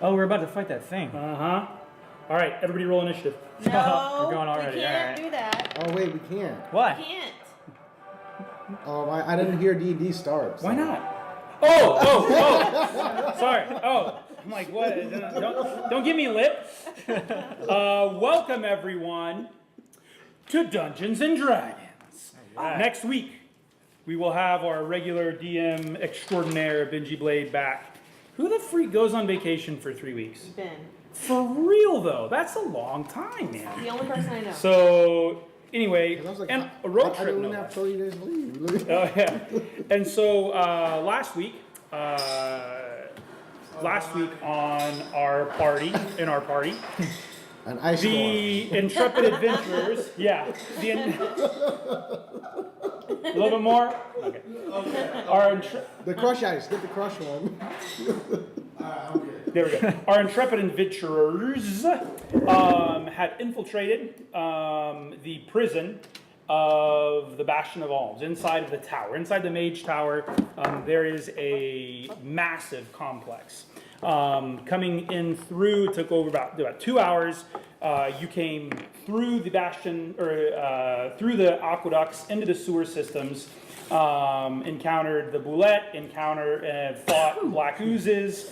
Oh, we're about to fight that thing. Uh-huh. All right, everybody roll initiative. No, We're going already. we can't All do that. Oh wait, we can't. Why? We can't. Oh, I didn't hear D&D start. So. Why not? Oh! Sorry. Oh, I'm like, what? Don't give me lip. Welcome, everyone, to Dungeons and Dragons. Right. Next week, we will have our regular DM extraordinaire, Benji Blade, back. Who the freak goes on vacation for 3 weeks? Ben. For real, though. That's a long time, man. The only person I know. So, anyway, 'Cause I was like, and a road I trip, didn't no even have less. 30 days to leave. Oh yeah, and so last week on our party, An ice the intrepid adventurers, yeah, a little bit more. Okay. The crush ice. Get the crush one. There we go. Our intrepid adventurers had infiltrated the prison of the Bastion of Alms, inside of the tower. Inside the Mage Tower, there is a massive complex. Coming in through, it took over about 2 hours. You came through the Bastion, or through the aqueducts, into the sewer systems, encountered the Boulette, fought black oozes,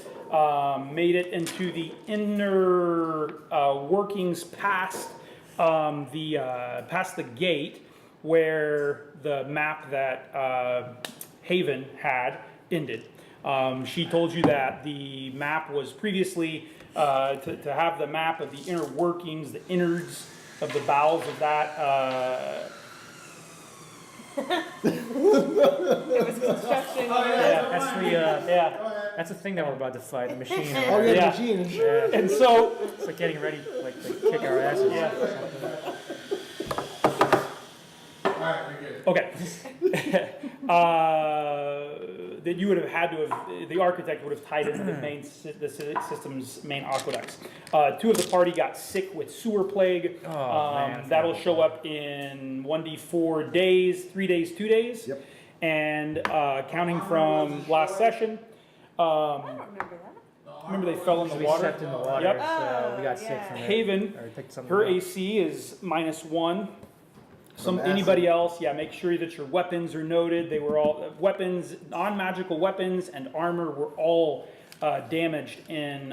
made it into the inner workings past the gate where the map that Haven had ended. She told you that the map was previously to have the map of the inner workings, the innards of the bowels of that. There was construction. That's the thing that we're about to fight. The machine. Oh yeah, Yeah. the machine. Yeah. And so, It's like getting ready, like to kick our asses. Yeah. Or something. okay. That you would have had to have, the architect would have tied into the system's main aqueducts. 2 of the party got sick with sewer plague. Oh, man. That'll show up in 1d4 days, 3 days, 2 days. Yep. And counting from last session, I don't remember that. remember they fell in the We water? stepped in the water, Yep. so we got sick Yeah. from it. Haven, Or took something her else. AC is -1. From acid. Anybody else, yeah, make sure that your weapons are noted. They were all weapons, non-magical weapons and armor were all damaged in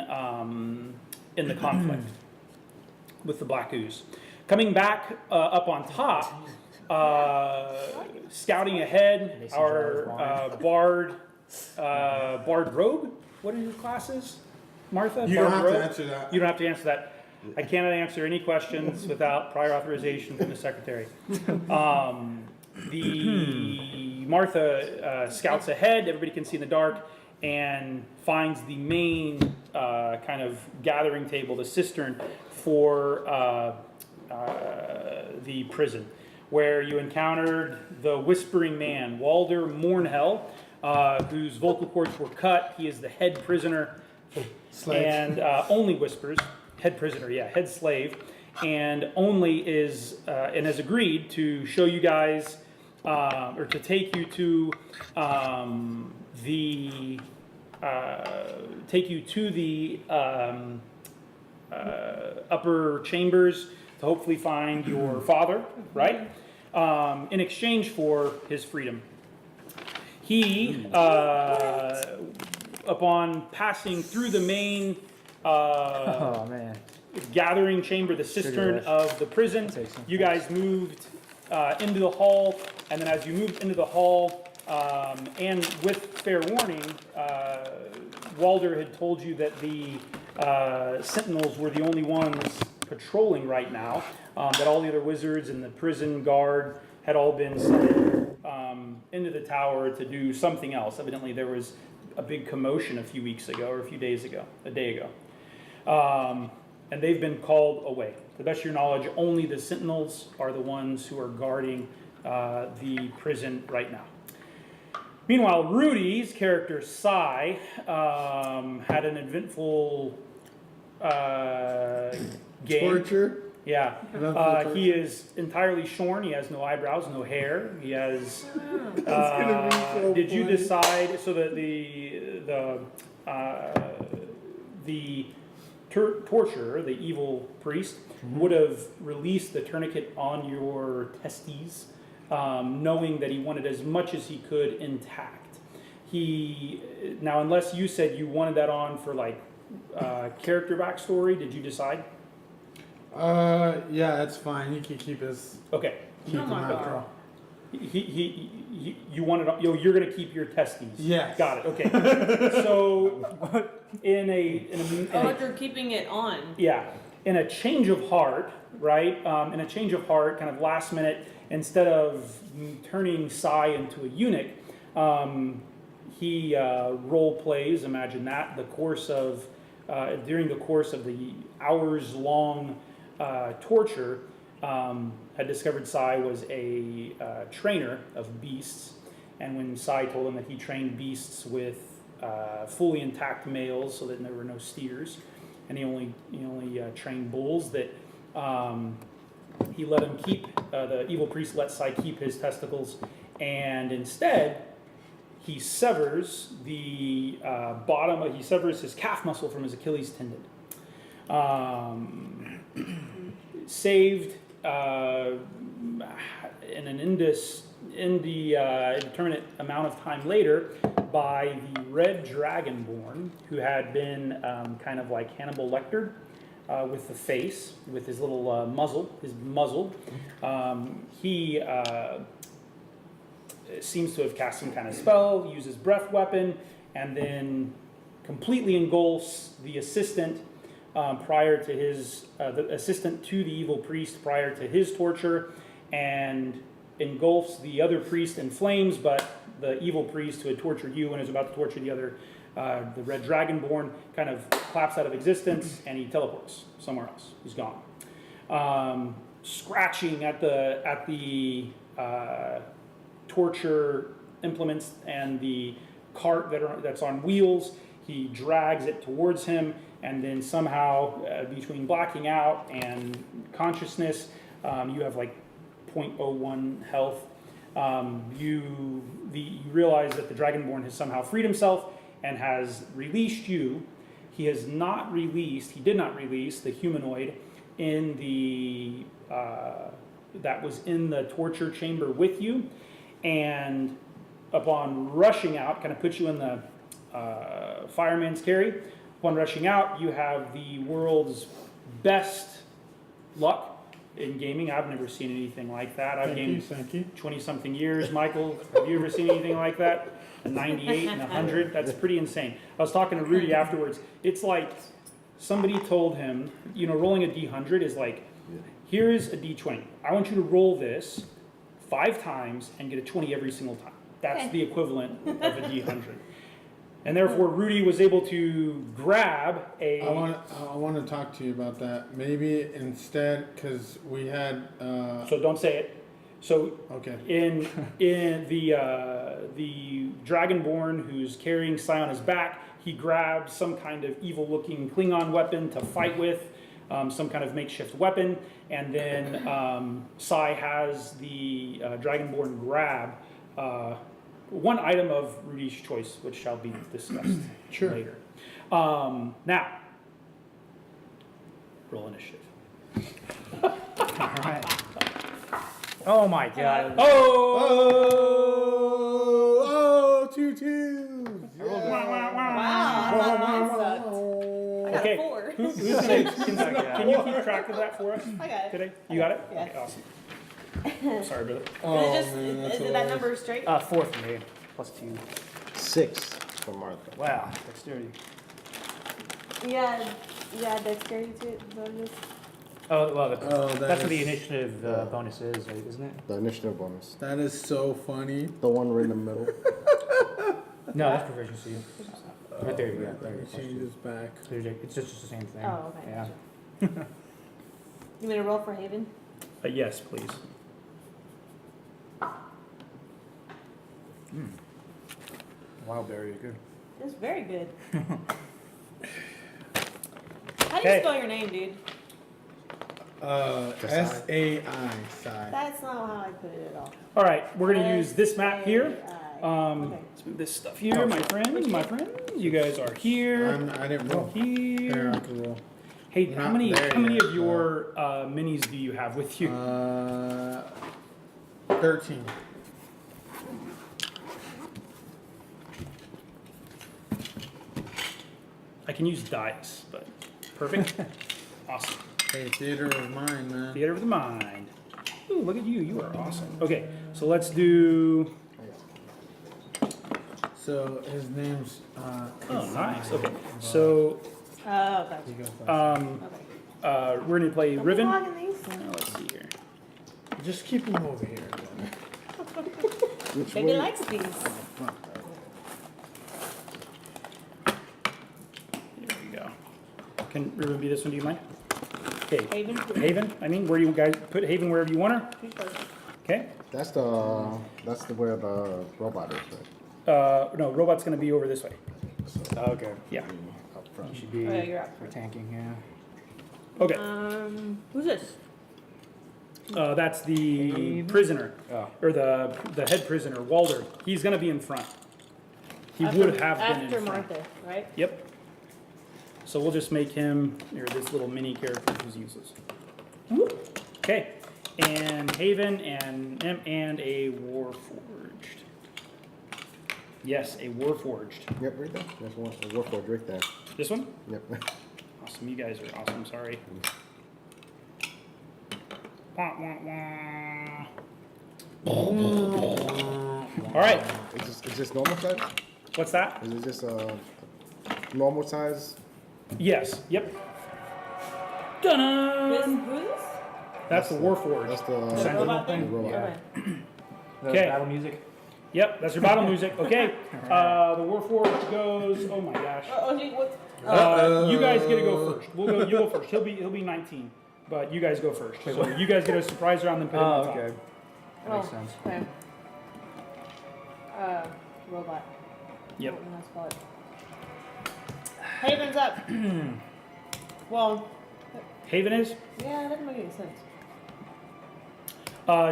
the conflict with the Black Ooze. Coming back up on top, scouting ahead, Mason our bard rogue. What are your classes, Martha? You Bard don't have rogue? to answer that. You don't have to answer that. I cannot answer any questions without prior authorization from the secretary. The Martha scouts ahead, everybody can see in the dark, and finds the main kind of gathering table, the cistern for the prison, where you encountered the Whispering Man, Walder Mournhell, whose vocal cords were cut. He is the head prisoner and only whispers. Head prisoner, yeah, head slave, and only is and has agreed to show you guys or to take you to the upper chambers to hopefully find your father, right? In exchange for his freedom. He, upon passing through the main Oh man. gathering chamber, the cistern rush. of the prison, Take some you guys moved into the hall, and then as you moved into the hall, and with fair warning, Walder had told you that the sentinels were the only ones patrolling right now, that all the other wizards and the prison guard had all been sent into the tower to do something else. Evidently there was a big commotion a few weeks ago, or a day ago. And they've been called away. To the best of your knowledge, only the sentinels are the ones who are guarding the prison right now. Meanwhile, Rudy's character, Sai, had an eventful game. Torture. Yeah. Eventful He is entirely shorn. He has no eyebrows, no hair. He has... gonna be so did you funny. decide... So the torturer, the evil priest, would have released the tourniquet on your testes, knowing that he wanted as much as he could intact. Now, unless you said you wanted that on for like character backstory, did you decide? Yeah, that's fine. He can keep his. Okay. Keep them after all. You wanted, you're going to keep your testes. Yes. Got it. Okay. So, in a you're keeping it on. yeah, in a change of heart, right? In a change of heart, kind of last minute, instead of turning Sai into a eunuch, he role plays. Imagine that during the course of the hours long torture. Had discovered Sai was a trainer of beasts, and when Sai told him that he trained beasts with fully intact males, so that there were no steers, and he only trained bulls, that he let him keep the evil priest let Sai keep his testicles, and instead he severs the he severs his calf muscle from his Achilles tendon. Saved in an indeterminate amount of time later by the Red Dragonborn, who had been kind of like Hannibal Lecter with the face, with his little muzzle. He seems to have cast some kind of spell, uses breath weapon, and then completely engulfs the assistant prior to his, the assistant to the evil priest prior to his torture, and engulfs the other priest in flames, but the evil priest who had tortured you and is about to torture the other, the Red Dragonborn, kind of claps out of existence, and he teleports somewhere else. He's gone. Scratching at the torture implements and the cart that's on wheels, he drags it towards him, and then somehow, between blacking out and consciousness, you have like 0.01 health. You realize that the Dragonborn has somehow freed himself and has released you. He did not release the humanoid in the that was in the torture chamber with you, and upon rushing out, kind of puts you in the fireman's carry. Upon rushing out, you have the world's best luck in gaming. I've never seen anything like that. I've gamed 20-something years. Michael, have you ever seen anything like that? A 98 and 100? That's pretty insane. I was talking to Rudy afterwards. It's like somebody told him, rolling a D100 is like, here's a D20. I want you to roll this 5 times and get a 20 every single time. That's the equivalent of a D100. And therefore, Rudy was able to grab a... I want to talk to you about that. Maybe instead, because we had... So don't say it. So okay. In the Dragonborn who's carrying Sai on his back, he grabs some kind of evil-looking Klingon weapon to fight with, some kind of makeshift weapon, and then Sai has the Dragonborn grab one item of Rudy's choice, which shall be discussed later. Now, roll initiative. All right. Oh my god. Oh, 2 twos. Wow, Okay. 4. Who's can you keep track of that for us I got it. today? You got it? Yeah. Okay, awesome. Sorry, brother. Is that number straight? 4 for me, plus 2. 6 for Martha. Wow, dexterity. Yeah, dexterity to it, bonus. Oh, well, that's what the is- initiative bonus is, right, isn't it? The initiative bonus. That is so funny. The one right in the middle. No, that's proficiency. Right there, you go. There you It go. changes back. It's just the same thing. Oh, okay. Yeah. Gotcha. You want me to roll for Haven? Yes, please. Wow, Barry, you're good. That's very good. How do you Okay. spell your name, dude? SAI. Sai. That's not how I put it at all. All right, we're going to use this map here. Let's move this stuff here, my friends, my friends. You guys are here. I didn't roll. Here, Here. I can roll. Hey, Not how many there of yet, your minis do you have with you? 13. I can use dice, but perfect. Awesome. Hey, theater of mind, man. Theater of the mind. Ooh, look at you. You are awesome. Okay, so let's do. So his name's. Oh, nice. Okay, so Oh, gotcha. Okay. we're gonna play Don't be Riven. hogging these. Let's see here. Just keep him over here. Which Baby way? likes these. Here we go. Can Riven be this one? Do you mind? Okay. Haven. Haven. I mean, where do you guys put Haven wherever you want her? Who's first? Okay. That's the where the robot is, right? No, robot's gonna be over this way. Okay. Yeah. Up front. You should be Oh, yeah, you're up. for tanking, yeah. Okay. Who's this? That's the Haven? prisoner, Oh. or the head prisoner, Walder. He's gonna be in front. He After- would have been after in front. Martha, right? Yep. So we'll just make him, or this little mini character who's useless. Okay. And Haven and a Warforged. Yes, a Warforged. Yep, right there. There's one. A Warforged right there. This one? Yep. Awesome. You guys are awesome. Sorry. Wah, wah, wah. All right. Is this normal size? What's that? Is it just normal size? Yes. Yep. This, Dun-dun! who is this? That's the Warforged. That's the Sentinel robot thing? thing? robot. Okay. The Okay. battle music. Yep, that's your battle music. Okay. The Warforged goes. Oh my gosh. Oh, gee, what? You guys get to go first. We'll go. You go first. He'll be 19, but you guys go first. So you guys get a surprise round, then put him on Oh, top. okay. That makes sense. Okay. Robot. Yep. What else call it? Haven's up. Well, Haven is. yeah, that doesn't make any sense.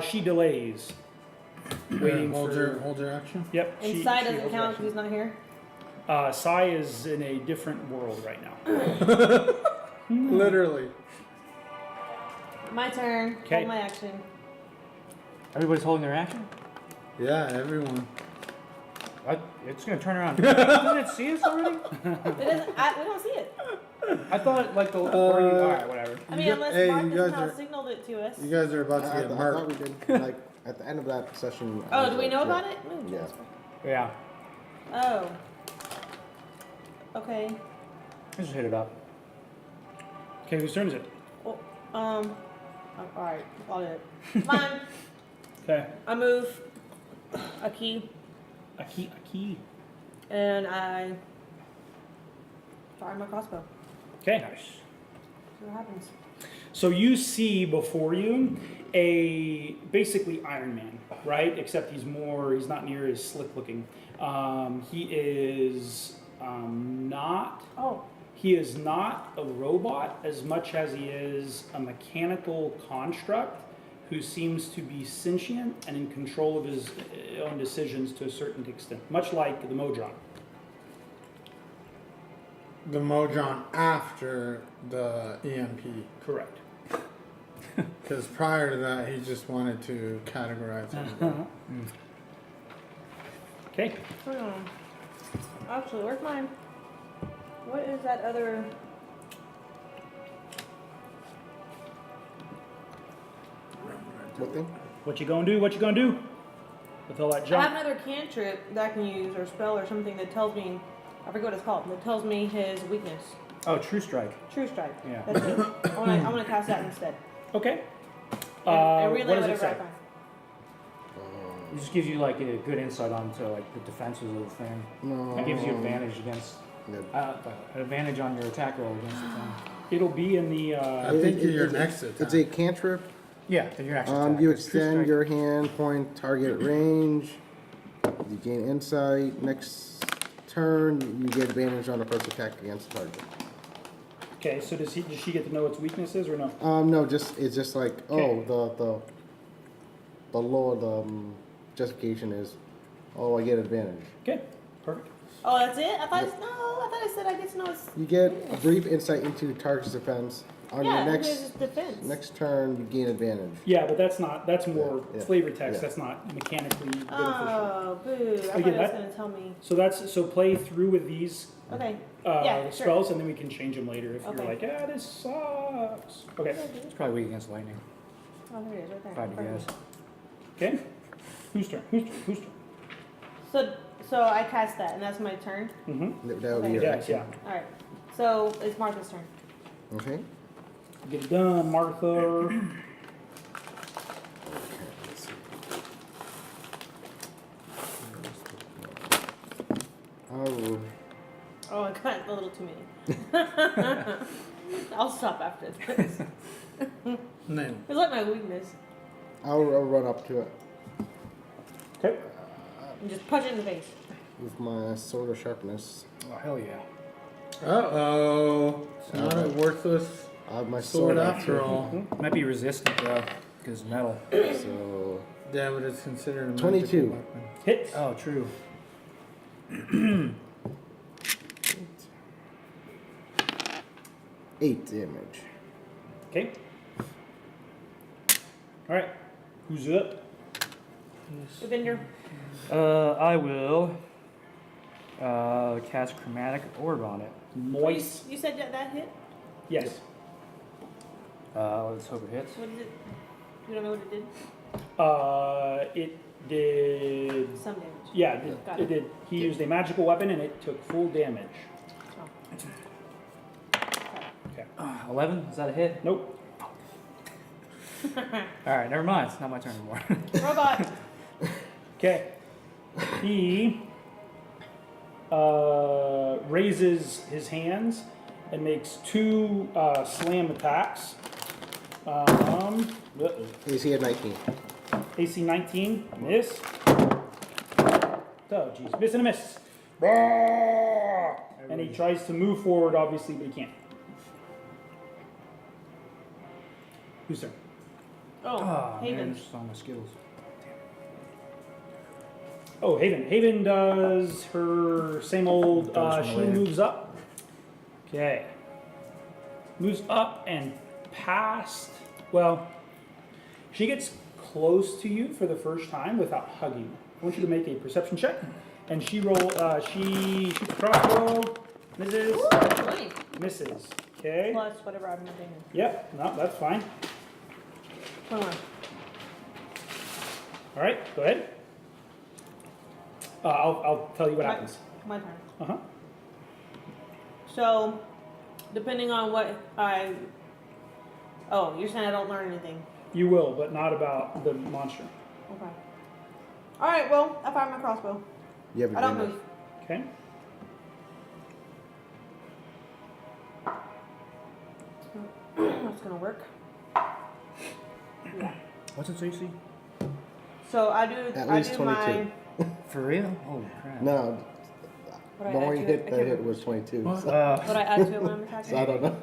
She delays. Waiting hold for. your action. Yep. And she Sai doesn't holds count action. because he's not here. Sai is in a different world right now. Literally. My turn. 'Kay. Hold my action. Everybody's holding their action? Yeah, everyone. It's gonna turn around. Didn't it see us already? It doesn't. We don't see it. I thought like the. Alright, whatever. I mean, You- unless hey, Mark you doesn't guys have are- signaled it to us. You guys are about to I get thought marked. we did. Like at the end of that session. I Oh, was do we like, know yeah. about it? Yeah. Yeah. Oh. Okay. Just hit it up. Okay, whose turn is it? Well, all right. I'll do it. Mine. Okay. I move a key A key. and I fire my crossbow. Okay. See what happens. So you see before you a basically Iron Man, right? Except he's not near as slick looking. He is not. Oh. He is not a robot as much as he is a mechanical construct who seems to be sentient and in control of his own decisions to a certain extent, much like the Modron. The Modron after the EMP. Correct. Because prior to that, he just wanted to categorize everybody. Okay. Actually, where's mine? What is that other? What thing? What you gonna do? What you gonna do? With all that I junk? have another cantrip that I can use or spell or something that tells me. I forget what it's called. That tells me his weakness. Oh, True Strike. True strike. Yeah. That's it. I'm gonna cast that instead. Okay. And relay what does it whatever I say? find. It just gives you like a good insight onto like the defenses of the thing. No. It gives you advantage against Yeah. an advantage on your attack roll against the thing. It'll be in the. I think your next attack. It's a cantrip. Yeah, then your actual attack. You It's True extend Strike. your hand, point target range. You gain insight. Next turn, you get advantage on the first attack against the target. Okay, so does she get to know its weaknesses or no? No, it's just like Okay. the law, the justification is, Oh, I get advantage. Okay, perfect. Oh, that's it? I thought I said I get to know it's... You get a brief insight into target's defense. On Yeah, your it's just defense. next turn, you gain advantage. Yeah, but that's more Yeah. flavor text. Yeah. That's not mechanically beneficial. Oh, boo. I Again, thought it was that- going to tell me. So play through with these Okay. Yeah, sure. spells, and then we can change them later if Okay. you're like, this sucks. Okay. It's probably weak against lightning. Oh, there it is, right there. If I had to Right guess. Okay. Whose turn? Whose turn? So I cast that, and that's my turn? Mm-hmm. That would be your Yeah, action. yeah. Alright. So it's Martha's turn. Okay. Get it done, Martha. Okay, let's see. Oh, Oh, I got a little too many. I'll stop after this. No. It's like my weakness. I'll run up to it Okay. And just punch it in the face. with my sword of sharpness. Oh, hell yeah. Uh-oh. It's not a worthless I have my sword sword after all. Might be resistant though, because metal. So Yeah, but it's considered a 22. magical weapon. Hits. Oh, true. 8 damage. Okay. All right. Who's up? Evendur. I will cast Chromatic Orb on it. Moist. You said that hit? Yes. Let's hope it hits. What did it? You don't know what it did? It did. Some damage. Yeah, Got it did. He used a magical weapon and it took full damage. Okay. 11? Is that a hit? Nope. Alright, never mind. It's not my turn anymore. Robot. Okay. He raises his hands and makes 2 slam attacks. AC at 19. AC 19, miss. Oh, jeez, miss and a miss. And he tries to move forward, obviously, but he can't. Who's turn? Oh, Man, Haven. it's just on my skills. Oh, Haven. Haven does her same old. Goes She from away. moves up. Okay. Moves up and past. Well, she gets close to you for the first time without hugging. I want you to make a perception check. And she she shoots a crossbow. Misses. Ooh, 20. Misses. Okay. Plus whatever I've been thinking. Yep. No, that's fine. 21. All right. Go ahead. I'll tell you what happens. My turn. Uh huh. So, depending on what I... Oh, you're saying I don't learn anything. You will, but not about the monster. Okay. Alright, well, I fire my crossbow. You have I don't advantage. move. Okay. That's gonna work. Yeah. What's its AC? So I do. At I least do 22. For real? Holy crap. No, What the I one add you to hit it. I that can't hit remember. was 22. What? So, What I add to it when I'm attacking. so I don't know.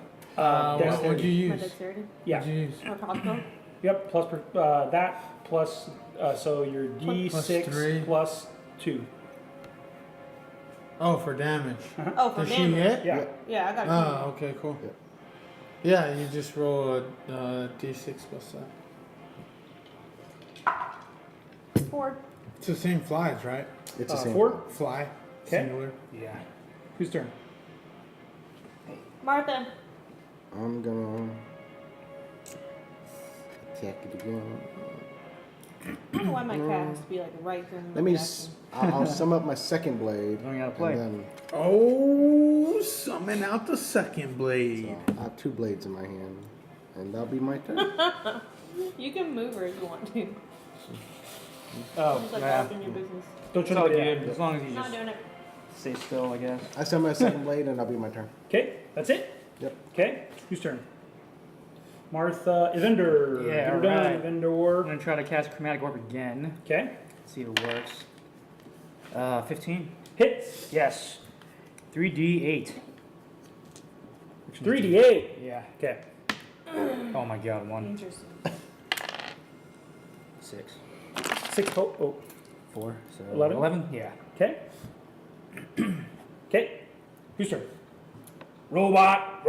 What'd you My use? dexterity. Yeah. What'd you use? My crossbow. Yep. Plus that plus so your D6 3. plus 2. Oh, for damage. Oh, for Does she damage. hit? Yeah. Yeah, I got. Oh, okay, cool. Yeah. Yeah, you just roll a d6 plus that. 4. It's the same flies, right? It's the same. 4. Fly, Okay. singular. Yeah. Whose turn? Martha. I'm gonna attack it again. I don't know why my cat has to be like right there. Let me. I'll sum up my second blade. Don't gotta play. And then, Oh, summon out the second blade. so I have 2 blades in my hand, and that'll be my turn. You can move her if you want to. Oh, It's like yeah. all in your business. Don't It's you all know good. As long as you Not just doing it. stay still, I guess. I summon my second blade, and that'll be my turn. Okay. That's it. Yep. Okay. Whose turn? Martha. Evendur. Yeah, Get her done, alright. I'm Evendur. gonna try to cast Chromatic Orb again. Okay. See if it works. 15. Hits. Yes. 3d8. Which one's 3d8. Yeah. Okay. Oh my god, 1. Interesting. 6. 6 total. Oh. 4. So 11? 11? Yeah. Okay. Okay. Whose turn? Robot.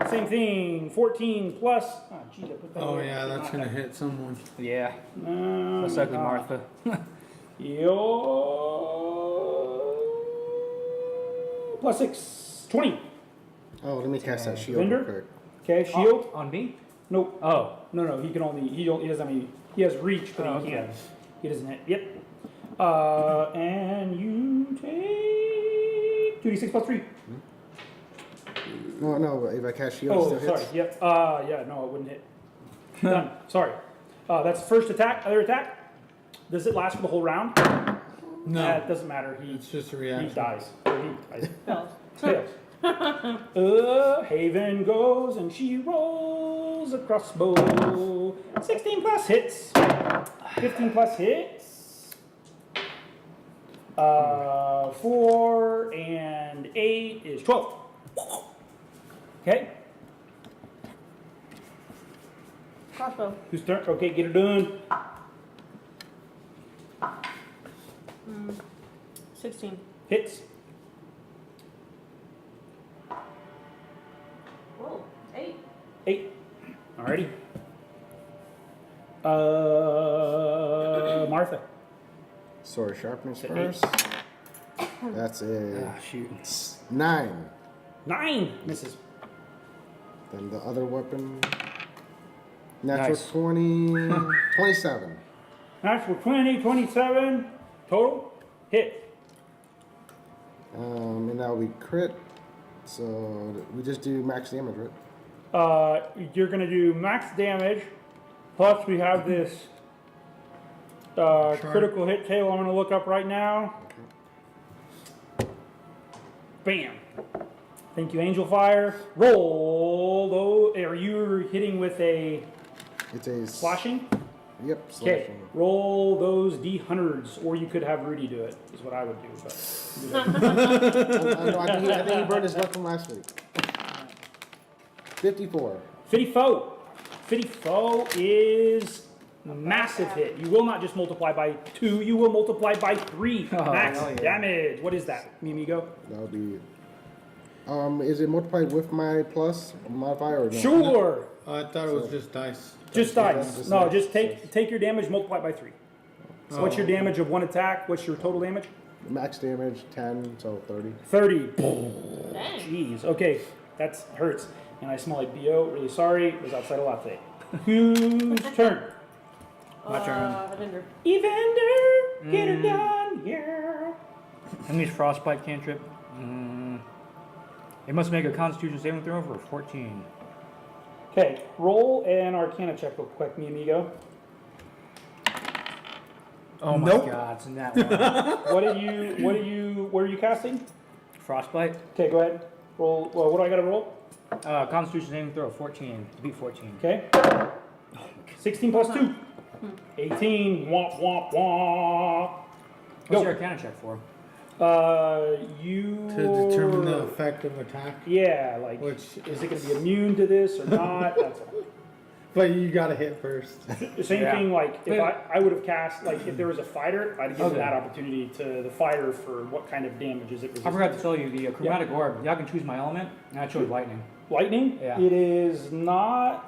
Same thing. 14 plus. Oh, gee, I put that Oh away. yeah, that's gonna hit someone. Yeah. No, Most likely not. Martha. Yo. Plus 6. 20. Oh, let me cast that shield Evendur? real quick. Okay, shield. On me? Nope. Oh. No, he can only, he doesn't have any, he has reach, but Oh, he okay. can't. He doesn't hit. Yep. And you take 2d6 plus 3. No, if I cast shield, it Oh, still sorry. hits. Yep. Yeah, no, it wouldn't hit. Done. Sorry. That's first attack. Other attack. Does it last for the whole round? No, It doesn't matter. it's just a He reaction. dies. Or he dies. Fails. Fails. Haven goes and she rolls a crossbow. 16 plus hits. 15 plus hits. 4 and 8 is 12. Okay. Crossbow. Whose turn? Okay, get her done. 16. Hits. Whoa. 8. 8. Alrighty. Martha. Sword sharpness To 8. first. That's a Ah, shoot. 9. 9 misses. Then the other weapon. Natural Nice. 20. 27. Natural 20, 27. Total. Hit. And now we crit. So we just do max damage, right? You're going to do max damage. Plus, we have this critical hit table I'm going to look up right now. Bam. Thank you, Angel Fire. Roll, though. Are you hitting with a It's a slashing? Yep, Okay. slashing. Roll those D100s, or you could have Rudy do it, is what I would do. But I think he burned his luck from last week. 54. 54. 54 is a massive hit. You will not just multiply by 2, you will multiply by 3 max hell yeah. damage. What is that, Mimigo? That would be. Is it multiplied with my plus modifier or no? Sure. I thought it was just dice. Just Yeah, dice. just No, dice. just take your damage, multiply it by 3. So what's your damage of 1 attack? What's your total damage? Max damage 10, so 30. 30. Dang. Jeez. Okay, that hurts. And I smell like BO. Really sorry. It was outside a latte. Whose turn? My turn. Evendur. Evendur, get it done, yeah. And these frostbite cantrip. It must make a Constitution saving throw for 14. Okay, roll an Arcana check real quick, mi amigo. Oh my Nope. god, it's in that one. What are you casting? Frostbite. Okay, go ahead. Roll. Well, what do I got to roll? Constitution saving throw 14. To beat 14. Okay. 16 plus 2. 18. Womp womp womp. What's Go. your Arcana check for? You. To determine the effect of attack, Yeah, like, which is it going to be immune to this or not? That's all. but you gotta hit first. The same Yeah. thing, like, if But- I would have cast, like, if there was a fighter, I'd give Okay. that opportunity to the fighter for what kind of damages it I resistant. forgot to tell you the chromatic orb. Y'all can choose my element, and I chose lightning. Lightning? Yeah. It is not,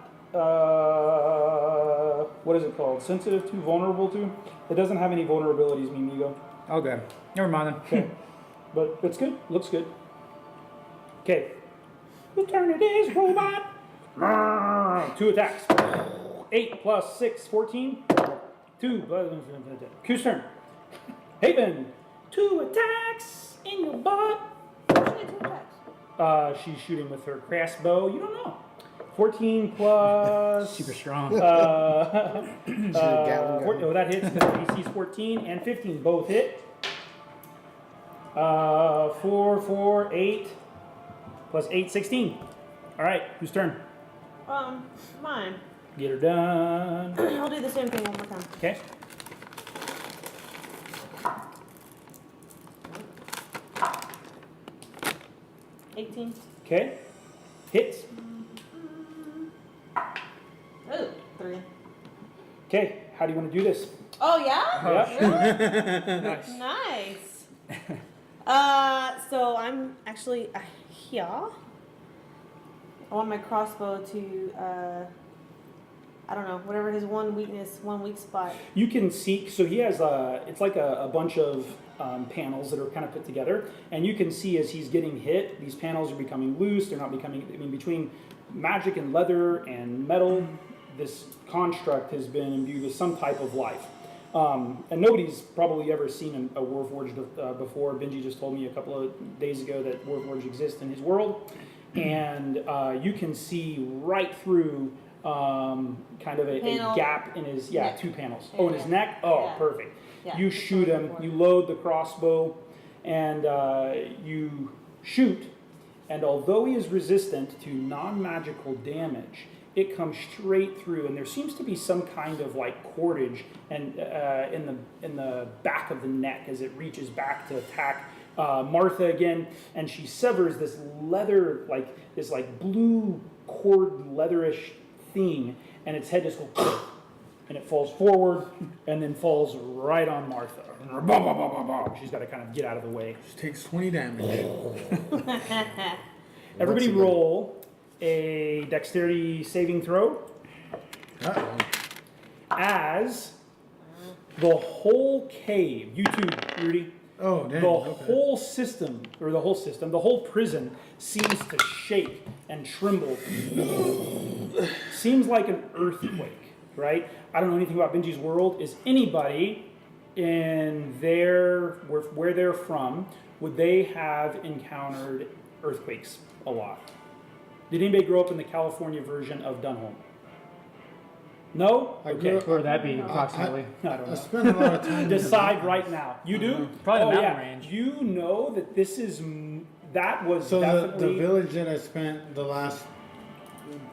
what is it called? Sensitive to, vulnerable to? It doesn't have any vulnerabilities, Mimigo. Okay, never mind then. Okay. But it's good. Looks good. Okay. Whose turn it is, robot? 2 attacks. 8 plus 6, 14. 2 plus... Whose turn? Haven. 2 attacks in your butt. Why should I do attacks? She's shooting with her crossbow. You don't know. 14 plus... Super strong. Gatling gun. Oh, that hits because DC's 14 and 15 both hit. 4, 4, 8 plus 8, 16. All right, whose turn? Mine. Get her done. I'll do the same thing one more time. Okay. $18. Okay. Hits. Oh, 3. Okay. How do you want to do this? Oh yeah? Yeah. Nice. Nice. So I'm actually here. I want my crossbow to I don't know, whatever his one weakness, one weak spot. You can see, so he has it's like a bunch of panels that are kind of put together, and you can see as he's getting hit, these panels are becoming loose. They're not becoming, I mean, between magic and leather and metal, this construct has been imbued with some type of life. And nobody's probably ever seen a Warforged before. Benji just told me a couple of days ago that Warforged exists in his world, and you can see right through kind of a gap in his, neck. 2 panels. Oh, in his neck? Oh, Yeah. perfect. Yeah. You shoot him, you load the crossbow, and you shoot, and although he is resistant to non-magical damage, it comes straight through, and there seems to be some kind of like cordage and in the back of the neck as it reaches back to attack Martha again, and she severs this leather, this blue cord leatherish thing, and its head just goes, and it falls forward, and then falls right on Martha. She's got to kind of get out of the way. She takes 20 damage. Everybody roll a dexterity saving throw. Uh-oh. As the whole cave, you too, Rudy, Oh, damn. the Okay. the whole prison seems to shake and tremble. Seems like an earthquake, right? I don't know anything about Benji's world. Is anybody in where they're from, would they have encountered earthquakes a lot? Did anybody grow up in the California version of Dunholm? No? I Okay. grew up- Where would that be approximately? I don't I know. spent a lot of time. Decide right now. You do? Probably the Oh, mountain yeah. range. You know that this is, that was So the definitely... village that I spent the last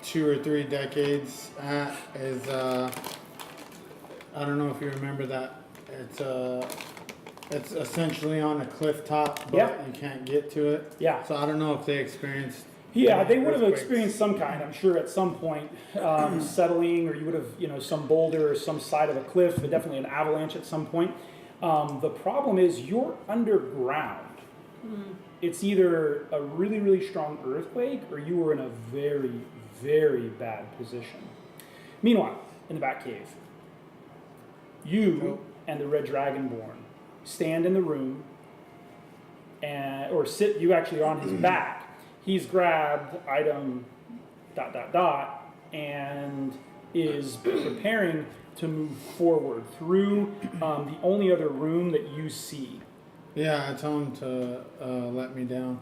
2 or 3 decades at is I don't know if you remember that. It's essentially on a cliff top, but Yeah. you can't get to it. Yeah. So I don't know if they experienced. Yeah, they would have earthquakes. experienced some kind, I'm sure, at some point, settling, or you would have, some boulder or some side of a cliff, but definitely an avalanche at some point. The problem is you're underground. It's either a really, really strong earthquake, or you were in a very, very bad position. Meanwhile, in the back cave, you and the Red Dragonborn stand in the room, or sit, you actually are on his back. He's grabbed item ... and is preparing to move forward through the only other room that you see. Yeah, I told him to let me down,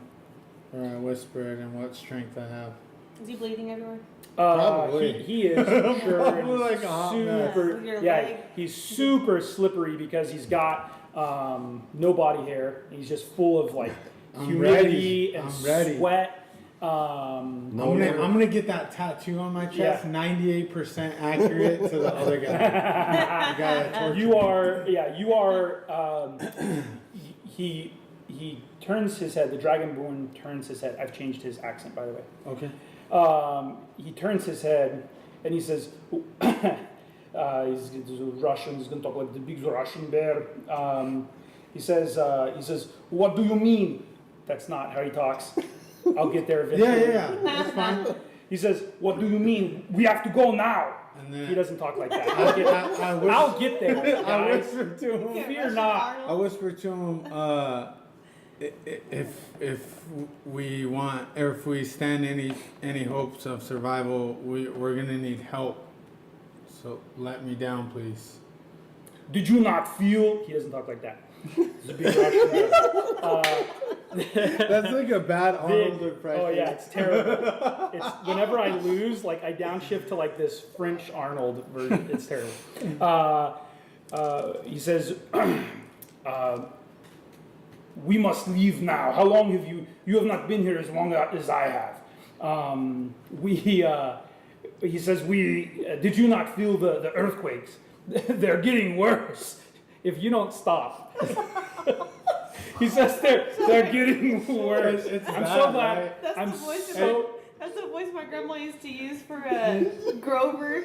or I whispered and what strength I have. Is he bleeding everywhere? Probably. He is for sure. Probably and like a hot mess. super, With your yeah, leg. he's super slippery because he's got no body hair. He's just full of like I'm humidity ready. and I'm ready. sweat. I'm gonna get that tattoo on my chest, 98% accurate to the other guy. The guy that tortured You me. are. He turns his head. The Dragonborn turns his head. I've changed his accent, by the way. Okay. He turns his head and he says, he's Russian. He's going to talk like the big Russian bear. He says, "What do you mean?" That's not how he talks. I'll get there eventually. Yeah. That's fine. He says, "What do you mean? We have to go now." And then He doesn't talk like that. I I'll get there, I guys. whispered to him. Fear not. I whispered to him, if we want, or if we stand any hopes of survival, we're gonna need help. So let me down, please. Did you not feel? He doesn't talk like that. He's a big Russian guy. That's like a bad Arnold impression. Oh yeah, it's terrible. It's whenever I lose, like I downshift to like this French Arnold version. It's terrible. He says, "We must leave now. How long have you? You have not been here as long as I have." He says, did you not feel the earthquakes? They're getting worse if you don't stop. He says they're getting worse. It's I'm bad, so glad. right? That's I'm the voice so. That's the voice voice my grandma used to use for Grover.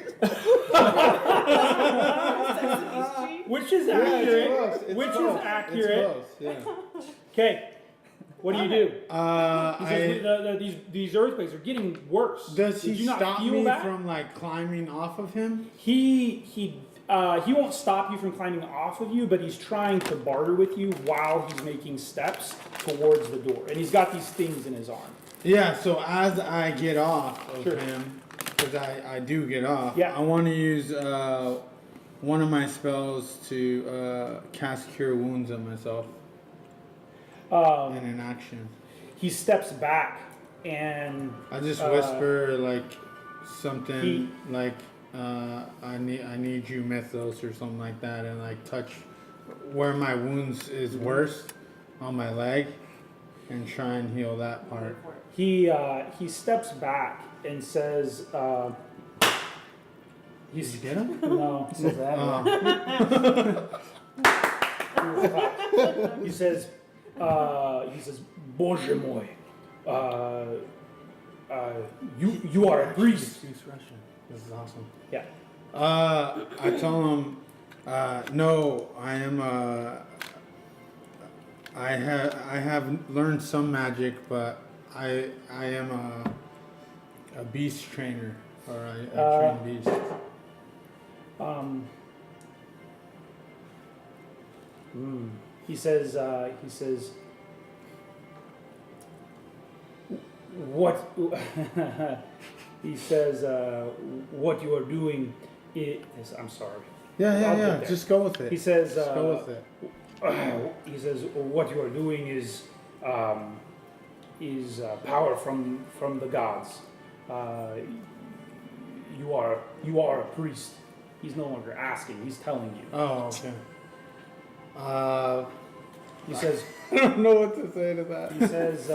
Sesame Street. Which is Yeah, it's accurate. close. It's Which close. is accurate. It's close, yeah. Okay. What do you do? He says these earthquakes are getting worse. Does Did he you not stop feel me that? from like climbing off of him? He won't stop you from climbing off of you, but he's trying to barter with you while he's making steps towards the door, and he's got these things in his arm. Yeah, so as I get off of Sure. him, because I do get off, Yeah. I want to use one of my spells to cast Cure Wounds on myself in an action. He steps back and I just Uh, whisper like something he- like I need you Mythos or something like that, and like touch where my wounds is worse on my leg and try and heal that part. he steps back and says, Did you get him? no, he says that. He says, Boże mój, you are a priest. Speaks Russian. This is awesome. Yeah. I tell him, no, I am I have learned some magic, but I am a beast trainer, or I train beasts. He says, what, he says, what you are doing is, I'm sorry. Yeah, I'll yeah, get yeah. there. Just go with it. He says, Just go with it. he says, what you are doing is power from the gods. You are a priest. He's no longer asking, he's telling you. Oh, okay. He says, I don't know what to say to that. he says,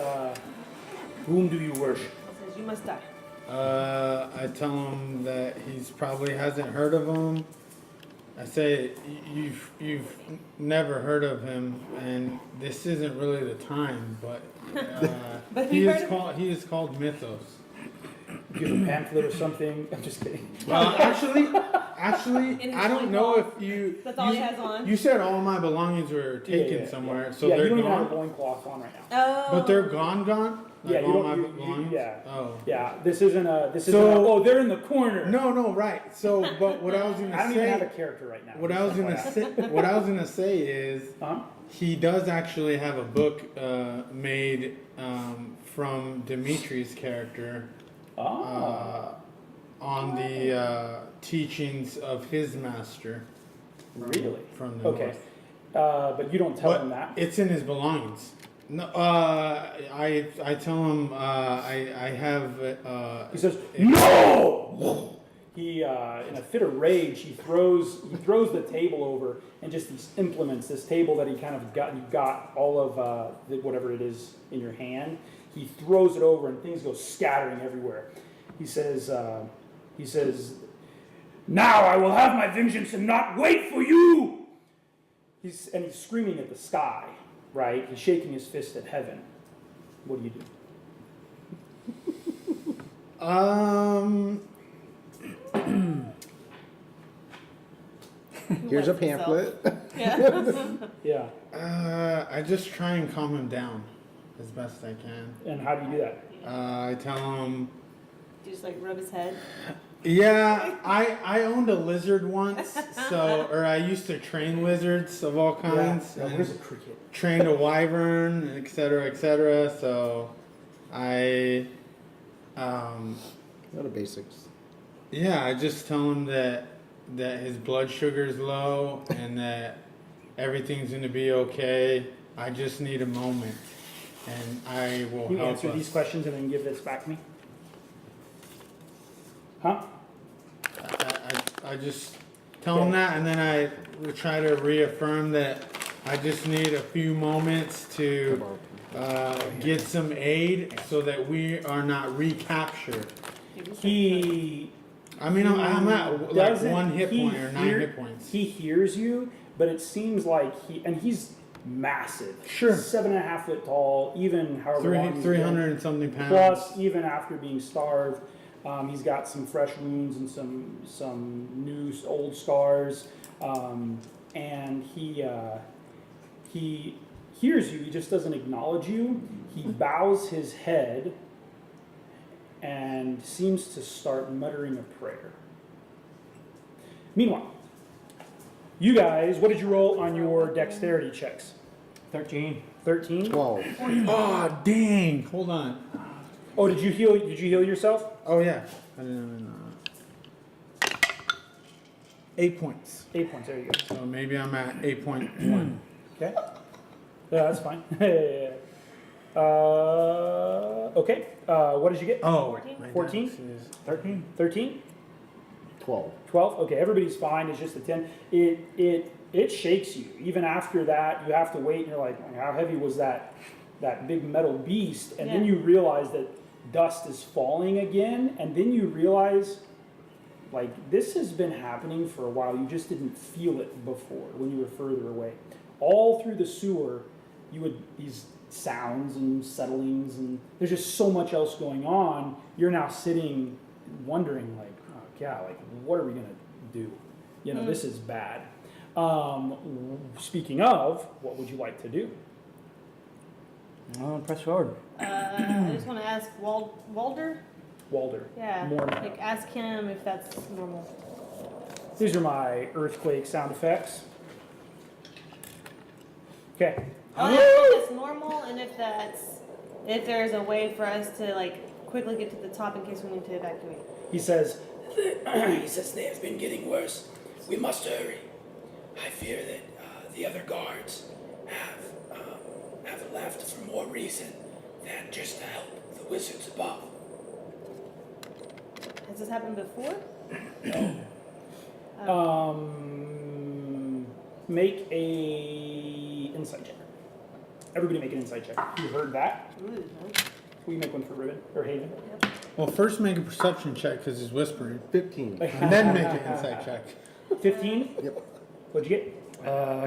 whom do you worship? He says, you must die. I tell him that he's probably hasn't heard of him. I say you've never heard of him, and this isn't really the time. But, But he we is heard called Mythos. Give a pamphlet or something? I'm just kidding. Actually, In his I don't know loincloth. if you. That's all he has on. You said all my belongings were taken somewhere, so yeah, they're you don't even have a gone. loincloth on right now. Oh. But they're gone. Like Yeah, you all don't- my you- belongings. yeah. Oh. Yeah, this isn't a. So- Oh, they're in the corner. No, right. So, but what I was gonna I don't even have a say, character right now. what I was gonna say is, Huh? he does actually have a book made from Dimitri's character on the teachings of his master. Really? From the Okay. north. But you don't tell But him that. it's in his belongings. No, I tell him I have. He says, "No!" He, in a fit of rage, he throws the table over, and just these implements, this table that he kind of got all of whatever it is in your hand. He throws it over, and things go scattering everywhere. He says, "Now I will have my vengeance and not wait for you." He's screaming at the sky, right? He's shaking his fist at heaven. What do you do? Here's a Left himself. pamphlet. Yeah. Yeah. I just try and calm him down as best I can. And how do you do that? I tell him, Just like rub his head. yeah, I owned a lizard once, or I used to train lizards of all kinds. Yeah. and Where's a cricket? trained a wyvern, etc., etc. So I, What are basics? yeah, I just tell him that his blood sugar is low and that everything's gonna be okay. I just need a moment, and I will Can you help answer us. these questions and then give this back to me? Huh? I just tell him that, and then I will try to reaffirm that I just need a few moments to get some aid so that we are not recaptured. He I mean, I'm at like doesn't- 1 hit he point or 9 hear- hit points. He hears you, but it seems like he's massive. Sure. 7.5 foot tall, even however long he's 300 been. and something pounds. Plus, even after being starved, he's got some fresh wounds and some new old scars. And he hears you. He just doesn't acknowledge you. He bows his head and seems to start muttering a prayer. Meanwhile, you guys, what did you roll on your dexterity checks? 13. 13? 12. Oh, dang. Hold on. Oh, did you heal yourself? Oh, yeah. I didn't know. 8 points. 8 points, there you go. So maybe I'm at 8.1. Okay. Yeah, that's fine. Okay. What did you get? Oh, 14? my 14? dex is- 13? 13? 12. 12? Okay, everybody's fine. It's just a 10. It shakes you. Even after that, you have to wait, and you're like, how heavy was that big metal beast? And then Yeah. you realize that dust is falling again, and then you realize, like, this has been happening for a while. You just didn't feel it before when you were further away. All through the sewer, these sounds and settlings, and there's just so much else going on. You're now sitting wondering, like, oh, yeah, like, what are we gonna do? You know, this is bad. Speaking of, what would you like to do? Press forward. I just want to ask Walder. Walder. Yeah. More. Like, ask him if that's normal. These are my earthquake sound effects. Okay. I want to ask if that's normal and if there's a way for us to like quickly get to the top in case we need to evacuate. He says, He says they have been getting worse. We must hurry. I fear that the other guards have left for more reason than just to help the wizards above. Has this happened before? make a insight check. Everybody make an insight check. You heard that? Ooh, no. Will you make one for Riven or Haven? Well, first make a perception check because he's whispering. 15. And then make an insight check. 15? Yep. What'd you get?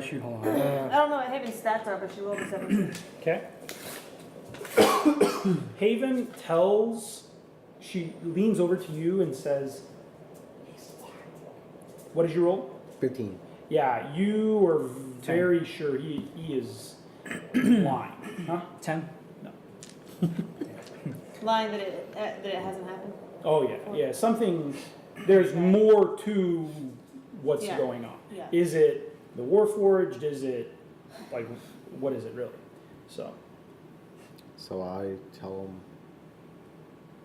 Shoot, hold on. I don't know what Haven's stats are, but she rolled a 17. Okay. Haven she leans over to you and says, what did you roll? 15. Yeah, you are very sure he is lying. Huh? 10? Lying that it hasn't happened. Oh, yeah. Something, there's more to what's Yeah. going on. Yeah. Is it the Warforged? Is it, like, what is it really? So, So I tell him,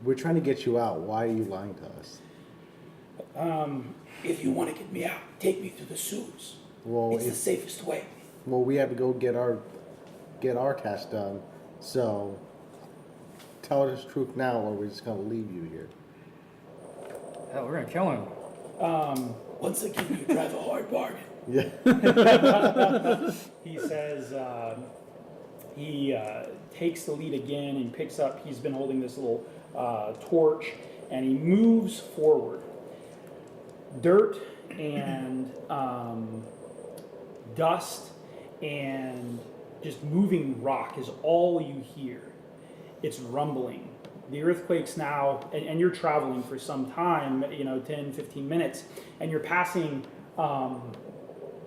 we're trying to get you out. Why are you lying to us? If you want to get me out, take me through the sewers. Well, It's the safest way. we have to go get our task done. So tell us the truth now, or we're just gonna leave you here. Hell, we're gonna kill him. Once again, you drive a hard bargain. Yeah. he says, he takes the lead again and picks up, he's been holding this little torch, and he moves forward. Dirt and dust and just moving rock is all you hear. It's rumbling. The earthquake's now, and you're traveling for some time, 10, 15 minutes, and you're passing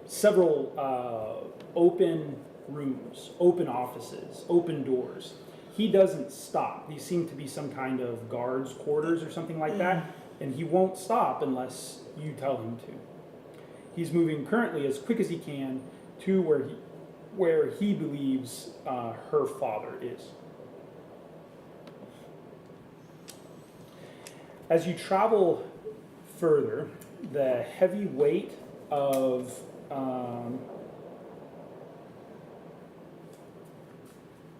several open rooms, open offices, open doors. He doesn't stop. These seem to be some kind of guards' quarters or something like that, and he won't stop unless you tell him to. He's moving currently as quick as he can to where he believes her father is. As you travel further, the heavy weight of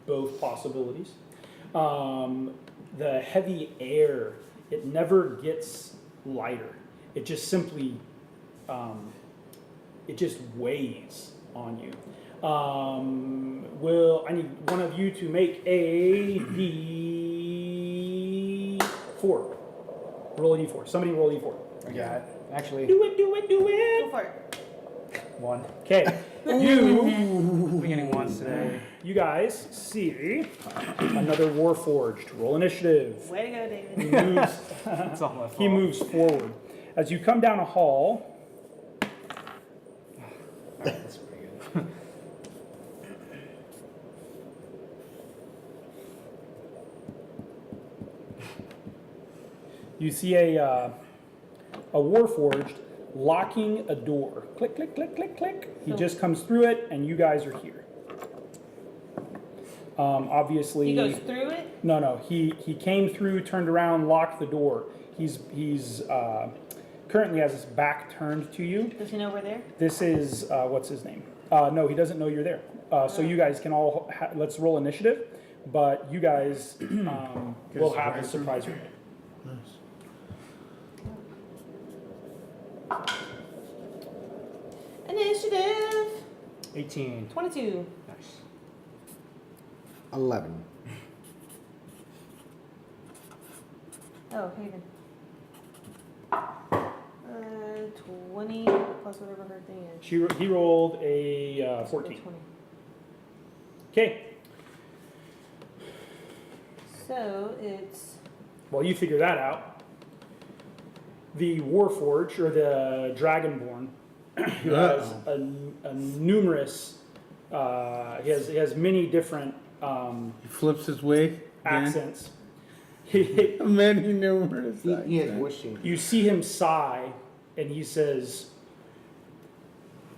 both possibilities, the heavy air, it never gets lighter. It just simply, it just weighs on you. I need one of you to make a D4. Roll a D4. Somebody roll a D4. I got it. Actually, Do it. Go for it. 1. Okay. You, Beginning once today. you guys see another Warforged. Roll initiative. Way to go, David. He moves, It's all my fault. he moves forward. As you come down a hall, That's pretty good. you see a Warforged locking a door. Click, click, click, click, click. He So- just comes through it, and you guys are here. Obviously, He goes through it. no. He came through, turned around, locked the door. He's currently has his back turned to you. Does he know we're there? This is what's his name? No, he doesn't know you're there. So you guys can all let's roll initiative, but you guys will have a surprise room. Initiative 18. 22. Nice. 11. Oh, Haven. 20 plus whatever her thing is. He rolled a 14. 20. Okay, So it's well you figure that out. The Warforged or the Dragonborn, who has a numerous, he has many different He flips his wig. again. accents. Many numerous. He has voice change. You see him sigh, and he says,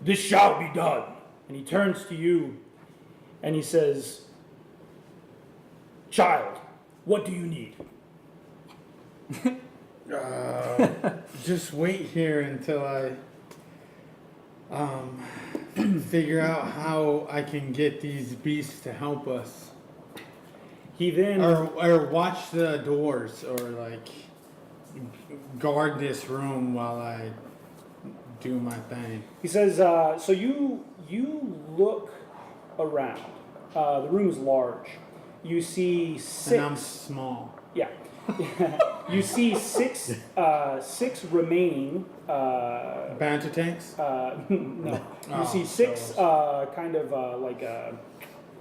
"This shall be done." And he turns to you, and he says, "Child, what do you need?" Just wait here until I figure out how I can get these beasts to help us. He then, Or watch the doors, or like guard this room while I do my thing. he says, "So you look around. The room is large. You see And I'm six. small. Yeah." You see six remaining Banter tanks? no. You Oh, see six kind of like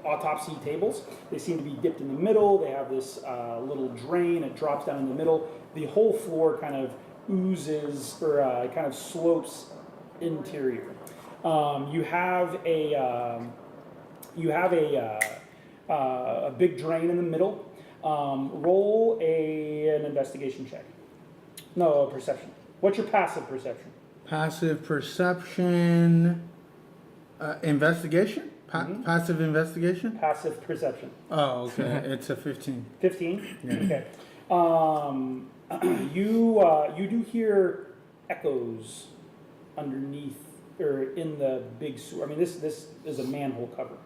autopsy tables. They seem to be dipped in the middle. They have this little drain. It drops down in the middle. The whole floor kind of oozes or kind of slopes interior. You have a big drain in the middle. Roll an investigation check. No, a perception. What's your passive perception? Passive perception. Investigation? Mhm. Passive investigation? Passive perception. Oh, okay. It's a 15. 15? Yeah. Okay. You do hear echoes underneath or in the big sewer. I mean, this is a manhole cover.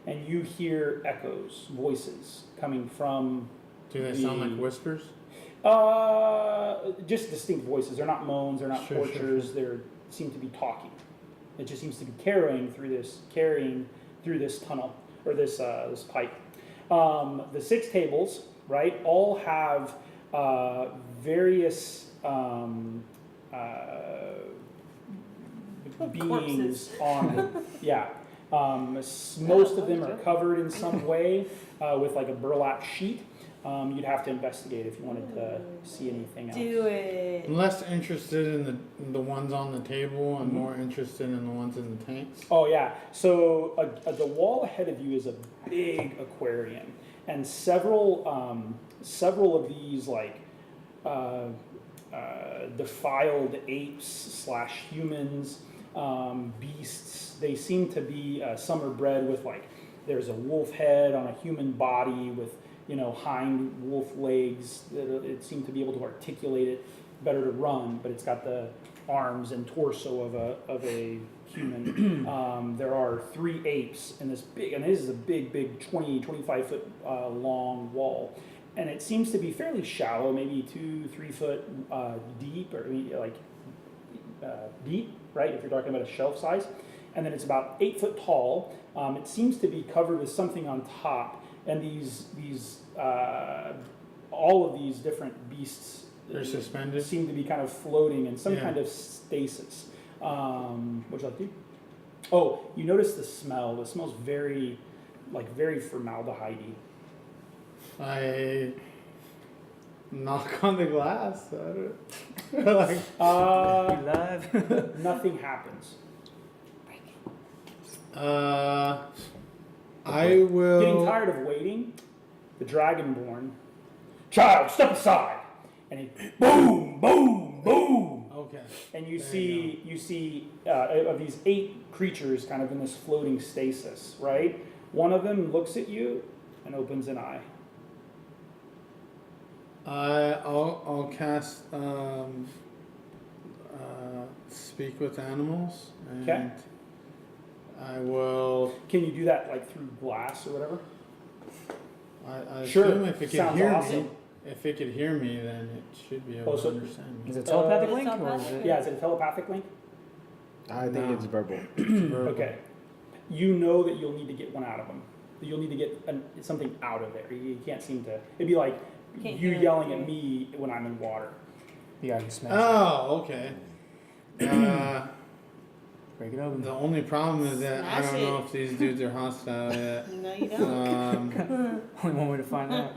And you hear echoes, voices coming from Do they sound like whispers? just distinct voices. They're not moans, they're not Sure, sure, tortures, they seem to be talking. It just seems to be carrying through this tunnel or this pipe. The six tables, right, all have various beings Corpses. on them. Yeah. Most of them are covered in some way with like a burlap sheet. You'd have to investigate if you wanted to see anything else. do it. I'm less interested in the ones on the table. I'm more interested in the ones in the tanks. Oh yeah. So the wall ahead of you is a big aquarium, and several of these like defiled apes / humans, beasts. They seem to be some are bred with like there's a wolf head on a human body with hind wolf legs. It seemed to be able to articulate it better to run, but it's got the arms and torso of a human. There are 3 apes in this big, and this is a big 25 foot long wall, and it seems to be fairly shallow, maybe 2-3 foot deep, or deep, right? If you're talking about a shelf size, and then it's about 8 foot tall. It seems to be covered with something on top, and these all of these different beasts They're suspended? seem to be kind of floating in some kind of stasis. What would you like to do? Oh, you notice the smell. The smell's very formaldehyde-y. I knock on the glass. I don't, like, Live. Nothing happens. I will. Getting tired of waiting, the Dragonborn, child, step aside, and he boom, boom, boom, Okay. and you There see of these 8 creatures kind of in this floating stasis, right? One of them looks at you and opens an eye. I'll cast speak with animals, and Okay. I will. Can you do that like through glass or whatever? I Sure. assume if it can Sounds hear awesome. me, if it could hear me, then it should be able Oh, to so- understand me. Is it telepathic Uh, link or is telepathic? it? Yeah, is it a telepathic link? I think No. it's verbal. Verbal. Okay. You know that you'll need to get one out of them. You'll need to get something out of there. You can't seem to. It'd be like Can't you hear it. yelling at me when I'm in water. You gotta smash Oh, okay. it. Break it open. The only problem is that I Smash don't know it. if these dudes are hostile yet. No, you don't. Only one way to find out.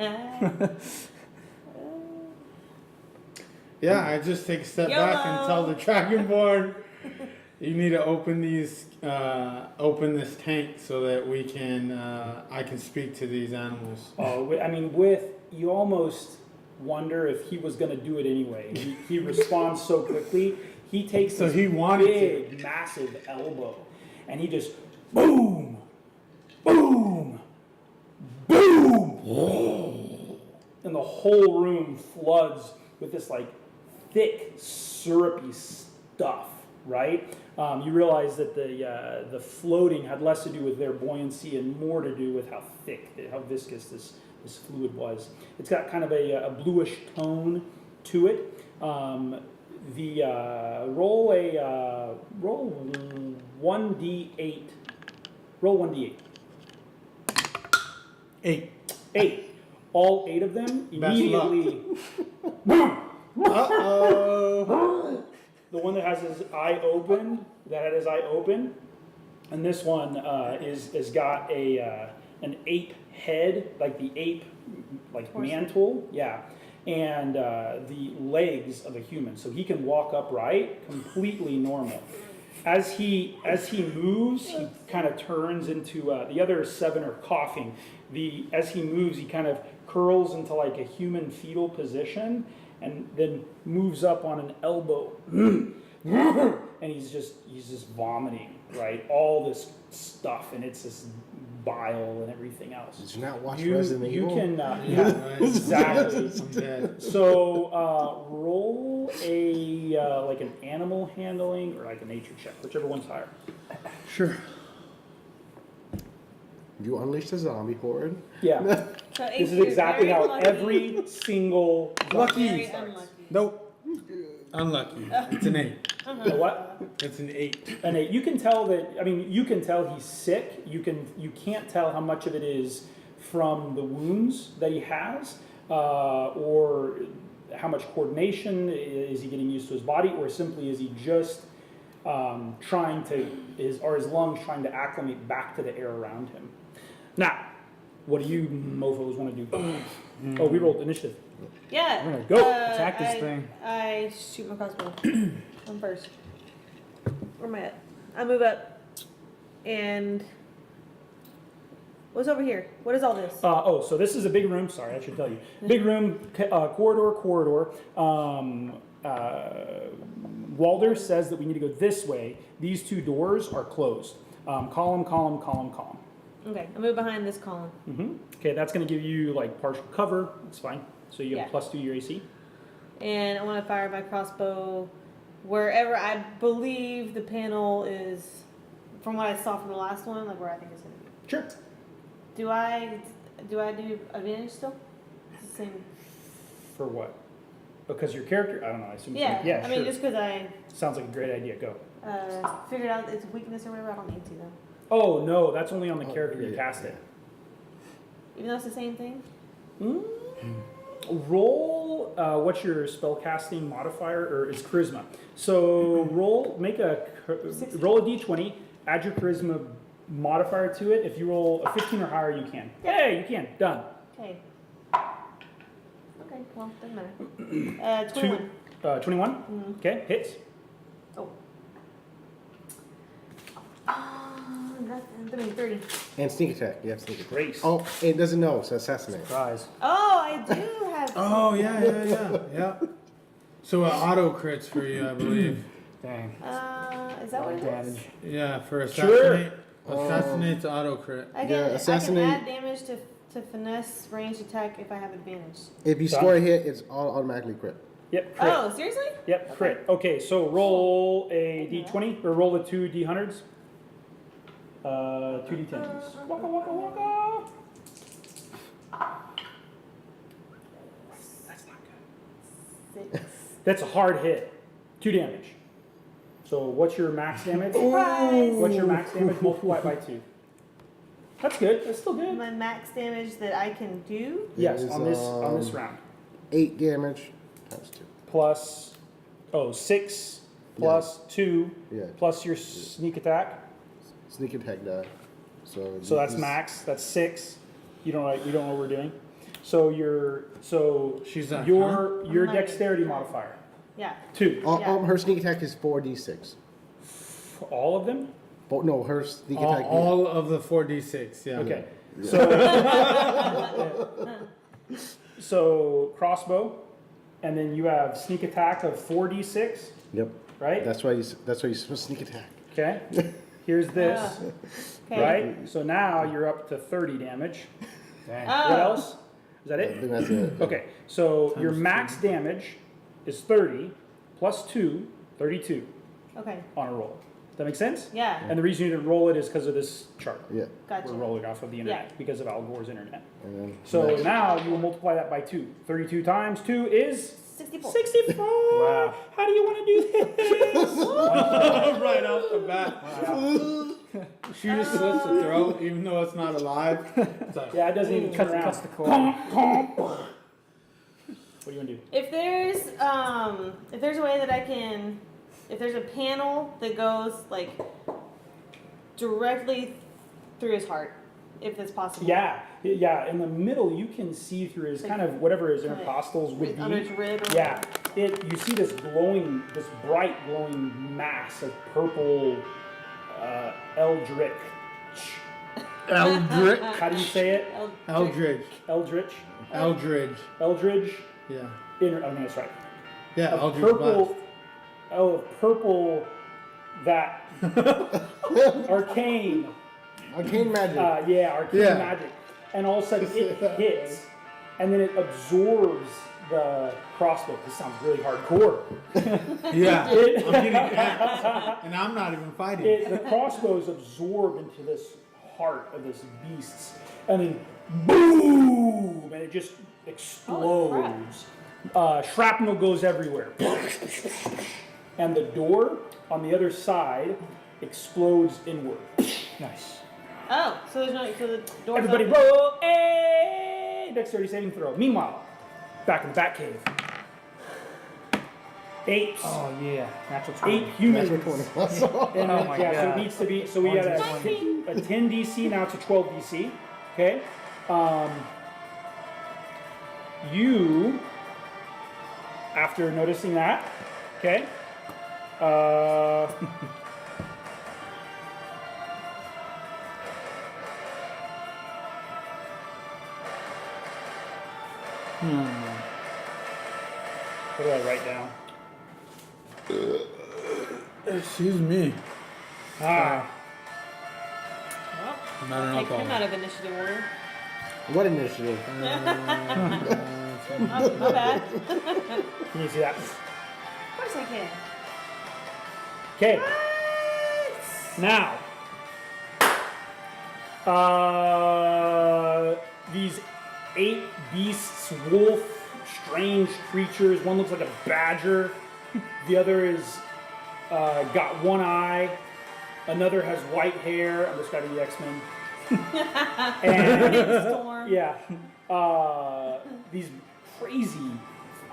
Yeah, I just take a step back and tell the Dragonborn, you need to open open this tank so that we can, I can speak to these animals. Oh, I mean, you almost wonder if he was going to do it anyway. He responds so quickly. He takes So this he wanted big, massive elbow, and he just boom, boom, boom, and the whole room floods with this like thick, syrupy stuff. Right? You realize that the floating had less to do with their buoyancy and more to do with how thick, how viscous this fluid was. It's got kind of a bluish tone to it. Roll 1d8. Roll 1d8. 8. 8. All 8 of them Best luck. immediately. Uh-oh. The one that has his eye open, and this one is got an ape head, like the ape, like Torso. mantle, yeah, and the legs of a human, so he can walk upright, completely normal. As he moves, he kind of turns into the other 7 are coughing. As he moves, he kind of curls into like a human fetal position, and then moves up on an elbow, and he's just vomiting, right? All this stuff, and it's this bile and everything else. Did you not watch You Resident Evil? can Yeah, right. exactly. I'm dead. So roll a like an animal handling or like a nature check, whichever one's higher. Sure. You unleashed a zombie horde. Yeah, So this is you're exactly very how lucky. every single Lucky. Very starts. unlucky. Nope. Unlucky. It's an 8. A what? It's an 8. And you can tell that. I mean, you can tell he's sick. You can't tell how much of it is from the wounds that he has, or how much coordination is he getting used to his body, or simply is he just trying to his lungs trying to acclimate back to the air around him. Now, what do you mofos want to do? Oh, we rolled initiative. Yeah. We're gonna go. Attack this thing. I shoot my crossbow. I'm first. Where am I at? I move up. And what's over here? What is all this? So this is a big room. Sorry, I should tell you. Big room, corridor. Walder says that we need to go this way. These 2 doors are closed. Column. Okay, I move behind this column. Okay, that's going to give you like partial cover. It's fine. So you have Yeah. +2 your AC. And I want to fire my crossbow wherever I believe the panel is, from what I saw from the last one, like where I think it's going to be. Sure. Do I do advantage still? It's the same. For what? Because your character, I don't know. I assume. Yeah. Yeah. I mean, sure. just because I Sounds like a great idea. Go. figured out its weakness or whatever, I don't need to though. Oh no, that's only on the character that yeah. cast it. Even though it's the same thing. Roll. What's your spellcasting modifier? Or it's charisma. So roll. Roll a d20. add your charisma modifier to it. If you roll a 15 or higher, you can. Hey, you can. Done. Okay. Okay, well, doesn't matter. 21. 21? Okay, hits. Oh. Nothing. 30. And sneak attack. You have sneak attack. Grace. Oh, it doesn't know, so assassinate. Surprise. Oh, I do have. Oh, yeah. So auto crits for you, I believe. Dang. Is that what it is? Damage. Yeah, for Sure. assassinate. Assassinate's auto crit. I can, Yeah, assassinate- I can add damage to finesse ranged attack if I have advantage. If you score a hit, it's automatically crit. Yep, crit. Oh, seriously? Yep, crit. Okay, so roll a d20 or roll the 2 d100s. 2 d10s. Waka waka waka. That's not good. 6. That's a hard hit. 2 damage. So what's your max damage? Surprise! What's your max damage? Multiply it by 2. That's good. That's still good. My max damage that I can do? Yes, Is, on this round. 8 damage times 2. Plus 6 plus 2 Yeah. plus your sneak attack. Sneak attack die. So So that's this- max. That's 6. You don't know what we're doing. So She's not. your I'm not dexterity even- modifier. Yeah. 2. Yeah. Her sneak attack is 4d6. All of them? Oh, no, her sneak attack. All of the 4d6, yeah. Okay. So crossbow, and then you have sneak attack of 4d6, Yep. right? That's why you sneak attack. Okay. Here's this, Okay. right? So now you're up to 30 damage. Dang. What else? Is that I it? think that's it. Okay. So your Times max damage is 30 plus 2, 32 Okay. on a roll. Does that make sense? Yeah. And the reason you didn't roll it is because of this chart. Yeah. Gotcha. We're rolling off of the internet Yeah. because of Al Gore's internet. And then So next. now you will multiply that by 2. 32 times 2 is 64. 64. Wow. How do you want to do this? Right off the bat. She just slits the throat, even though it's not alive. It's like, Yeah, it doesn't even turn around. Cuts the cord. What do you want to do? If there's a way that I can, if there's a panel that goes like directly through his heart, if that's possible. Yeah, in the middle you can see through his kind of whatever his intercostals would Under his be. rib. Or Yeah, you see this bright glowing mass of purple eldritch. Eldritch. How do you say it? Eldridge. Eldritch? Eldridge. Eldridge? Yeah. I mean, that's right. Yeah, Of Eldridge purple, purple, that arcane, Arcane magic. arcane Yeah. magic, and all of a sudden it hits, and then it absorbs the crossbow. This sounds really hardcore. blast. Yeah. I'm getting axed, and I'm not even fighting. The crossbow is absorbed into this heart of this beast, and then boom, and it just explodes. Shrapnel goes everywhere, and the door on the other side explodes inward. Nice. Oh, so there's no. So the door's Everybody open. roll a dexterity saving throw. Meanwhile, back in the Batcave. 8. Oh yeah. Natural 20. 8 humans. Natural 20. And Oh then, my yeah, so it God. needs to be, so we got a 10 DC, now it's a 12 DC. Okay? You, after noticing that, okay? What do I write down? Excuse me. Ah, I'm not an Take him alcohol. out of initiative order. What initiative? Oh, my bad. can you see that? Of course I can. Okay. Now, these 8 beasts, wolf, strange creatures. One looks like a badger. The other is got one eye. Another has white hair. I'm just got to be X-Men. And Storm. yeah, these crazy.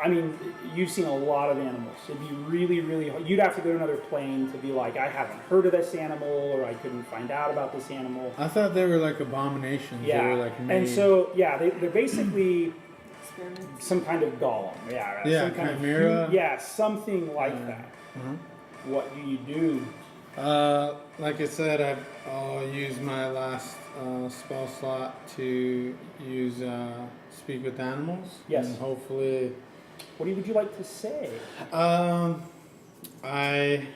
I mean, you've seen a lot of animals. It'd be really, really hard. You'd have to go to another plane to be like, I haven't heard of this animal, or I couldn't find out about this animal. I thought they were like abominations. Yeah, They were like made. and so yeah, they're basically Experiments. some kind of golem. Yeah, right. Yeah, some kind chimera. Of, yeah, something like that. Uh-huh. What do you do? Like I said, I'll use my last spell slot to use speak with animals. Yes. And hopefully, Would you like to say? I.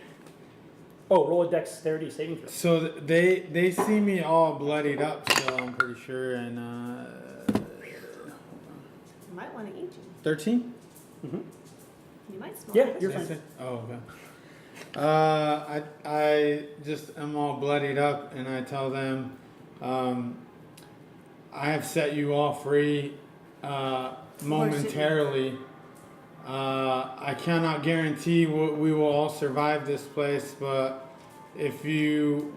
Oh, roll a dexterity saving throw. So they see me all bloodied up still, I'm pretty sure, and Might want to eat you. 13. You might smell Yeah, it. you're fine. Oh, okay. I just am all bloodied up, and I tell them, I have set you all free momentarily. I cannot guarantee we will all survive this place, but if you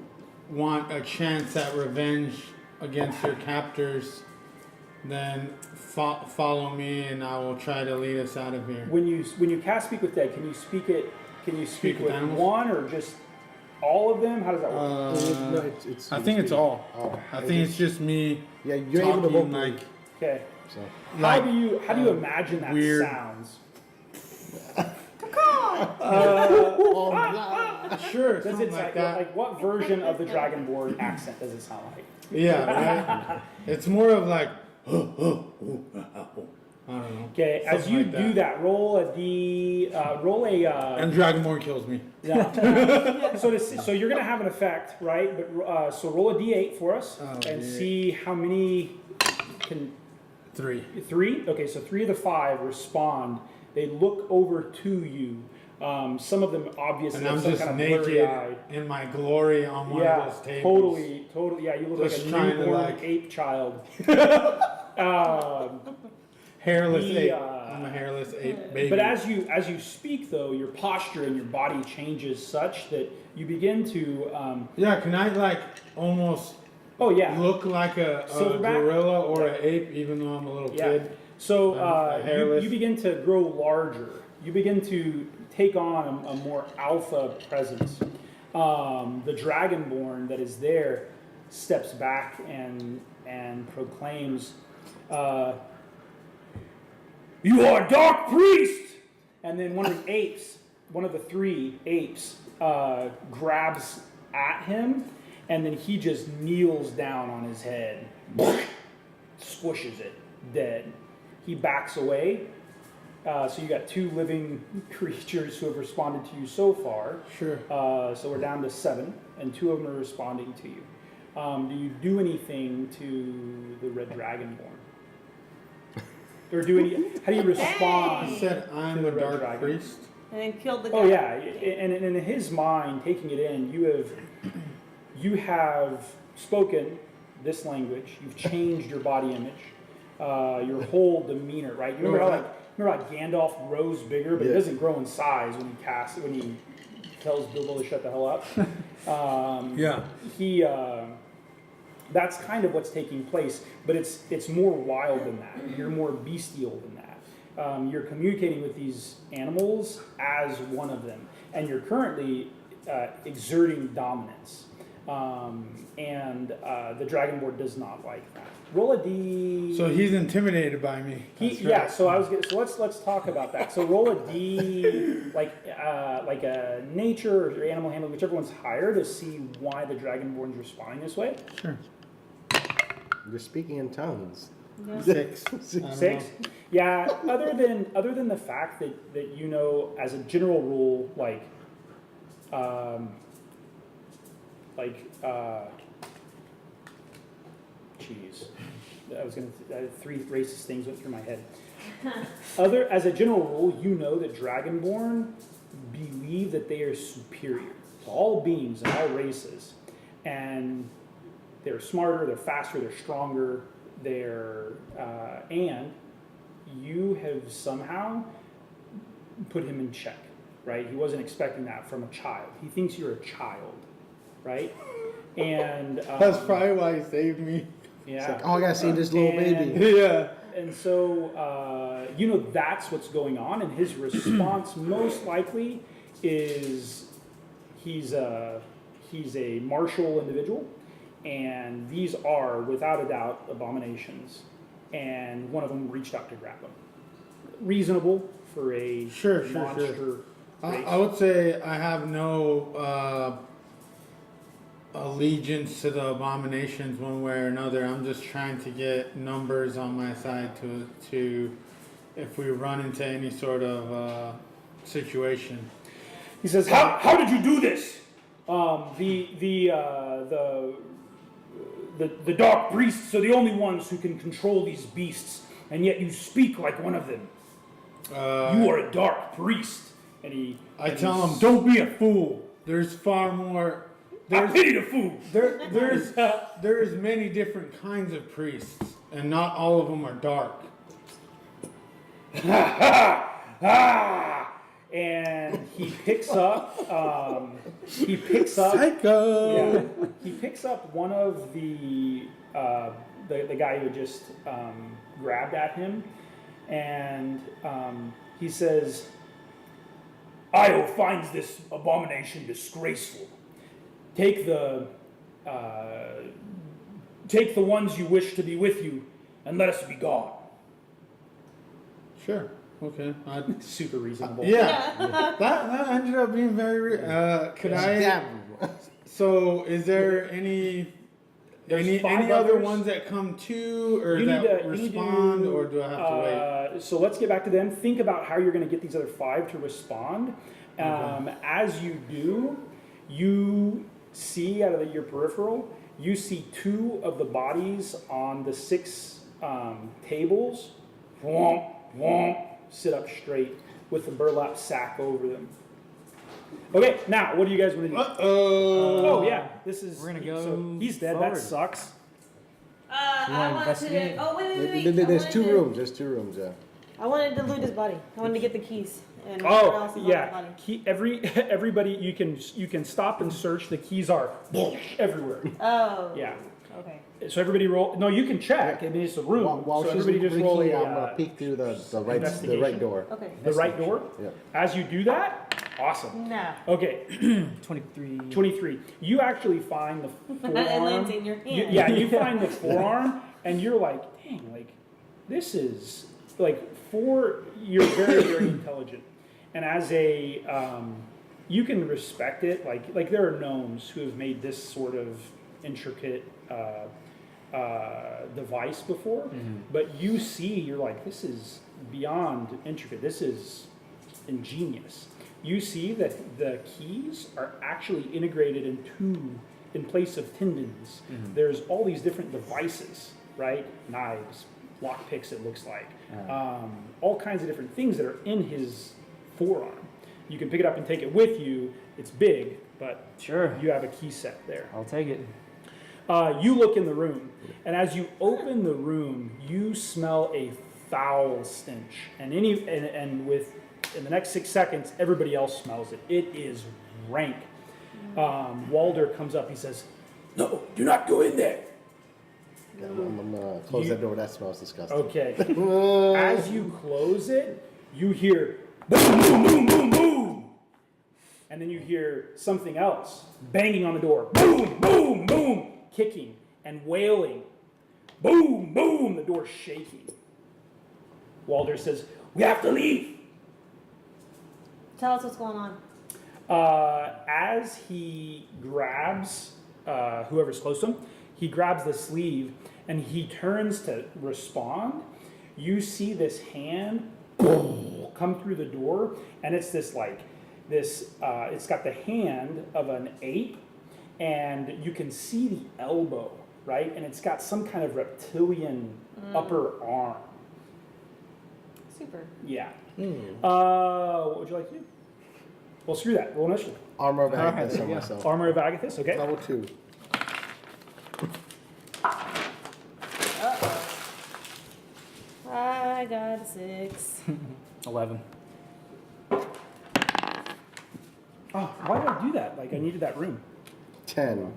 want a chance at revenge against your captors, then follow me, and I will try to lead us out of here. When you cast Speak with Dead, can you speak it? Can you speak Speak with with animals? one or just all of them? How does that work? No, it's I think it's all. Oh, I think it's just me yeah. You're able to talking vocally. like Okay. So. How do you imagine that weird- sounds? sure, Does something it like like, that. like what version of the Dragonborn accent does it sound like? Yeah, right? It's more of like, I don't know. Okay, as Something you like do that, roll a d, roll a. And Dragonborn kills me. Yeah. So you're gonna have an effect, right? But so roll a d8 for us Oh, and D8. see how many can. 3. 3? Okay, so 3 of the 5 respond. They look over to you. Some of them obviously And have I'm some just kind of naked blurry-eyed. in my glory on one Yeah, of those tables. totally. Yeah, you look Just like a trying to, newborn like- ape child. Hairless The, ape. I'm a hairless ape baby. But as you speak, though, your posture and your body changes such that you begin to. Yeah, can I like almost Oh yeah. look like a Silverback? gorilla or an ape even though I'm a little Yeah. kid? So hairless. you begin to grow larger. You begin to take on a more alpha presence. The Dragonborn that is there steps back and proclaims, "You are Dark Priest!" And then one of the apes, one of the 3 apes, grabs at him, and then he just kneels down on his head, squishes it, dead. He backs away. So you got 2 living creatures who have responded to you so far. Sure. So we're down to 7, and 2 of them are responding to you. Do you do anything to the Red Dragonborn? Or how do you respond? I said I'm to the a red dark dragon. priest. And then killed the guy. Oh yeah, and in his mind, taking it in, you have spoken this language. You've changed your body image, your whole demeanor. Right? You remember how Gandalf grows bigger, but he Yeah. doesn't grow in size when he tells Bilbo to shut the hell up. Yeah. He that's kind of what's taking place, but it's more wild than that. You're more bestial than that. You're communicating with these animals as one of them, and you're currently exerting dominance. And the Dragonborn does not like that. Roll a d. So he's intimidated by me. That's Yeah, right. so let's talk about that. So roll a d, like a nature or animal handling, whichever one's higher, to see why the Dragonborn's responding this way. Sure. You're speaking in tongues. Yeah. 6. I don't 6. know. Yeah. Other than the fact that you know, as a general rule, jeez, I was gonna 3 racist things went through my head. As a general rule, you know that Dragonborn believe that they are superior to all beings and all races, and they're smarter, they're faster, they're stronger, and you have somehow put him in check, right? He wasn't expecting that from a child. He thinks you're a child, right? And That's probably why he saved me. yeah. It's like, oh, I gotta see this little baby. Yeah. And so, you know, that's what's going on, and his response most likely is he's a martial individual, and these are, without a doubt, abominations. And one of them reached out to grab him. Reasonable for a monster race. I would say I have no allegiance to the abominations one way or another. I'm just trying to get numbers on my side to if we run into any sort of situation. He says, "How did you do this? The dark priests are the only ones who can control these beasts, and yet you speak like one of them. You are a dark priest." And I tell him, "Don't be a fool. There's far more. I pity the fool." There's many different kinds of priests, and not all of them are dark." And he picks up. Psycho. Yeah, he picks up one of the guy who had just grabbed at him, and he says, "Io finds this abomination disgraceful. Take the ones you wish to be with you, and let us be gone." Sure. Okay. Super reasonable. Yeah. that ended up being very. Could I? So, is there any There's 5 any other others. ones that come to or You need that to respond, or do I have to wait? So let's get back to them. Think about how you're going to get these other 5 to respond. As you do, you see out of your peripheral, you see 2 of the bodies on the 6 tables. Womp, womp, sit up straight with the burlap sack over them. Okay, now what do you guys want to do? Oh yeah, this is. We're gonna go So he's dead. forward. That sucks. I want investigate? to. Oh wait. There's I 2 wanted rooms. There's 2 rooms. Yeah. I wanted to loot his body. I wanted to get the keys and whatever else is on the Yeah. body. Everybody, you can stop and search. The keys are everywhere. Oh. Yeah. Okay. So everybody roll. No, you can check. I mean, it's a room. While so she's everybody just roll leaking, a, I'm gonna peek through the right investigation. door. Okay. the right door. Yeah. As you do that, awesome. No. Okay, 23. 23. You actually find the It lands forearm. in your hand. You find the forearm, and you're like, dang, like this is like you're very very intelligent, and as a you can respect it. Like there are gnomes who have made this sort of intricate device before, but you see, you're like, this is beyond intricate. This is ingenious. You see that the keys are actually integrated in place of tendons. There's all these different devices, right? Knives, lockpicks, it looks like. All kinds of different things that are in his forearm. You can pick it up and take it with you. It's big, but Sure. you have a key set there. I'll take it. You look in the room, and as you open the room, you smell a foul stench. And in the next 6 seconds, everybody else smells it. It is rank. Walder comes up. He says, No, do not go in there. I'm gonna close that door. That smells disgusting. "Okay." As you close it, you hear boom, boom, boom, boom, boom, and then you hear something else banging on the door. Boom, boom, boom, kicking and wailing. Boom, boom, the door shaking. Walder says, "We have to leave." Tell us what's going on. As he grabs whoever's close to him, he grabs the sleeve and he turns to respond. You see this hand come through the door, and it's it's got the hand of an ape, and you can see the elbow, right? And it's got some kind of reptilian upper arm. Super. Yeah. What would you like to do? Well, screw that. Roll initiative. Armor of Alright, Agnes there on you go. myself. Armor of Agathis, okay. Level 2. I got a 6. 11. Oh, why did I do that? Like, I needed that room. 10.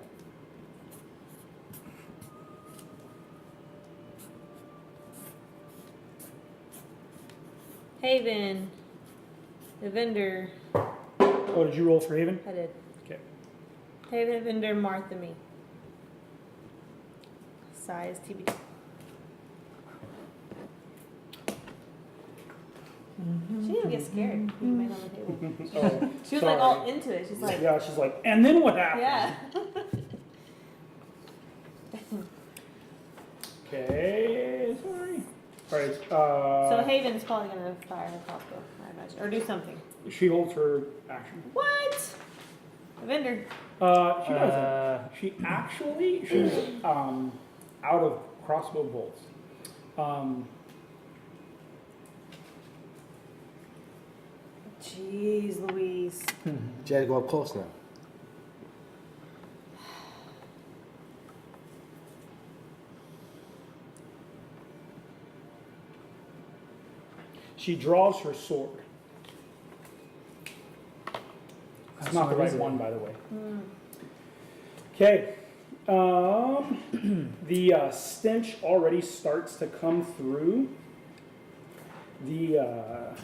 Haven. Evendur. Oh, did you roll for Haven? I did. Okay. Haven, Evendur, Martha, me. Size TBD. She didn't get scared. We made on the table. Oh, She was sorry. like all into it. She's like, Yeah, she's like, and then what happened? yeah. Okay, sorry. All right. So Haven's probably gonna fire her crossbow, I imagine, or do something. She holds her action. What? Evendur. She doesn't. She's out of crossbow bolts. Jeez, Louise. You had to go up close now. She draws her sword. It's not the sword right is it? one, by the way. Okay. The stench already starts to come through. The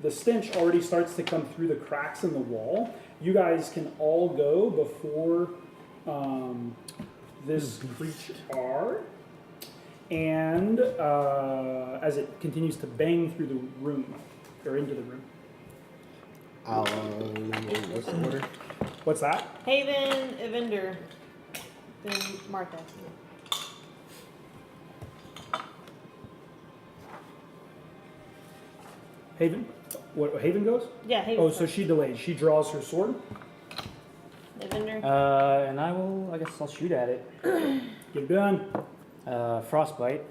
stench already starts to come through the cracks in the wall. You guys can all go before this creature, and as it continues to bang through the room, or into the room. What's the order? What's that? Haven, Evendur, then Martha. Haven? What, Haven goes? Yeah, Haven. Oh, so she delays. She draws her sword. Evendur. And I guess I'll shoot at it. Get it done. Frostbite.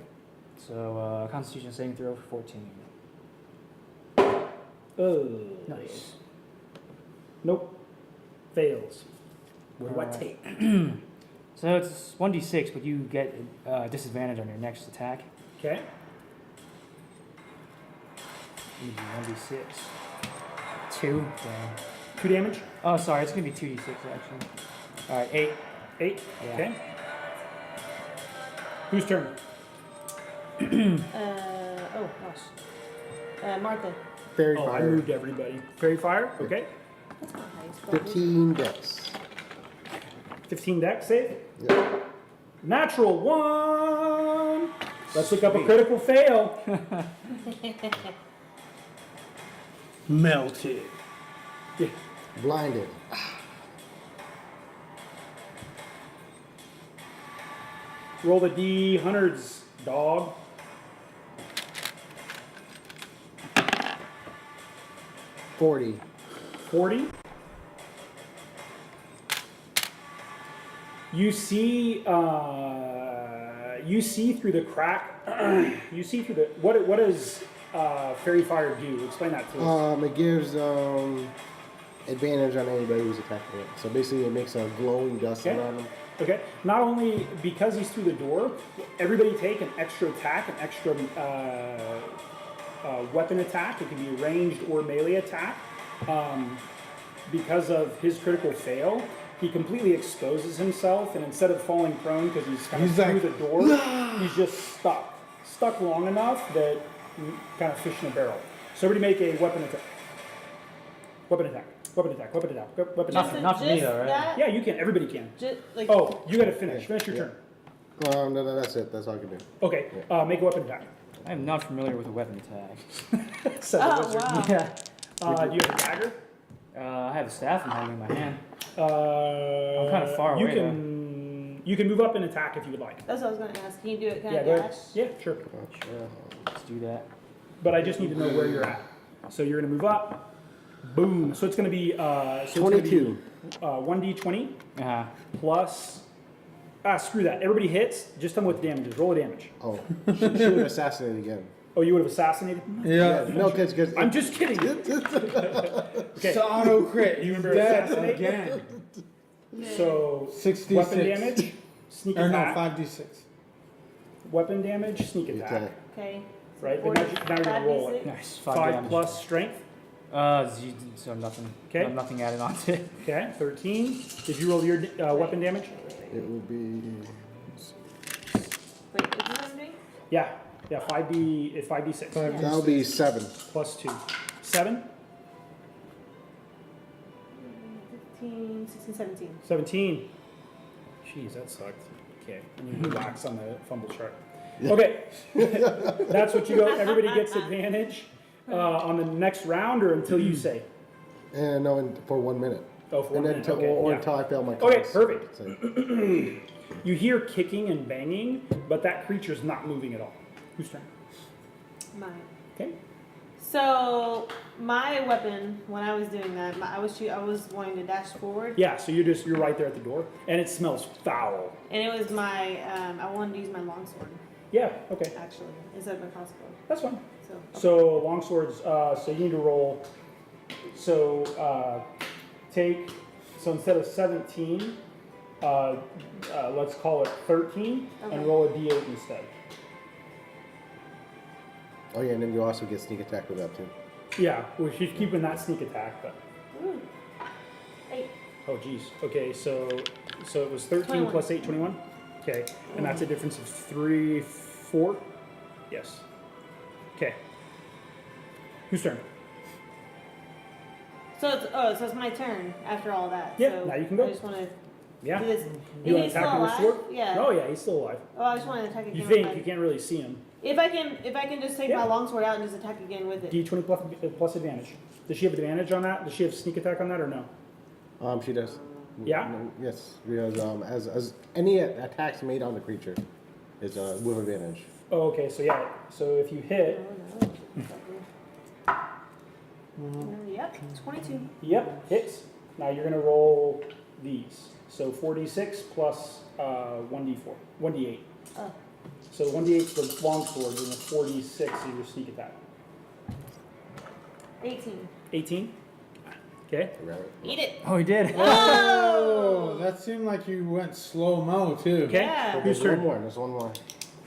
So, Constitution saving throw for 14. Oh. Nice. Nope. Fails. What do I Alright. take? So it's 1d6, but you get disadvantage on your next attack. Okay. 1d6. 2. Yeah. 2 damage. Oh, sorry, it's gonna be 2d6 actually. Alright, 8. 8. Yeah. Okay. Whose turn? Oh gosh. Martha. Fairy Oh, I fire. moved everybody. Fairy fire. Okay. That's not how you spell it. 15 dex. 15 dex save. Yeah. Natural 1. Let's look up a critical fail. Melted. Yeah. Blinded. Roll the D100s, dog. 40. 40. You see through the crack. You see through the what does fairy fire do? Explain that to us. It gives advantage on anybody who's attacking it. So basically, it makes a glowing dust Okay. around them. Okay. Not only because he's through the door, everybody take an extra attack, an extra weapon attack. It can be a ranged or melee attack. Because of his critical fail, he completely exposes himself, and instead of falling prone because he's kind of He's through like, the door, he's just stuck long enough that kind of fish in a barrel. So everybody make a weapon attack. Weapon attack. Weapon attack. Weapon attack. Weapon Not attack. for- not for me, though, right? That, Yeah, you can. Everybody can. like, Oh, you got to finish. Finish your Yeah. turn. No, that's it. That's all I can do. Okay. Make a weapon attack. I am not familiar with a weapon attack. Said the oh wizard. wow. Yeah. Do you have a dagger? I have a staff I'm holding in my hand. I'm kinda far you away, You can move up and attack if you would like. That's what I was gonna ask. Can you do it kind Yeah, of go ahead. dash? Yeah, sure. Sure. Let's do that. But I just need to know where you're at. So you're gonna move up. Boom. So it's gonna be 22. 1d20 Uh-huh. plus. Screw that. Everybody hits. Just tell me what the damage is. Roll a damage. Oh, she would have assassinated again. Oh, you would have assassinated? Yeah. No, because I'm just kidding. Okay. It's auto crit. You You remember dead assassinate? again. So 66. weapon damage, sneak Or no, attack. 5d6. Weapon damage, sneak attack. Attack. Okay. Right. But now you're gonna roll it. Nice. 5 damage. plus strength. So nothing. Okay. Nothing added on to it. Okay, 13. Did you roll your weapon damage? It will be Wait, what am I doing? Yeah. Yeah, 5d6. That'll be 7. Plus 2. 7? 15, 16, 17. 17. Jeez, that sucked. Okay, and you wax on the fumble chart. Okay, that's what you go. Everybody gets advantage on the next round, or until you say. And no, for 1 minute. Oh, for 1 And then minute. until, Okay, or yeah. until I fail my Okay, class. perfect. So, You hear kicking and banging, but that creature's not moving at all. Whose turn? Mine. Okay. So my weapon, when I was doing that, I was wanting to dash forward, Yeah, so you're right there at the door, and it smells foul. and it was my I wanted to use my longsword Yeah. Okay, actually instead of my crossbow. that's fine. So So longswords. So you need to roll. So so instead of 17, let's call it 13, Okay. and roll a d8 instead. oh yeah, and then you also get sneak attack with that too. Yeah, well, she's keeping that sneak attack, but ooh, 8. oh geez. Okay, so it was 13 21. plus 8, 21. Okay, and that's a difference of 3, 4. Yes. Okay. Whose turn? So it's my turn after all that. Yeah, So now you can go. I just want to Yeah. do this. You want Is to he attack still him with alive? sword? Yeah. Oh yeah, he's still alive. Oh, I just want to attack again. You with think my- you can't really see him? If I can just take Yeah. my longsword out and just attack again with it. D20 plus advantage. Does she have advantage on that? Does she have sneak attack on that or no? She does. Yeah? No, yes, because as any attacks made on the creature is with advantage. Oh, okay. So yeah. So if you hit, Yep, 22. yep, hits. Now you're gonna roll these. So 4d6 plus 1d4, 1d8. Oh. So 1d8 is the longsword, and the 4d6 is your sneak attack. 18. 18. Okay. Eat it. Oh, he did. Oh, that seemed like you went slow-mo, too. Okay. Yeah. Whose There's one turn? more. There's one more.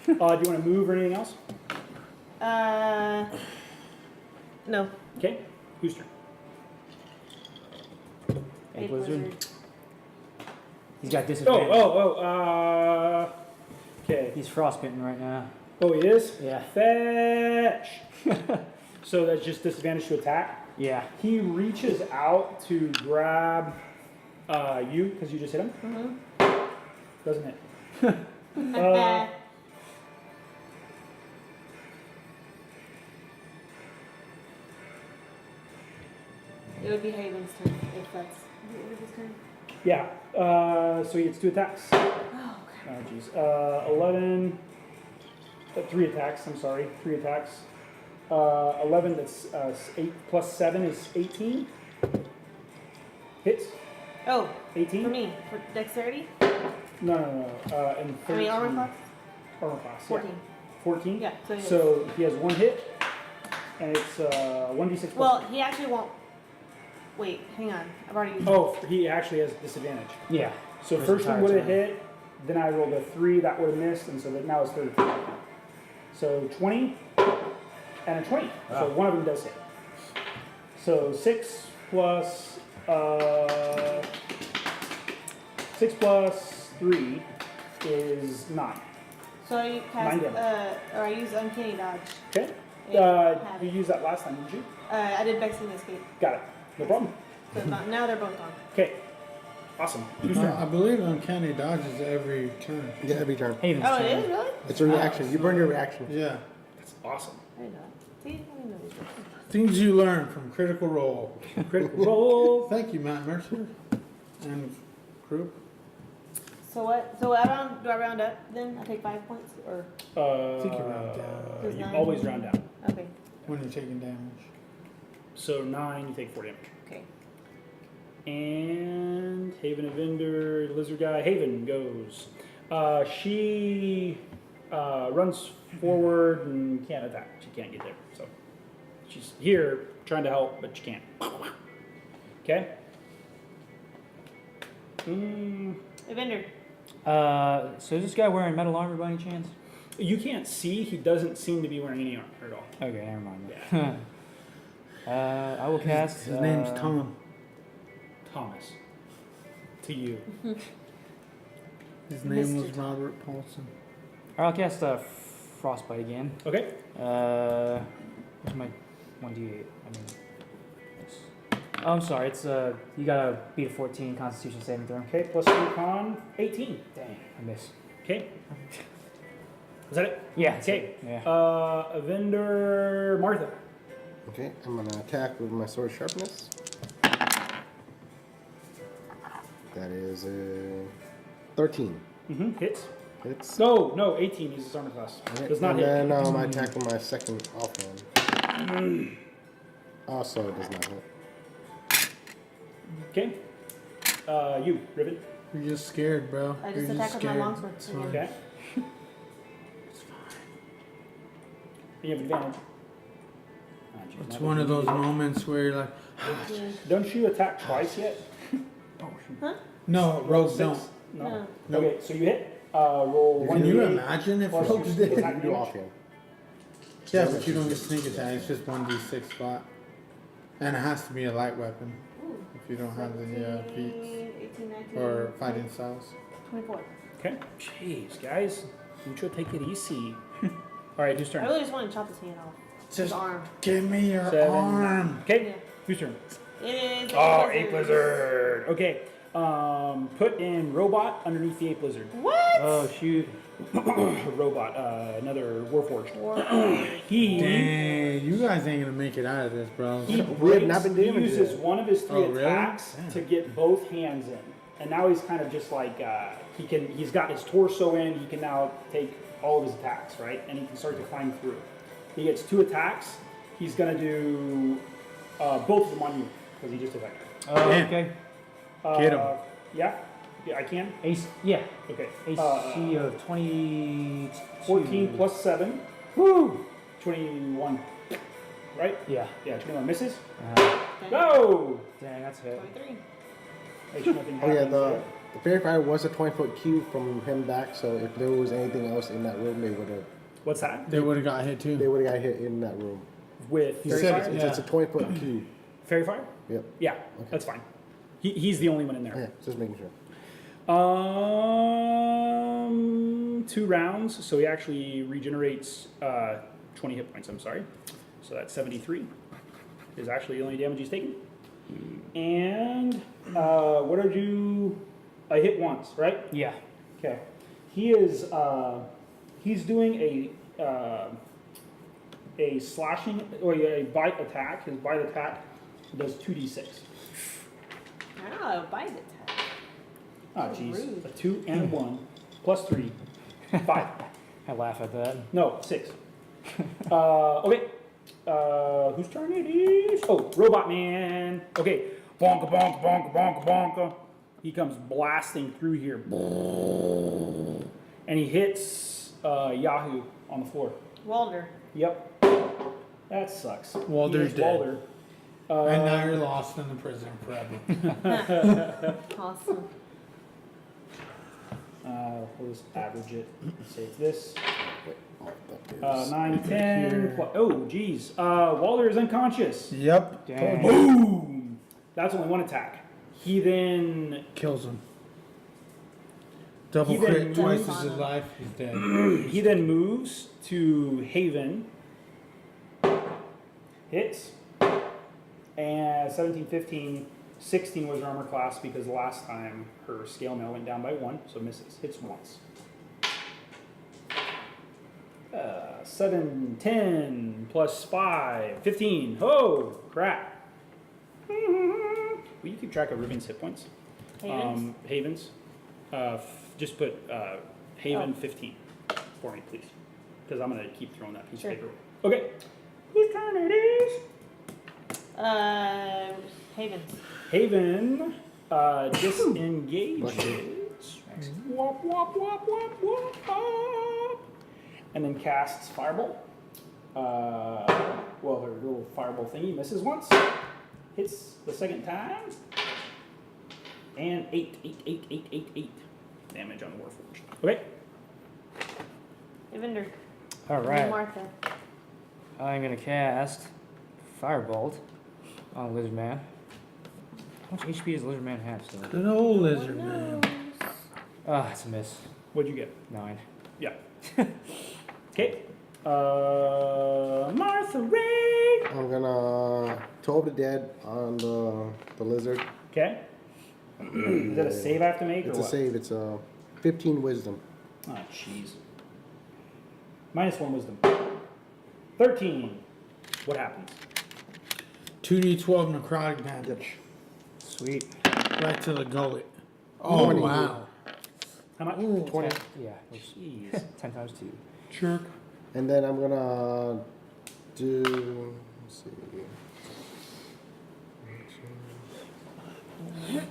Do you want to move or anything else? No. Okay. Whose turn? Hey, Hey, Blizzard. He's got Oh, disadvantage. Okay. He's frostbitten right now. Oh, he is? Yeah. Fetch! So that's just disadvantage to attack. Yeah. He reaches out to grab you, because you just hit him. Mm-hmm. Doesn't hit. It would be Haven's turn if that's his turn. Yeah. So he gets 2 attacks. Oh, okay. Oh, jeez. 11. 3 attacks. I'm sorry. 3 attacks. 11. That's 8 plus 7 is 18. Hits. Oh, 18. for me, for dexterity? No. And I mean 13. armor class? Armor class. 14. Yeah. 14. Yeah, so he hits. So he has 1 hit, and it's 1d6 plus. Well, he actually won't. Wait, hang on. I've already used Oh, he actually has disadvantage. Yeah. So His first one entire would have turn. hit, then I rolled a 3, that would have missed, and so that now it's 13. So 20 and a 20. Wow. So one of them does hit. So 6 plus 3 is 9. So I cast, 9 damage. or I use uncanny dodge. Okay. Have You it. used that last time, didn't you? I did Vexing Escape. Got it. No problem. So now they're both gone. Okay. Awesome. Whose turn? I believe Uncanny Dodge is every turn. Yeah, every turn. Haven's Oh, turn. it is really? It's a reaction. You burn your reaction. Yeah. That's awesome. I didn't know that. See, I didn't know these rules. Things you learn from Critical Role. Critical roll. Thank you, Matt Mercer. And group. So what? So do I round up then? I take 5 points or I think you round down. Does You 9? always round down. okay. When you're taking damage. So 9, you take 4 damage. Okay. And Haven Evendur, lizard guy. Haven goes. She runs forward and can't attack. She can't get there. So she's here trying to help, but she can't. Okay. Evendur. So is this guy wearing metal armor by any chance? You can't see. He doesn't seem to be wearing any armor at all. Okay, never mind. I will cast. His name's Tom. Thomas. To you. His name was Mr. Tom. Robert Paulson. I'll cast frostbite again. Okay. Where's my 1d8? I mean, oh, I'm sorry. It's you gotta beat a 14 Constitution saving throw. Okay, plus 3 con, 18. Dang, I miss. Okay. Is that it? Yeah. that's Okay. it, Yeah. Evendur, Martha. Okay, I'm gonna attack with my sword sharpness. That is a 13. Mm-hmm. Hits. Hits. No, 18 uses armor class. Okay, Does not and hit. then I attack with my second offhand. Also does not hit. Okay. You, Riven. You're just scared, bro. I You're just attack with my scared. longsword. It's fine. Okay. You have advantage. Ah, geez, It's not one of those advantage. moments where you're like, Don't you attack twice yet? no, rogues Six? don't. No. No. Okay, so you hit. Roll Can one. Can you D8 imagine if plus rogues your did? attack You do damage. offhand. Yeah, but you don't get sneak attack. It's just 1d6 flat. And it has to be a light weapon if you don't have the feats 18, 19, or fighting styles. 24. Okay. Jeez, guys. Mucho, take it easy. All right, whose I turn? really just want to chop his hand off. His Just arm. give me your 7. arm. Okay, Yeah. whose turn? It is. Oh, Ape Blizzard. Okay. Put in Robot underneath the Ape Blizzard. What? Oh shoot. Robot, another Warforged. Warforged. He Dang, you guys ain't gonna make it out of this, bro. he We have not been he damaged uses yet. one of his 3 Oh, really? attacks to get both hands in, and now he's kind of just like he's got his torso in. He can now take all of his attacks, right, and he can start to climb through. He gets 2 attacks. He's gonna do both of them on you because he just attacked. Oh, Damn. okay. Get him. Yeah, I can. AC. Yeah. Okay. AC of 22. 14 plus 7. Woo. 21. Right? Yeah. Yeah, 21 misses. Uh, Go! dang, that's a hit. 23. Make sure nothing Oh yeah, happens, the right? fairy fire was a 20-foot cube from him back. So if there was anything else in that room, they would What's that? They would have got hit too. have got hit in that room. With He Fairy said Fire? it, It's a 20-foot cube. Fairy Fire? Yep. Yeah, that's fine. He's the only one in Yeah, there. just making sure. 2 rounds, so he actually regenerates 20 hit points, I'm sorry. So that's 73 is actually the only damage he's taken. And what did you... I hit once, right? Yeah. Okay. He is he's doing a slashing or a bite attack. His bite attack does 2d6. Oh, bite attack. Oh So jeez. rude. A 2 and a 1 plus 3. 5. I laugh at that. No, 6. Okay. Whose turn it is? Oh, Robot Man. Okay. Bonka bonka bonka bonka bonka. He comes blasting through here. And he hits Yahoo on the floor. Walder. Yep. That sucks. Walder's He is dead. Walder. And now you're lost in the prison forever. Awesome. We'll just average it. Save this. That is- 9, 10. Oh, geez. Walder is unconscious. Yep. Dang. Boom! That's only 1 attack. He then Kills him. Double He then crit twice moves- as his life. He's dead. he then moves to Haven. Hits. And 17, 15, 16 was her armor class because last time her scale mail went down by 1, so misses. Hits once. 7, 10, plus 5, 15. Oh, crap. Will you keep track of Riven's hit points? Havens? Havens. Just put Haven Oh. 15 for me, please. Because I'm going to keep throwing that piece Sure. of paper. Okay. Whose turn it is? Havens. Haven disengages. Wop, wop, wop, wop, wop, wop. And then casts Fireball. Well, her little fireball thingy misses once. Hits the second time. And 8 damage on the Warforged. Okay. Evendur. All right. Martha. I'm gonna cast Firebolt on Lizard Man. How much HP does Lizard Man have still? Good old lizard man. Ah, it's a miss. What'd you get? 9. Yeah. Okay. Martha Ray. I'm gonna Toe of the Dead on the lizard. Okay. Is that a save I have to make It's or a what? save. It's a 15 wisdom. Oh, jeez. -1 wisdom. 13. What happens? 2d12 necrotic damage. Sweet. Right to the gullet. Oh, 20. wow. How much? 20. Yeah. Jeez. 10 times 2. Jerk. And then I'm gonna do. Let's see.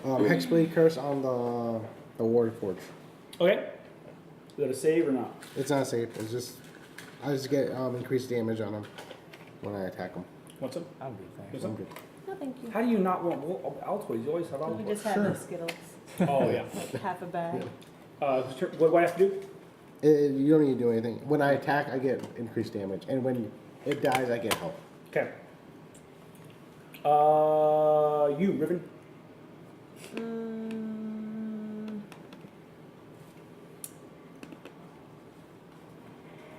Hexblade Curse on the Warrior Forge. Okay. Is that a save or not? It's not safe. It's just I just get increased damage on him when I attack him. What's up? I'm good, thanks. What's I'm up? good. No, thank you. How do you not want Altoids? You always have We Altoids. just had the Skittles, Oh, yeah. like half a bag. Whose turn- what do I have to do? You don't need to do anything. When I attack, I get increased damage, and when it dies, I get health. Okay. You, Riven.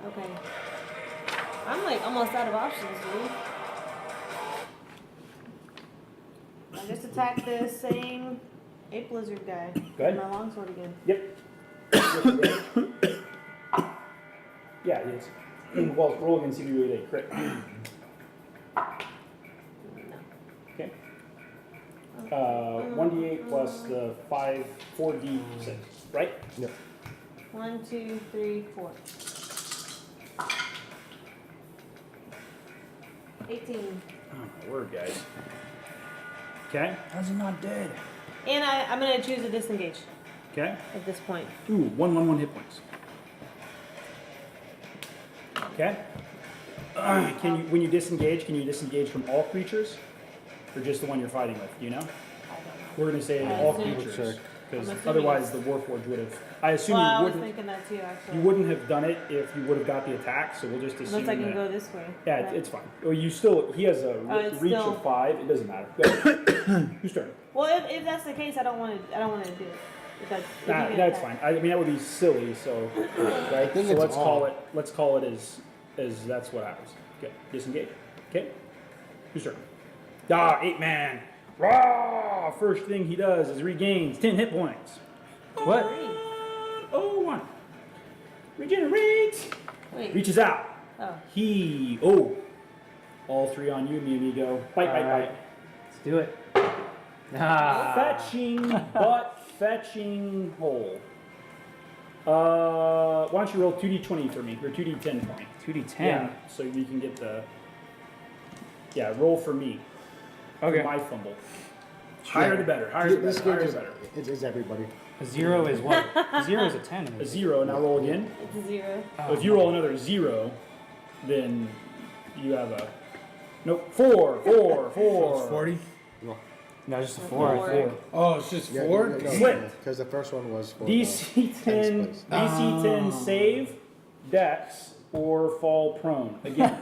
Okay. I'm like almost out of options, dude. I just attacked the same ape lizard guy. Go ahead. With my longsword again. Yep. Yeah, it is. Well, roll again, see if you really crit. No. Okay. 1d8 plus the 4d6, right? Yep. 1, 2, 3, 4. 18. Oh, my word, guys. Okay. How's he not dead? And I'm gonna choose a disengage Okay. at this point. Ooh, 1 hit points. Okay. Can you, when you disengage, can you disengage from all creatures, or just the one you're fighting with? Do you know? I don't know. We're gonna say I all assume- creatures, Check. because I'm assuming otherwise the it's- Warforged would have. I assume Well, I you was wouldn't. thinking that too, actually. You wouldn't have done it if you would have got the attack. So we'll just assume Unless I can that. go this way. Yeah, Right? it's fine. Well, you still. He has a it's reach still- of 5. It doesn't matter. Go ahead. Whose turn? Well, if that's the case, I don't want to. I don't want to do it. If that's, if you Nah, can that's attack. fine. I mean, that would be silly. So, right. think So it's let's all. call it. Let's call it as that's what happens. Okay, disengage. Okay, whose turn? Ah, 8-man. Raw. First thing he does is regains 10 hit points. What? Great. Oh, 1. Regenerates. Wait. Reaches out. Oh. All 3 on you, mi amigo. Bite, bite, Alright. bite. Let's do it. Ah. Fetching, butt fetching hole. Why don't you roll 2d20 for me, or 2d10 for me? 2d10. Yeah, so you can get the. Yeah, roll for me. Okay. For my fumble. Higher the better. Higher the This better. Higher game the better. is everybody. A 0 is what? A 0 is a 10. A 0. Now roll again. It's a 0. If you roll another 0, then you have a. Nope. 4. So it's 40? No, just a 4, I Four. think. Oh, it's just Yeah, 4? no, Slipped. because the first one was for DC 10. place. DC 10 save, Dex, or fall prone. Again.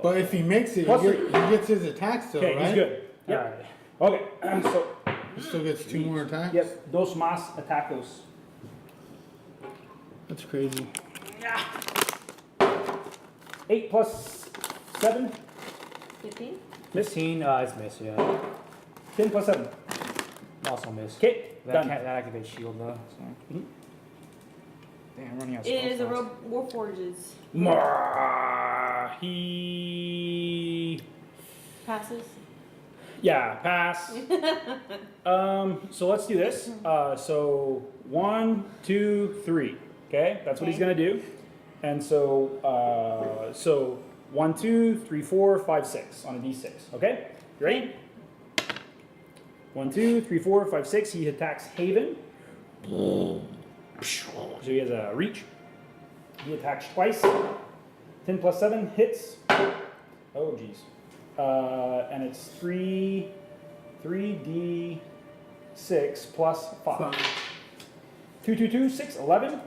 But if he makes it, Plus he gets his attack still, Okay, right? he's good. Yep. Okay, so, He still gets 2 more attacks? yep, dos más atacos. That's crazy. 8 plus 7, 15. 15, it's miss, yeah. 10 plus 7. Also miss. Okay, That, done. that activates shield though. So. Mhm. Damn, I'm running out of It is a spell Warforges. He, Passes. yeah, pass. So let's do this. So 1, 2, 3. Okay, that's what he's gonna do. And so, 1, 2, 3, 4, 5, 6 on a d6. Okay, you ready? 1, 2, 3, 4, 5, 6. He attacks Haven. So he has a reach. He attacks twice. 10 plus 7 hits. Oh geez. And it's 3d6 plus 5. 2, 2, 2, 6, 11.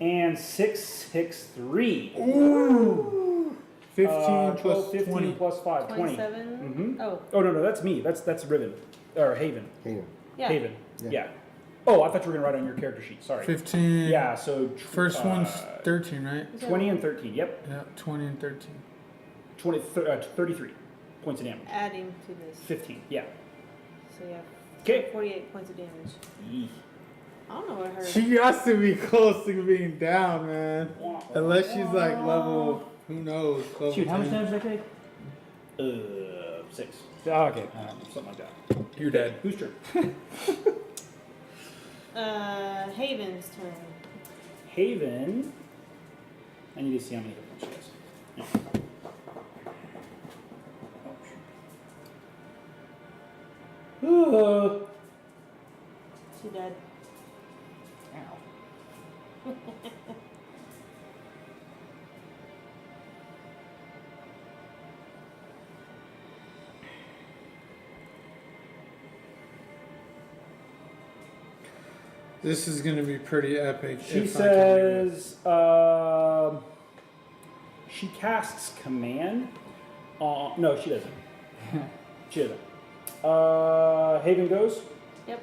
And 6, 6, 3. Ooh! 15 plus 12, 15 20. plus 5, 20. 27. Mhm. Oh. Oh, no, that's me. That's Riven. Or Haven. Here. Yeah. Haven. Yeah. Yeah. Oh, I thought you were gonna write on your character sheet. Sorry. 15. Yeah. So First one's 13, right? 20 and 13. Yep. Yeah, 20 and 13. 33 points of damage. Adding to this. 15. Yeah. So yeah, Okay. 48 points of damage. Eek. I don't know what her. She has to be close to being down, man. Unless she's like level, who knows? Level Shoot, how much 10. damage did I take? 6. Oh, okay. Something like that. You're dead. Whose turn? Haven's turn. Haven. I need to see how many hit points she has. Yeah. Oh. She dead. Ow. This is gonna be pretty epic. She if I can do it. says, she casts command. No, she doesn't. She doesn't. Haven goes. Yep.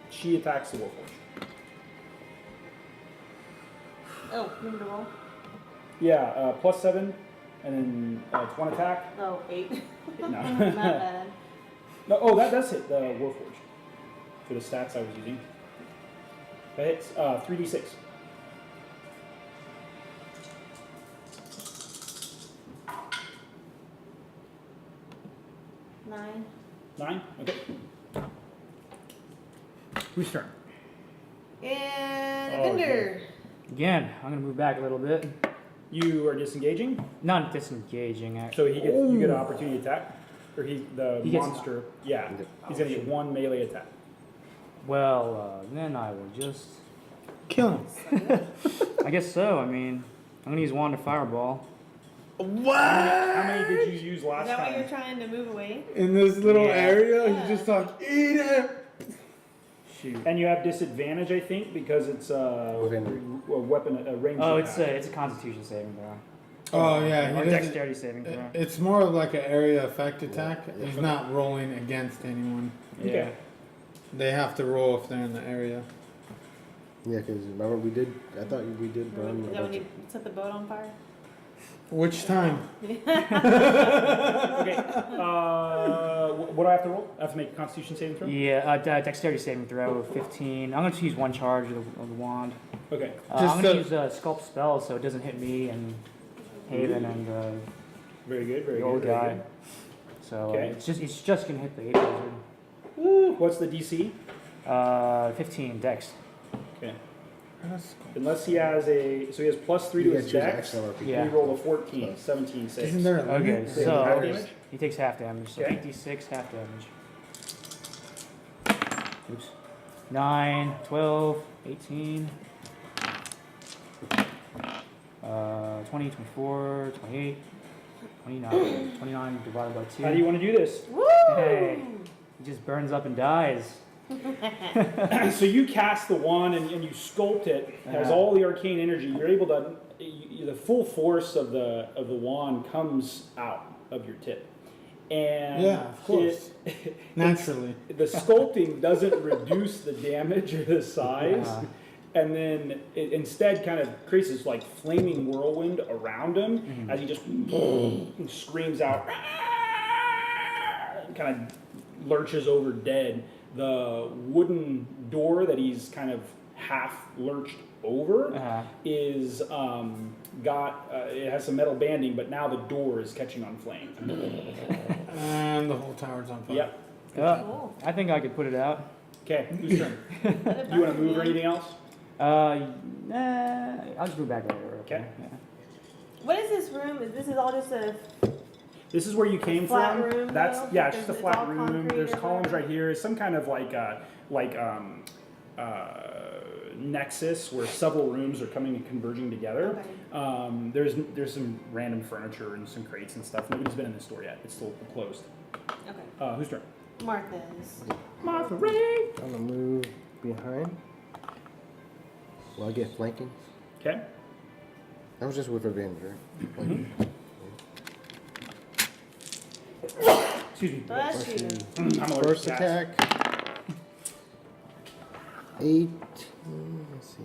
She attacks the Warforged. Oh, remember to roll? Yeah, +7, and then it's 1 attack. Oh, 8. No. Not bad. No, oh, that does hit the Warforged for the stats I was using. That hits 3d6. Nine. 9? Okay. Whose turn? And Oh, Evendur. Again, I'm gonna move back a little bit. You are disengaging, Not disengaging, actually. so you get an opportunity attack. Or the He gets- monster, yeah, he's gonna get 1 melee attack. Well, then I will just. Kill him. I guess so. I mean, I'm gonna use wand to fireball. What? How many did you use Is last that why time? you're trying to move away? In this little Yeah. area, Yeah. you just talk, eat it. Shoot. And you have disadvantage, I think, because it's a weapon, a range Oh, attack. it's a Constitution saving throw. Oh yeah, Or he doesn't- dexterity saving throw. It's more of like an area effect attack. He's not rolling against anyone. Okay. They have to roll if they're in the area. Yeah, because remember I thought we did burn Is a that when bunch you of. set the boat on fire? Which time? Okay. What do I have to roll? I have to make a Constitution saving throw. Yeah, dexterity saving throw of 15. I'm going to use one charge of the wand. Okay. I'm Just going to use sculpt spell so it doesn't hit me and Haven and Very good. Very the good. old very guy. good. So Okay. it's just going to hit the 8 wizard. Woo. What's the DC? 15 dex. Okay. Unless he has he has +3 to his dex. Yeah. He rolled a 14, 17 saves. Isn't there a Okay, limit? So so half damage? he takes half damage. So Okay. 56 half damage. Oops. 9, 12, 18, 20, 24, 28, 29. 29 divided by 2. How do you want to do this? Woo! Hey, he just burns up and dies. So you cast the wand and you sculpt it. It has all the arcane energy. You're able to, the full force of the wand comes out of your tip. And Yeah, of course. Naturally. the sculpting doesn't reduce the damage or the size. Uh-huh. And then it instead kind of creates this like flaming whirlwind around him as he just screams out, and kind of lurches over dead. The wooden door that he's kind of half lurched over Uh-huh. is it has some metal banding, but now the door is catching on flame. And the whole tower's on fire. Yep. Cool. I think I could put it out. Okay, whose turn? Do you want to move or anything else? Nah, I'll just move back later. Okay. Yeah. What is this room? This is all just a. This is where you came Flat from. room, That's though? yeah, it's just a It's flat all room. concrete There's or columns whatever? right here. It's some kind of nexus where several rooms are coming and converging together. Okay. There's some random furniture and some crates and stuff. Nobody's been in this store yet. It's still closed. Okay. Whose turn? Martha's. Martha Ray. I'm gonna move behind. Will I get flanking? Okay. I was just with Evendur. Excuse me. Bless you. I'm allergic First to cats. attack. 18. Let's see.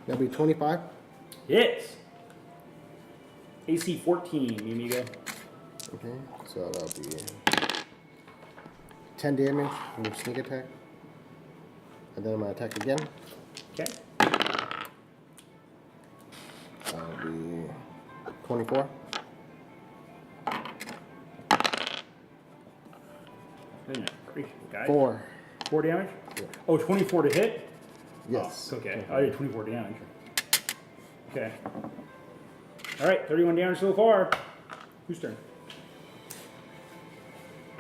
That'll be 25. Hits. AC 14, mi amigo. Okay, so that'll be 10 damage with sneak attack. And then I'm gonna attack again. Okay. That'll be 24. Wait a minute. Guy. 4. 4 damage? Yeah. Oh, 24 to hit? Yes. Oh, okay. I did 24 damage. Okay. All right, 31 damage so far. Whose turn?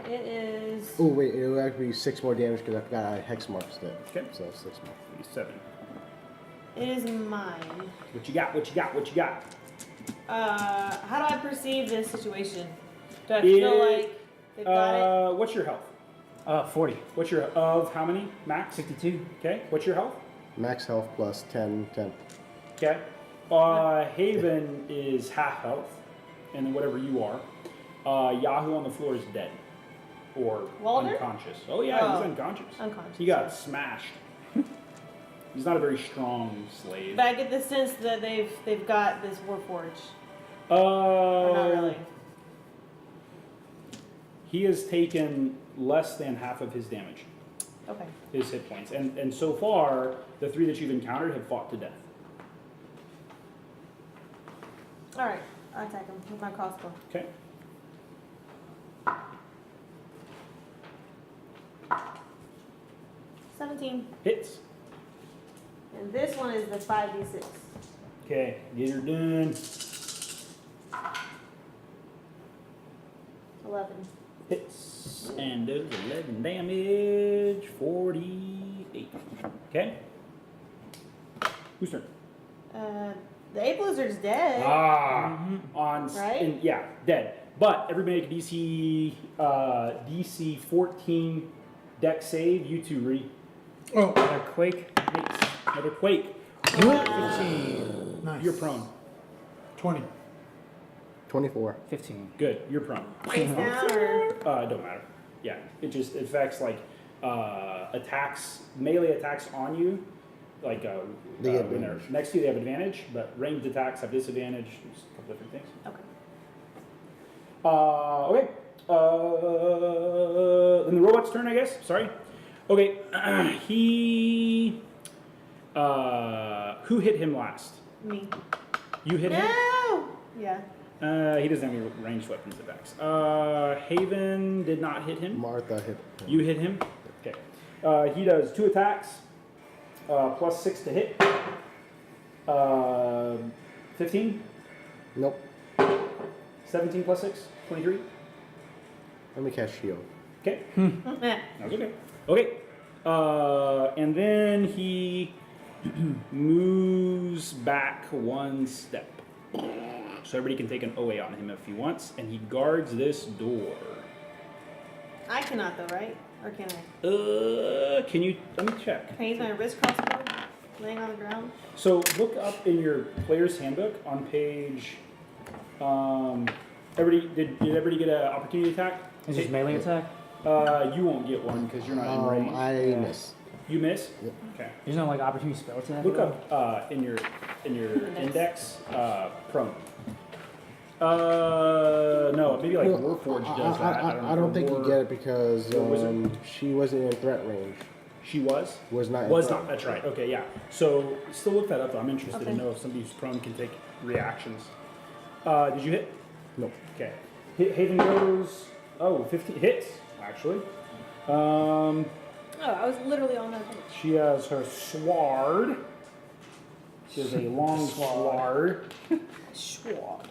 It is. Oh wait, it'll actually be 6 more damage because I forgot I hex marks that. Okay. So 6 more. 7. It is mine. What you got? What you got? What you got? How do I perceive this situation? Do I feel like they've got it? What's your health? 40. What's your of how many? Max? 52. Okay. What's your health? Max health plus 10. Okay. Haven is half health, and then whatever you are. Yahoo on the floor is dead. Or Walder? unconscious. Oh yeah, Oh. he's unconscious. Unconscious. He got smashed. He's not a very strong slave. But I get the sense that they've got this Warforge. Or not really. He has taken less than half of his damage, Okay. his hit points. And so far, the 3 that you've encountered have fought to death. Alright. I'll attack him with my crossbow. Okay. $17. Hits. And this one is the 5d6. Okay, get her done. 11. Hits. And does 11 damage. 48. Okay. Whose turn? The Ape Lizard's dead. Right? Yeah, dead. But everybody make a DC 14 deck save. You two read. Oh, Another quake. Another quake. 15. Nice. You're prone. 20. 24. 15. Good. You're prone. Face down or. It don't matter. Yeah, it just affects like attacks, melee attacks on you. Like They get when they're advantage. next to you, they have advantage, but ranged attacks have disadvantage. There's a couple different things. Okay. Okay. Then the robot's turn, I guess. Sorry. Okay. He. Who hit him last? Me. You hit him. No! Yeah. He doesn't have any ranged weapons attacks. Haven did not hit him. Martha hit. You hit him. Okay. He does 2 attacks. Plus 6 to hit. 15. Nope. 17 plus 6. 23. Let me cast shield. Okay. That's okay. Okay. And then he moves back 1 step. So everybody can take an OA on him if he wants. And he guards this door. I cannot though, right? Or can I? Can you, let me check. Can I use my wrist crossbow? Laying on the ground? So look up in your player's handbook on page, everybody, did everybody get an opportunity attack? Is this melee attack? You won't get one because you're not in range. I Yeah. miss. You miss? Yep. Okay. There's no like opportunity spell attack? Look up in your index prone. No, maybe like Well, Warforged does that. I don't think you get it because War wizard? she wasn't in threat range. She was? Was not. in Was threat. not, that's right. Okay, yeah. So still look that up though. I'm interested to Okay. know if somebody who's prone can take reactions. Did you hit? Nope. Okay. Haven goes, 15 hits, actually. Oh, I was literally on that page. She has her sword. She has a long sword. Schwab.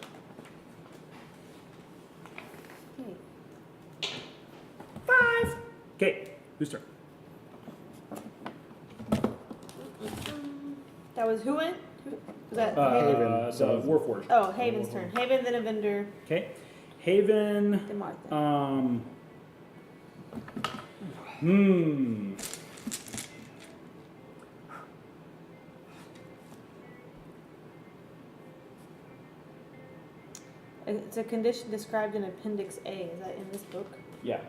Hey. 5. Okay, whose turn? That was who went? Was that Haven. Haven? The Warforged. Oh, Haven's turn. Haven, then Evendur, Okay. Haven. then Martha. It's a condition described in Appendix A. Is that in this book? Yeah.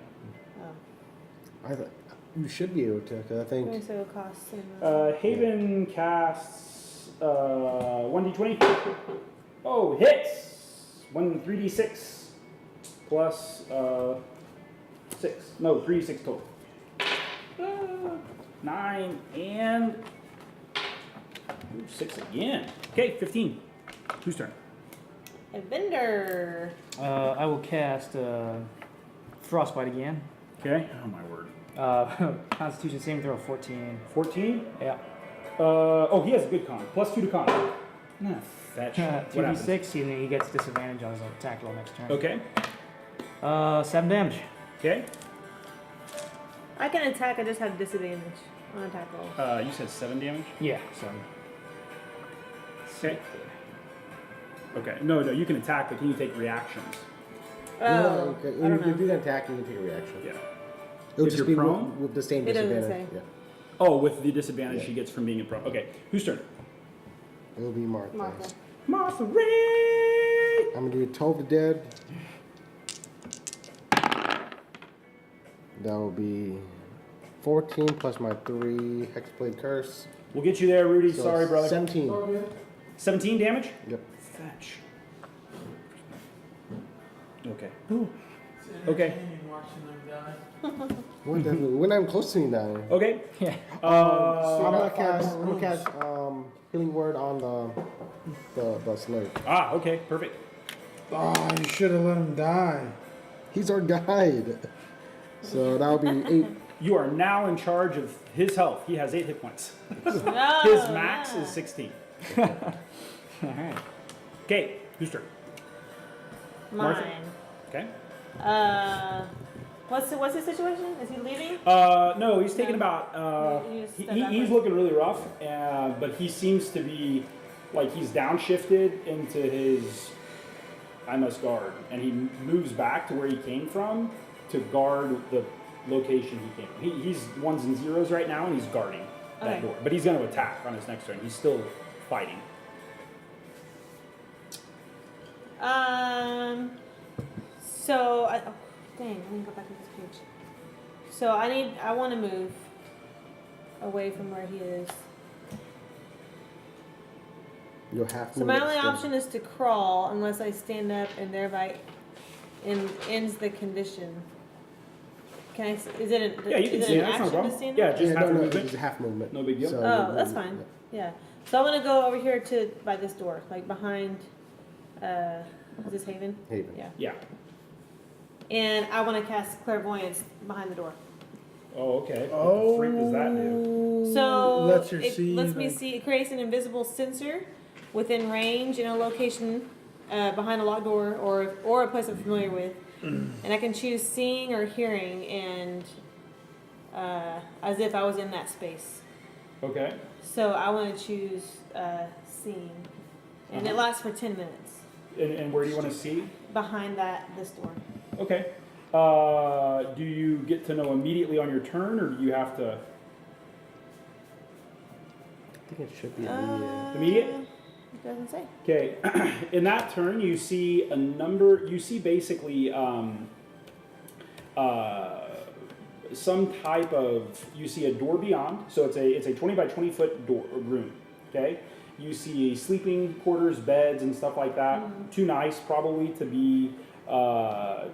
Oh. I thought You should be able to, because I think Okay, so it costs him. Haven casts 1d20. Oh, hits! 3d6 plus 6. No, 3d6 total. 9 and 6 again. Okay, 15. Whose turn? Evendur. I will cast Frostbite again. Okay. Oh my word. Constitution saving throw 14. 14? Yeah. Oh, he has a good con. Plus 2 to con. Nah, fetch. What happens? 2d6, and then he gets disadvantage on his attack roll next turn. Okay. 7 damage. Okay. I can attack, I just have disadvantage on attack roll. You said 7 damage? Yeah, 7. Okay. Okay. No, you can attack, but can you take reactions? Oh, okay. I don't If know. you're gonna attack, you can take a reaction. Yeah. It'll If just you're be prone? with the same It doesn't disadvantage. say. Yeah. Oh, with the disadvantage Yeah. she gets from being in prone. Okay. Whose turn? It'll be Martha. Martha. Martha Ray! I'm gonna do 12 to dead. That will be 14 plus my 3 Hexblade Curse. We'll get you there, Rudy. So Sorry, brother. 17. 17 damage? Yep. Fetch. Okay. It's Okay. entertaining watching them die. What the, when I'm close to me now. Okay. Yeah. So I'm gonna cast Healing Word on the snake. Okay. Perfect. Oh, you should have let him die. He's our guide. So that'll be 8. You are now in charge of his health. He has 8 hit points. Oh, His max yeah. is 16. Alright. Okay. Whose turn? Martha? Mine. Okay. What's his situation? Is he leaving? No, he's taking No. about. You just step He's backwards? looking really rough, but he seems to be like he's downshifted into his. I must guard, and he moves back to where he came from to guard the location he came from. He's 1s and 0s right now, and he's guarding that Okay. door. But he's going to attack on his next turn. He's still fighting. So dang, let me go back to this page. So I want to move away from where he is. You'll have to So my move only it. option is to crawl unless I stand up and thereby ends the condition. Can I? Is it an, Yeah, you can is see it it. an That's no action to problem. stand Yeah, up? just Yeah, have no, movement. it's a half movement. No big deal. So Oh, you- that's you- fine. Yeah. So I'm gonna go over here to by this door, like behind. Is this Haven? Haven. Yeah. Yeah. And I want to cast clairvoyance behind the door. Oh, okay. What the freak does that do? So Lets her it see, lets me like- see. It creates an invisible sensor within range in a location behind a locked door or a place I'm familiar with, and I can choose seeing or hearing, and as if I was in that space. Okay. So I want to choose seeing, and it lasts for 10 minutes And where do you want to see? behind this door. Okay. Do you get to know immediately on your turn, or do you have to? I think it should be immediate. Immediate? It doesn't say. Okay. In that turn, you see a number. You see basically some type of. You see a door beyond. So it's a 20 by 20 foot door room. Okay. You see sleeping quarters, beds, and stuff like that. Too nice, probably to be.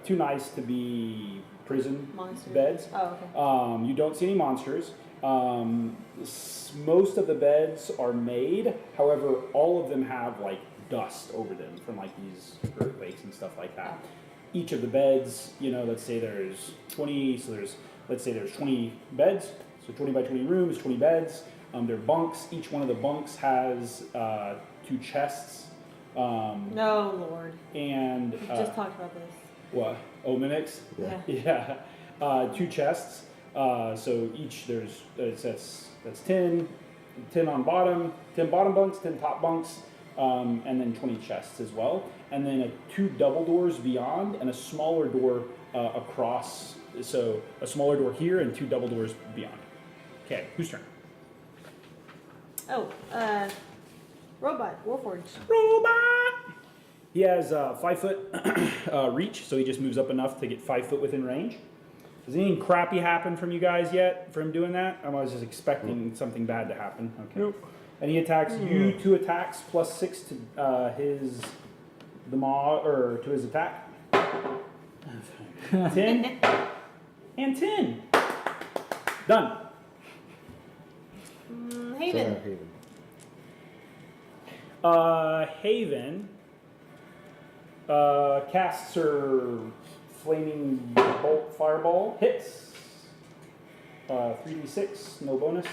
Too nice to be prison Monsters. beds. Oh, okay. You don't see any monsters. Most of the beds are made. However, all of them have like dust over them from like these earthquakes and stuff like that. Each of the beds, let's say there's 20. So let's say there's 20 beds. So 20 by 20 rooms, 20 beds. They're bunks. Each one of the bunks has 2 chests. No, Lord. And We just talked about this. what? Oh, mimics? Yeah. Yeah. 2 chests. So each that's 10 on bottom, 10 bottom bunks, 10 top bunks, and then 20 chests as well. And then 2 double doors beyond and a smaller door across. So a smaller door here and 2 double doors beyond. Okay, whose turn? Oh, robot, Warforged. Robot! He has 5 foot reach, so he just moves up enough to get 5 foot within range. Does anything crappy happen from you guys yet for him doing that? I was just expecting something bad to happen. Okay. Nope. And he attacks you 2 attacks plus 6 to to his attack. 10 and 10. Done. Haven. Haven. Haven casts her flaming bolt fireball. Hits. 3d6, no bonus.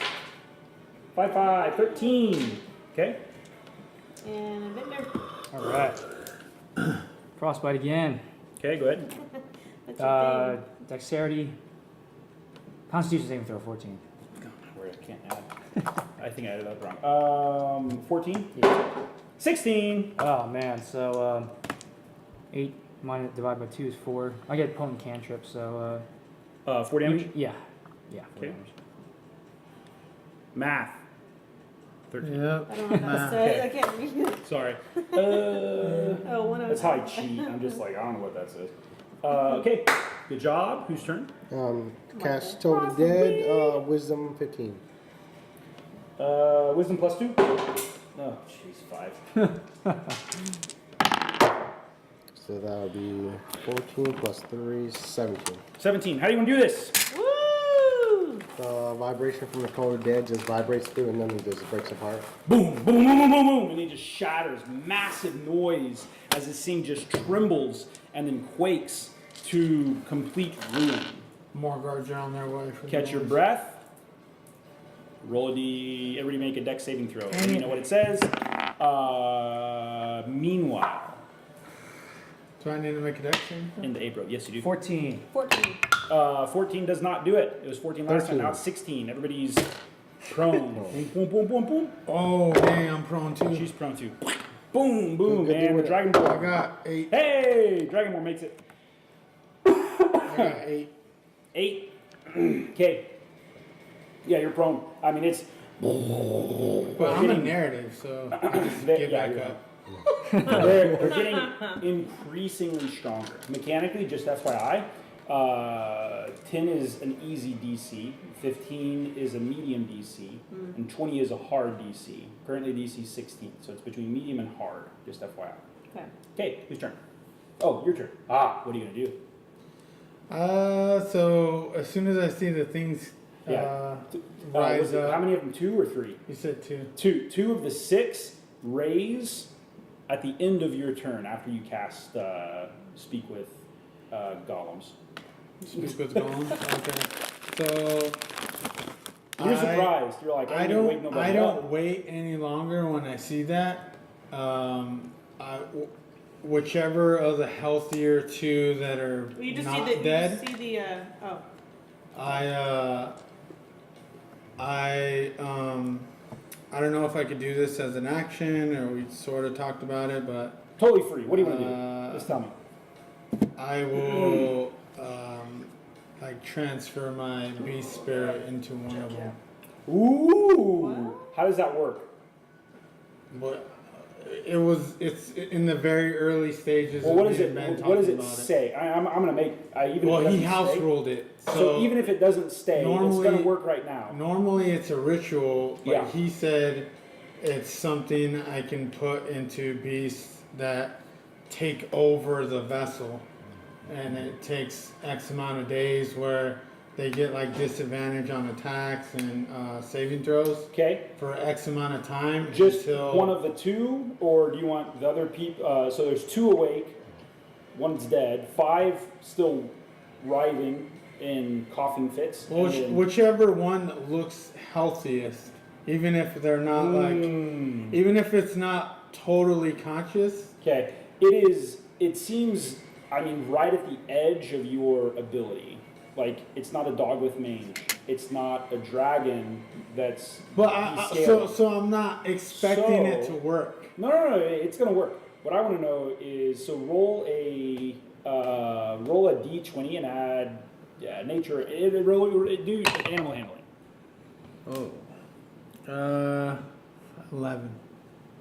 5, 5, 13. Okay. And Evendur. All right. Frostbite again. Okay, go ahead. What's your thing? Dexterity. Constitution saving throw 14. Where I can't add. I think I added that wrong. 14? Yeah. 16. Oh man, so 8 minus divided by 2 is 4. I get potent cantrip, so 4 damage. yeah, 4 Okay. damage. Math. 13. Yep. I don't know what that says. I can't read it. Sorry. Oh, one of That's how I cheat. I'm just like, I don't know what that says. Okay. Good job. Whose turn? Cast Toll the Dead, Wisdom 15. Wisdom plus 2. Oh, jeez, 5. So that would be 14 plus 3, 17. 17. How do you want to do this? Woo! The vibration from the Toll the Dead just vibrates through and then it just breaks apart. Boom, boom, boom, boom, boom, boom, and it just shatters. Massive noise as this thing just trembles and then quakes to complete ruin. More guards are on their way. For Catch your breath. Roll a d. Everybody make a dex saving throw. And you know what it says? Meanwhile, Do I need to make a dex saving throw? into April. Yes, you do. 14. 14. 14 does not do it. It was 14 last time. 13. Now it's 16. Everybody's prone. Boom, boom, boom, boom, boom. Oh, dang, I'm prone too. She's prone too. Boom, boom, Good man. deal The with it. Dragon I Ball. got 8. Hey, Dragon Ball makes it. I got 8. 8. Okay. Yeah, you're prone. I mean, it's. But I'm a narrative, so I just get Yeah, back you're up. They're getting increasingly stronger. Mechanically, just FYI, 10 is an easy DC, 15 is a medium DC, and 20 is a hard DC. Currently DC 16, so it's between medium and hard, just FYI. Okay. Okay, whose turn? Oh, your turn. What are you going to do? So as soon as I see the things rise Was it- up, how many of them, 2 or 3? you said 2. Two of the 6 raise at the end of your turn after you cast Speak with Golems. Speak with golems. Okay. So You're surprised. You're like, I ain't gonna wake don't. nobody I don't up. wait any longer when I see that. Whichever of the healthier 2 that are Well, you just not see the. dead. You just see the. Oh. I don't know if I could do this as an action, or we sort of talked about it, but Totally free. What do you want to do? Just tell me. I will like transfer my beast spirit into one of them. Ooh. How does that work? But it's in the very early stages. Well, of what does me it? and Ben What does talking it about say? I'm gonna make. Even Well, if it he doesn't house stay, ruled it. So even if it doesn't stay, it's normally- gonna work right now. Normally it's a ritual, but Yeah. he said it's something I can put into beasts that take over the vessel. And it takes X amount of days where they get like disadvantage on attacks and saving throws Okay. for X amount of time. Just until one of the 2, or do you want the other people? So there's 2 awake, 1's dead, 5 still writhing in coughing fits. and then- whichever one looks healthiest, even if they're not like, even if it's not totally conscious. Okay, it is. It seems. I mean, right at the edge of your ability. Like, it's not a dog with mange. It's not a dragon that's. But descaled. so I'm not expecting it So- to work. No. It's gonna work. What I want to know is, so roll a d20 and add nature. Do animal handling. Oh. 11.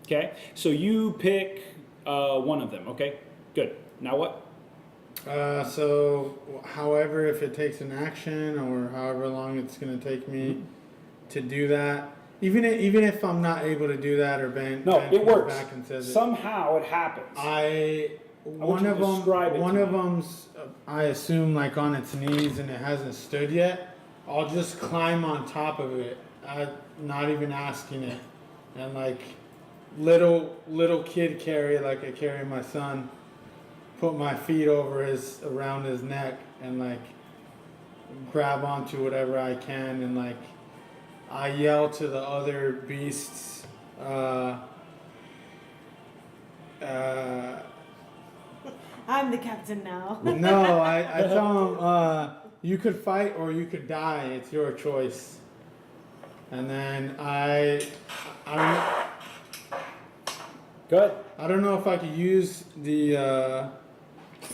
Okay, so you pick one of them. Okay, good. Now what? So, however, if it takes an action or however long it's going to take me to do that, even if I'm not able to do that, or Ben it comes works. back and says Somehow it happens. one you of to them, describe it one to of me. them's I assume like on its knees and it hasn't stood yet. I'll just climb on top of it, not even asking it, and like little kid carry, like I carry my son. Put my feet around his neck and like grab onto whatever I can, and like I yell to the other beasts. I'm the captain now. No, I tell them you could fight or you could die. It's your choice. And then I Good. I don't know if I could use the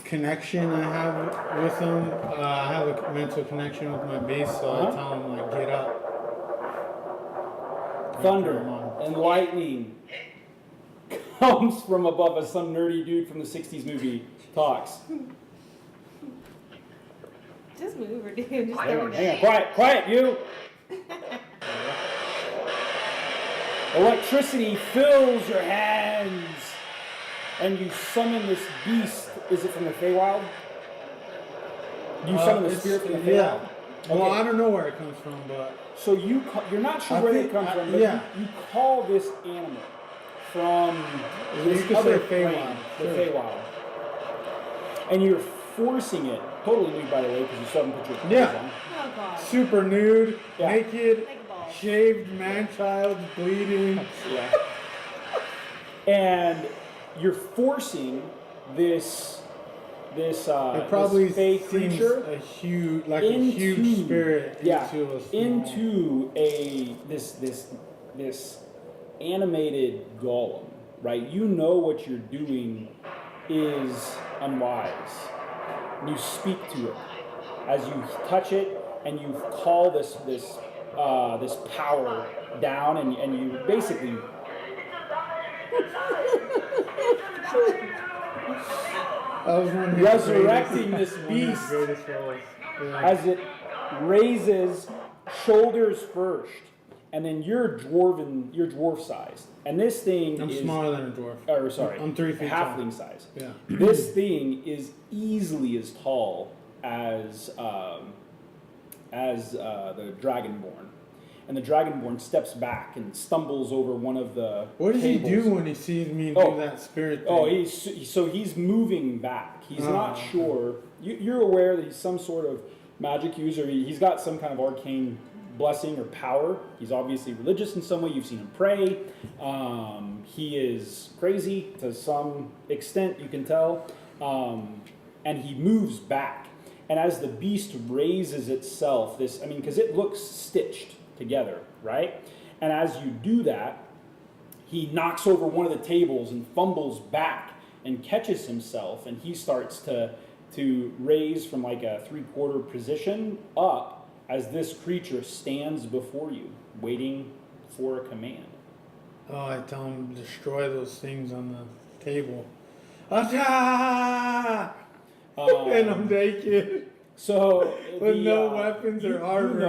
connection I have with them. I have a mental connection with my beast, so I tell them like get up. Thunder and lightning comes from above as some nerdy dude from the 60s movie talks. Just move her, dude. Just Hang go on, hang on. Quiet, you! Electricity fills your hands, and you summon this beast. Is it from the Feywild? Do you summon the spirit from the Feywild? Yeah. Well, Okay. I don't know where it comes from, but So you're not sure I where think- they come from, but yeah. you call this animal from this You could other say plane, Feywild, the sure. Feywild, and you're forcing it. Totally nude, by the way, because you still haven't put your clothes Yeah. on. Oh god. super nude, Yeah. naked, Like a ball. shaved man-child, bleeding. Yeah. And you're forcing this It probably this fey seems creature a huge spirit into a small. into this animated golem, right? You know what you're doing is unwise. And you speak to it as you touch it, and you call this power down, and you basically That was one of his resurrecting greatest- this one of his beast greatest roles. Yeah. as it raises shoulders first, and then you're dwarf sized, and this thing I'm is smaller than a dwarf. or sorry, I'm 3 feet tall. halfling size. Yeah. This thing is easily as tall as the Dragonborn, and the Dragonborn steps back and stumbles over one of the. What does he tables. do when he sees me Oh. do that spirit thing? Oh, he's moving back. He's not okay. sure. You're aware that he's some sort of magic user. He's got some kind of arcane blessing or power. He's obviously religious in some way. You've seen him pray. He is crazy to some extent, you can tell. And he moves back. And as the beast raises itself, because it looks stitched together, right? And as you do that, he knocks over one of the tables and fumbles back and catches himself, and he starts to raise from like a 3/4 position up as this creature stands before you, waiting for a command. Oh, I tell him to destroy those things on the table. Attack! And I'm naked. So With no weapons or armor.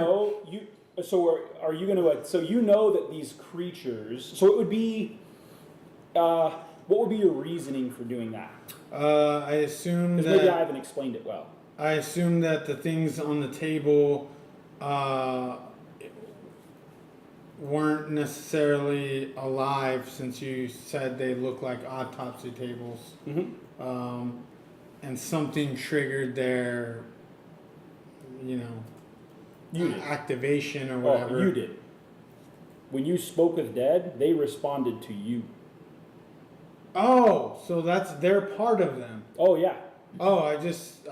Are you going to? So you know that these creatures. So it would be. What would be your reasoning for doing that? I assume Because maybe I that haven't explained it well. the things on the table weren't necessarily alive, since you said they look like autopsy tables. Mm-hmm. And something triggered their, You did. activation or whatever. Oh, you did. When you spoke with dead, they responded to you. Oh, so they're part of them. Oh yeah. Oh, I just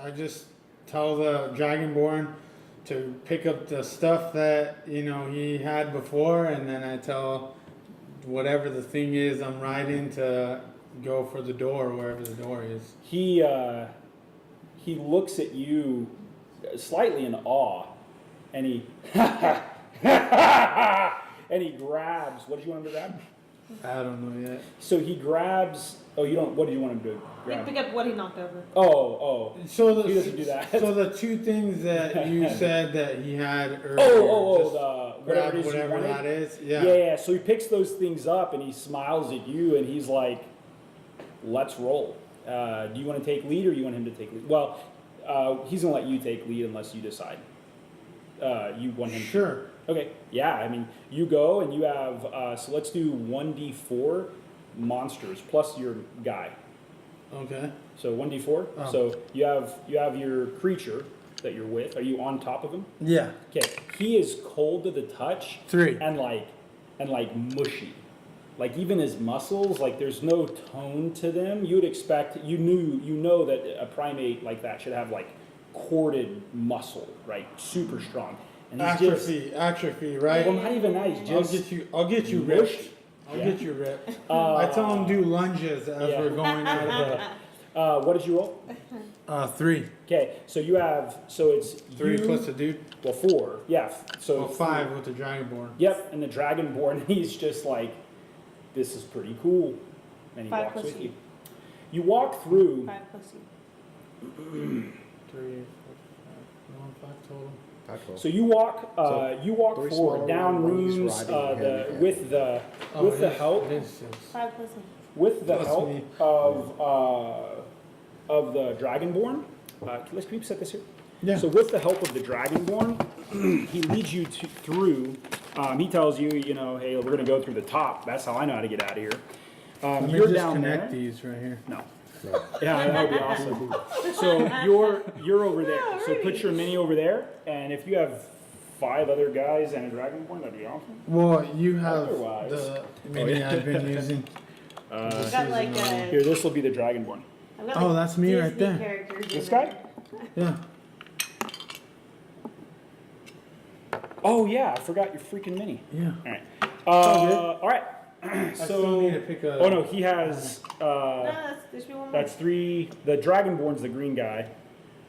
tell the Dragonborn to pick up the stuff that he had before, and then I tell whatever the thing is I'm riding to go for the door, wherever the door is. He looks at you slightly in awe, and he and he grabs. What did you want him to grab? I don't know yet. So he grabs. Oh, you don't. What do you want him to You grab? pick up what he knocked over. Oh. So He doesn't do that. So the two things that you said that he had earlier. just The grab whatever it is you whatever wanted. that is. Yeah. So he picks those things up and he smiles at you and he's like, "Let's roll. Do you want to take lead or you want him to take lead?" Well, he's gonna let you take lead unless you decide. You want him. Sure. Okay. Yeah. I mean, you go and you have. So let's do 1d4 monsters plus your guy. Okay. So 1d4. Oh. So you have your creature that you're with. Are you on top of him? Yeah. Okay. He is cold to the touch 3. and like mushy. Like even his muscles, like there's no tone to them. You would expect you know that a primate like that should have like corded muscle, right? Super strong. And he's Atrophy, right? well, not even that. He's just I'll get you mushed. ripped. I'll get you ripped. Uh, I tell him do lunges as yeah. we're going out of what did you roll? the. 3. Okay, so you have it's 3 you, plus a dude. well 4. Yeah. So Well, 5 with the dragonborn. Yep, and the dragonborn, he's just like, this is pretty cool, and he 5 walks plus with you. you. You walk through. 5 plus you. 3, 4, 5 total. So you walk. So, you walk 3 forward smaller down ones, rooms riding hand in hand. with the help It is 6. 5 plus him. with the Plus help me. of the dragonborn. Can we set this here? Yeah. So with the help of the dragonborn, he leads you through. He tells you, hey, we're going to go through the top. That's how I know how to get out of here. Let me You're just down connect there. these right here. No. Yeah, that would be awesome. So you're over there. So put your mini over there, and if you have 5 other guys and a dragonborn, that'd be awesome. Well, you have Otherwise- the mini I've been using. I've got like Here, this will be the dragonborn. I've got Oh, like that's me right Disney there. characters in This guy? there. Yeah. Oh yeah, I forgot your freaking mini. Yeah. All right. all good. All right. I still need to pick a. Oh no, he has. No, there should be one more. That's 3. The dragonborn's the green guy.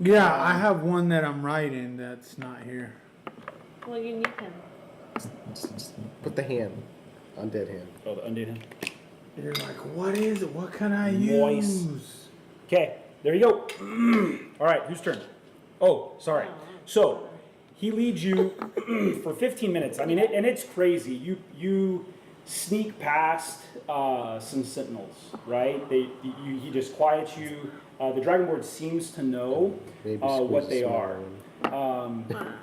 Yeah, I have one that I'm writing that's not here. Well, you need him. Put the hand. Undead hand. Oh, the undead him. You're like, what is it? What can I Moist. use? Okay, there you go. All right, whose turn? Oh, sorry. So he leads you for 15 minutes. I mean, and it's crazy. You sneak past some sentinels, right? He just quiets you. The dragonborn seems to know Maybe what squeeze they a are. small one.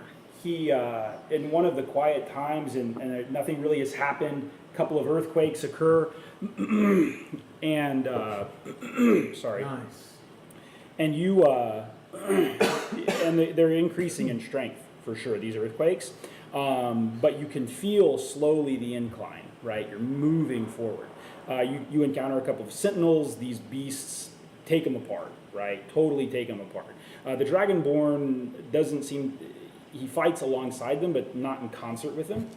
He in one of the quiet times, and nothing really has happened. A couple of earthquakes occur, and sorry. Nice. And you, and they're increasing in strength for sure, these earthquakes. But you can feel slowly the incline, right? You're moving forward. You encounter a couple of sentinels. These beasts take them apart, right? Totally take them apart. The Dragonborn doesn't seem, he fights alongside them, but not in concert with them.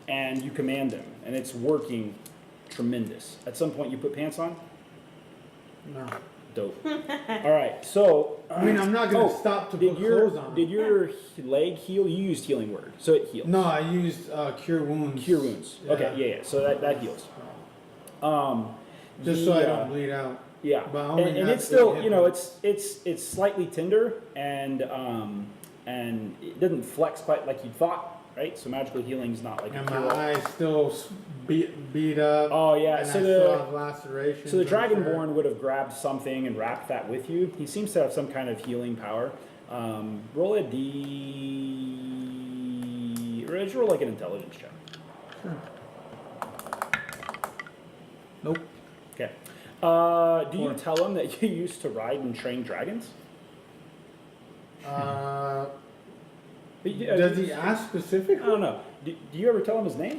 And you command them, and it's working tremendous. At some point, you put pants on? No. Dope. All right, so I mean, I'm not gonna stop to put clothes on. did your leg heal? You used healing word, so it heals. No, I used cure wounds. Cure wounds. Okay, yeah. So that heals. Just so I don't bleed out. Yeah, But I only and have it's still, 8 you know, hit it's slightly tender and it doesn't flex quite like you thought, right? So magical healing's not like And a my cure. eyes still beat up. Oh yeah, And so I still have lacerations. So the right there. Dragonborn would have grabbed something and wrapped that with you. He seems to have some kind of healing power. Roll a D. Or just roll like an intelligence check. Sure. Nope. Okay. Do you tell him that you used to ride and train dragons? Does he ask specifically? I don't know. Do you ever tell him his name?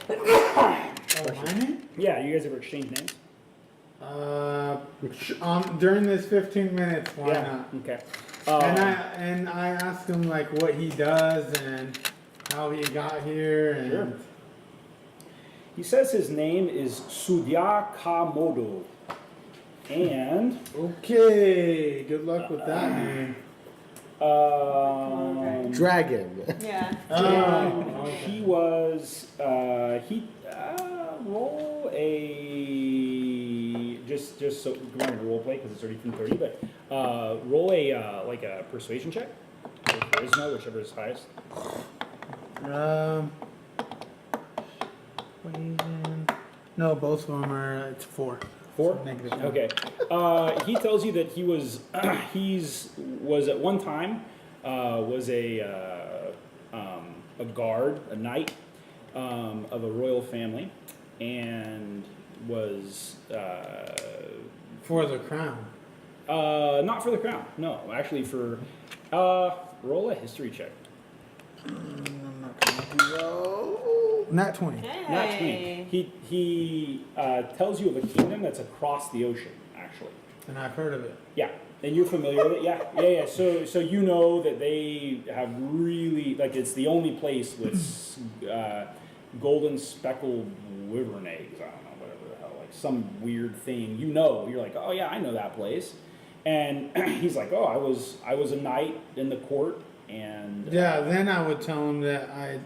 Oh, my name? Yeah, you guys ever exchange names? During this 15 minutes, why not? Okay. And I asked him like what he does and how he got here and Sure. He says his name is Sudya Kamodo. And okay, good luck with that name. Dragon. Yeah. Oh, he was roll a just so we're going to role play because it's already 10:30, but roll a like a persuasion check or charisma, whichever is highest. No, both of them are. It's 4. 4? So -4. Okay. He tells you that he was was at one time was a guard, a knight of a royal family, and was For the crown. not for the crown. No, actually for roll a history check. I'm not gonna do that. Not 20. Not 20. He tells you of a kingdom that's across the ocean, actually. And I've heard of it. Yeah, and you're familiar with it. Yeah. So you know that they have really it's the only place with golden speckled wyvern eggs. I don't know, whatever the hell, some weird thing. You're like, oh yeah, I know that place. And he's like, oh, I was a knight in the court, and Yeah, then I would tell him that I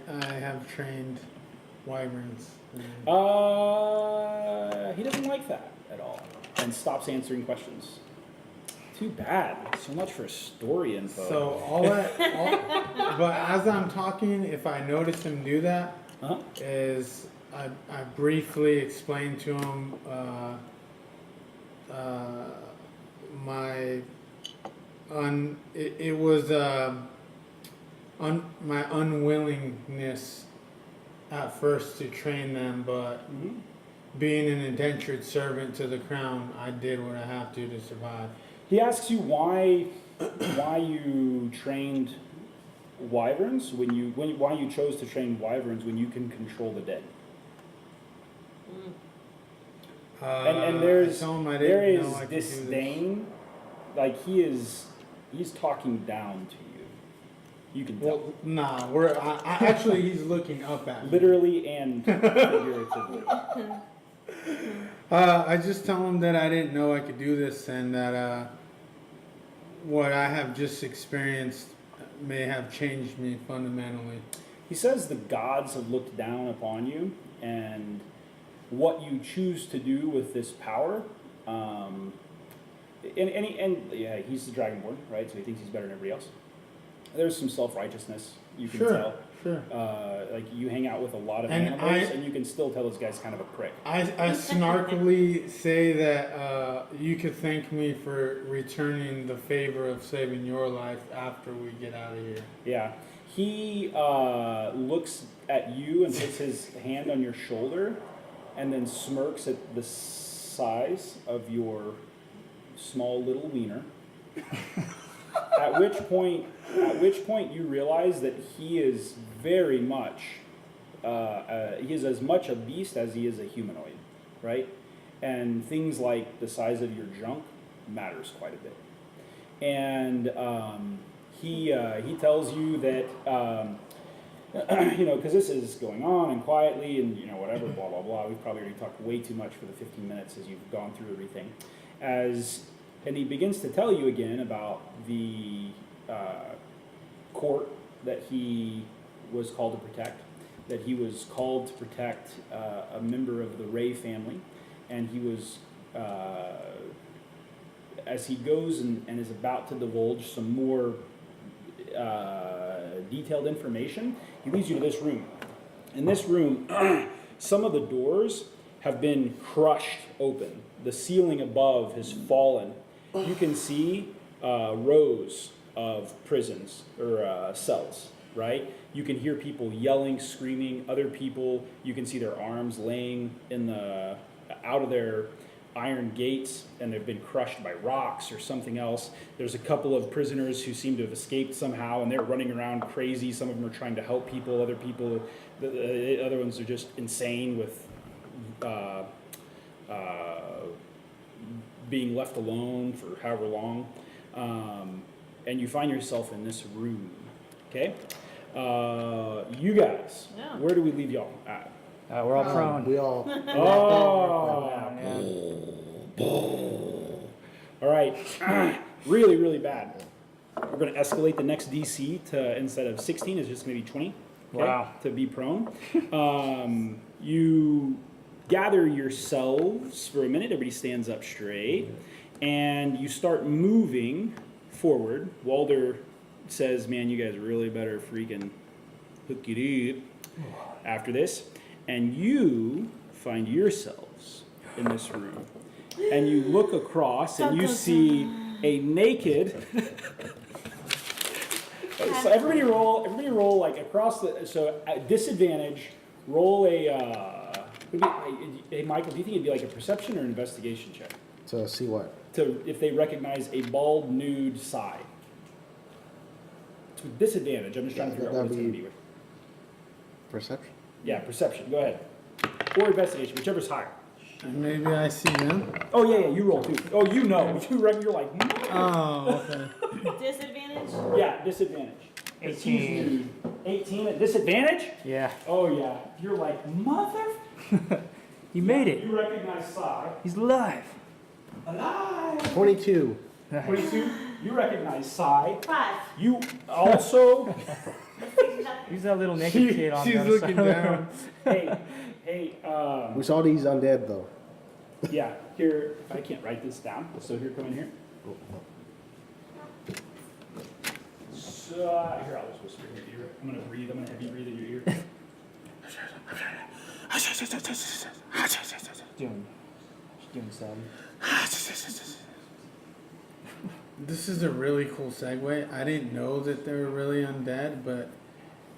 have trained wyverns. He doesn't like that at all, and stops answering questions. Too bad. So much for story info. So but as I'm talking, if I notice him do that, Uh-huh. is I briefly explain to him my unwillingness at first to train them, but Mhm. being an indentured servant to the crown, I did what I have to survive. He asks you why you trained wyverns why you chose to train wyverns when you can control the dead. And there's I told him I there didn't is know I could do this. disdain, he's talking down to you. You can tell, Well, nah, actually he's looking up at me. literally and figuratively. I just tell him that I didn't know I could do this, and that what I have just experienced may have changed me fundamentally. He says the gods have looked down upon you, and what you choose to do with this power. Yeah, he's the Dragonborn, right? So he thinks he's better than everybody else. There's some self-righteousness you can tell. Sure. You hang out with a lot of And animals, and you can still tell this guy's kind of a prick. I snarkily say that you could thank me for returning the favor of saving your life after we get out of here. Yeah. He looks at you and puts his hand on your shoulder, and then smirks at the size of your small little wiener. At which point you realize that he is very much, he is as much a beast as he is a humanoid, right? And things like the size of your junk matters quite a bit. And he tells you that, because this is going on and quietly and, whatever, blah, blah, blah. We've probably already talked way too much for the 15 minutes as you've gone through everything. And he begins to tell you again about the court that he was called to protect, that he was called to protect a member of the Ray family, and he was, as he goes and is about to divulge some more detailed information, he leads you to this room. In this room, some of the doors have been crushed open. The ceiling above has fallen. You can see rows of prisons or cells, right? You can hear people yelling, screaming. Other people, you can see their arms laying out of their iron gates, and they've been crushed by rocks or something else. There's a couple of prisoners who seem to have escaped somehow, and they're running around crazy. Some of them are trying to help people. Other other ones are just insane with being left alone for however long. And you find yourself in this room, okay? You guys, Yeah. where do we leave y'all at? We're all prone. We all. All right, really, really bad. We're going to escalate the next DC to, instead of 16, it's just going to be 20. Okay, Wow. to be prone. You gather yourselves for a minute. Everybody stands up straight, and you start moving forward. Walder says, "Man, you guys really better freaking hook it up after this." And you find yourselves in this room, and you look across, and you see a naked. So everybody roll like across the. So at disadvantage, roll hey, Michael, do you think it'd be like a perception or an investigation check To see what? to if they recognize a bald nude Psy? It's with disadvantage. I'm just trying to figure out what it's going to be with. Perception? Yeah, perception. Go ahead. Or investigation, whichever's higher. Maybe I see them. Oh yeah, you roll too. Oh, you know, you're like. Oh, okay. Disadvantage? Yeah, disadvantage. 18. 18 at disadvantage? Yeah. Oh yeah. You're like mother. He made it. You recognize Psy. He's alive. Alive. 22. 22. You recognize Psy. 5. You also. He's that little naked kid on She's the other looking side. down. hey. We saw these undead though. Yeah. Here, I can't write this down. So here, come in here. So here, I'll just whisper in your ear. I'm gonna breathe. I'm gonna have you breathe in your ear. Doing some. This is a really cool segue. I didn't know that they were really undead, but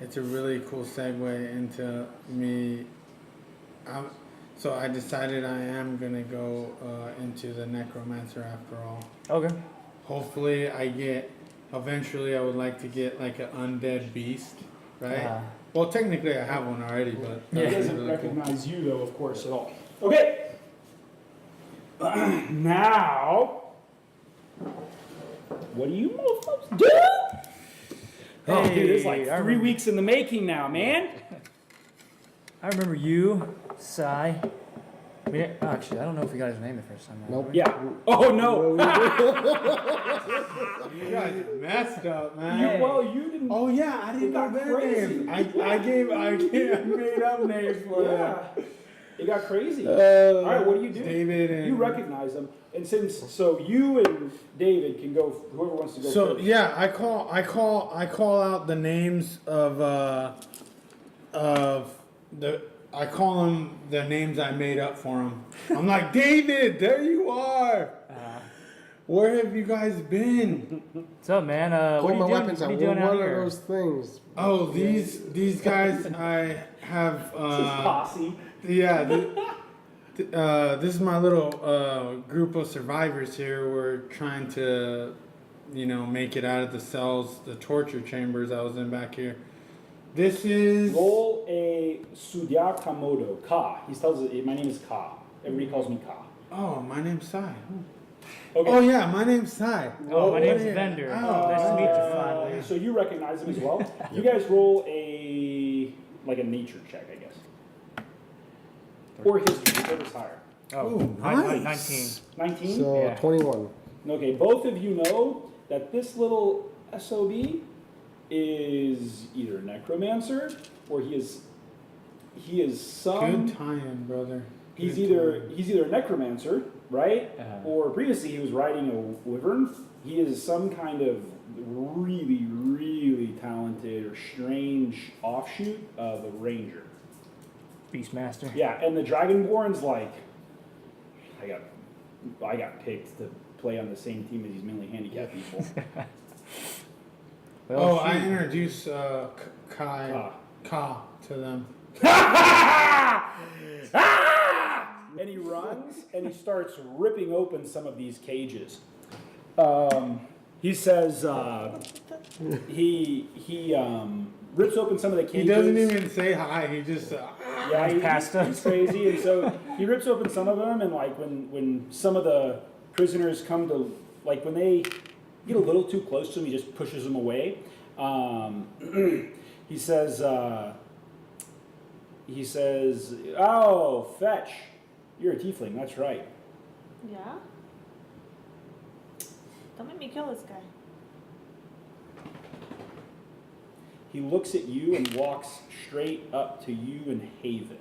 it's a really cool segue into me. So I decided I am gonna go into the necromancer after all. Okay. Hopefully, eventually, I would like to get like an undead beast, right? Well, technically, I have one already, but He doesn't recognize you, though, of course, at all. Okay. Now, what do you mofos do? Oh, dude, it's like Hey, 3 weeks in the making now, man. I remember you, Psy. Actually, I don't know if we got his name the first time. Nope. Yeah. Oh no. You guys messed up, man. You didn't. Oh yeah, I didn't know got their crazy. names. I made up names for them. Yeah. It got crazy. All right, what do you do? David and You recognize them, and so you and David can go. Whoever wants to go. So first. yeah, I call out the names of the. I call them the names I made up for them. I'm like, David, there you are. Where have you guys been? What's up, man? What Put are my you doing? weapons What are out. you doing What out are here? those things? Oh, these guys I have. Posse. Yeah, this is my little group of survivors here. We're trying to, make it out of the cells, the torture chambers I was in back here. This is... Roll a Sudya Kamodo. Ka. He tells it. My name is Ka. Everybody calls me Ka. Oh, my name's Sai. Okay. Oh yeah, my name's Sai. Oh, my name's yeah. Evendur. Oh, Nice to meet you, finally. So you recognize him as well. You guys roll a nature check, I guess, or history, whichever's higher. Oh, Ooh, nice. nice. 19. So Yeah. 21. Okay, both of you know that this little SOB is either a necromancer or he is some. Good tie-in, brother. He's Good either a necromancer, right? Or previously he was riding a wyvern. He is some kind of really, really talented or strange offshoot of a ranger. Beastmaster. Yeah, and the Dragonborn's like, I got picked to play on the same team as these mentally handicapped people. Well, Oh, I shoot. introduced Ka to them. And he runs and he starts ripping open some of these cages. He says he rips open some of the cages. He doesn't even say hi. He just. Yeah, past us. he's crazy, and so he rips open some of them. And like when some of the prisoners come to, like when they get a little too close to him, he just pushes them away. He says, "Oh, fetch! You're a tiefling. That's right." Yeah? Don't make me kill this guy. He looks at you and walks straight up to you and Haven.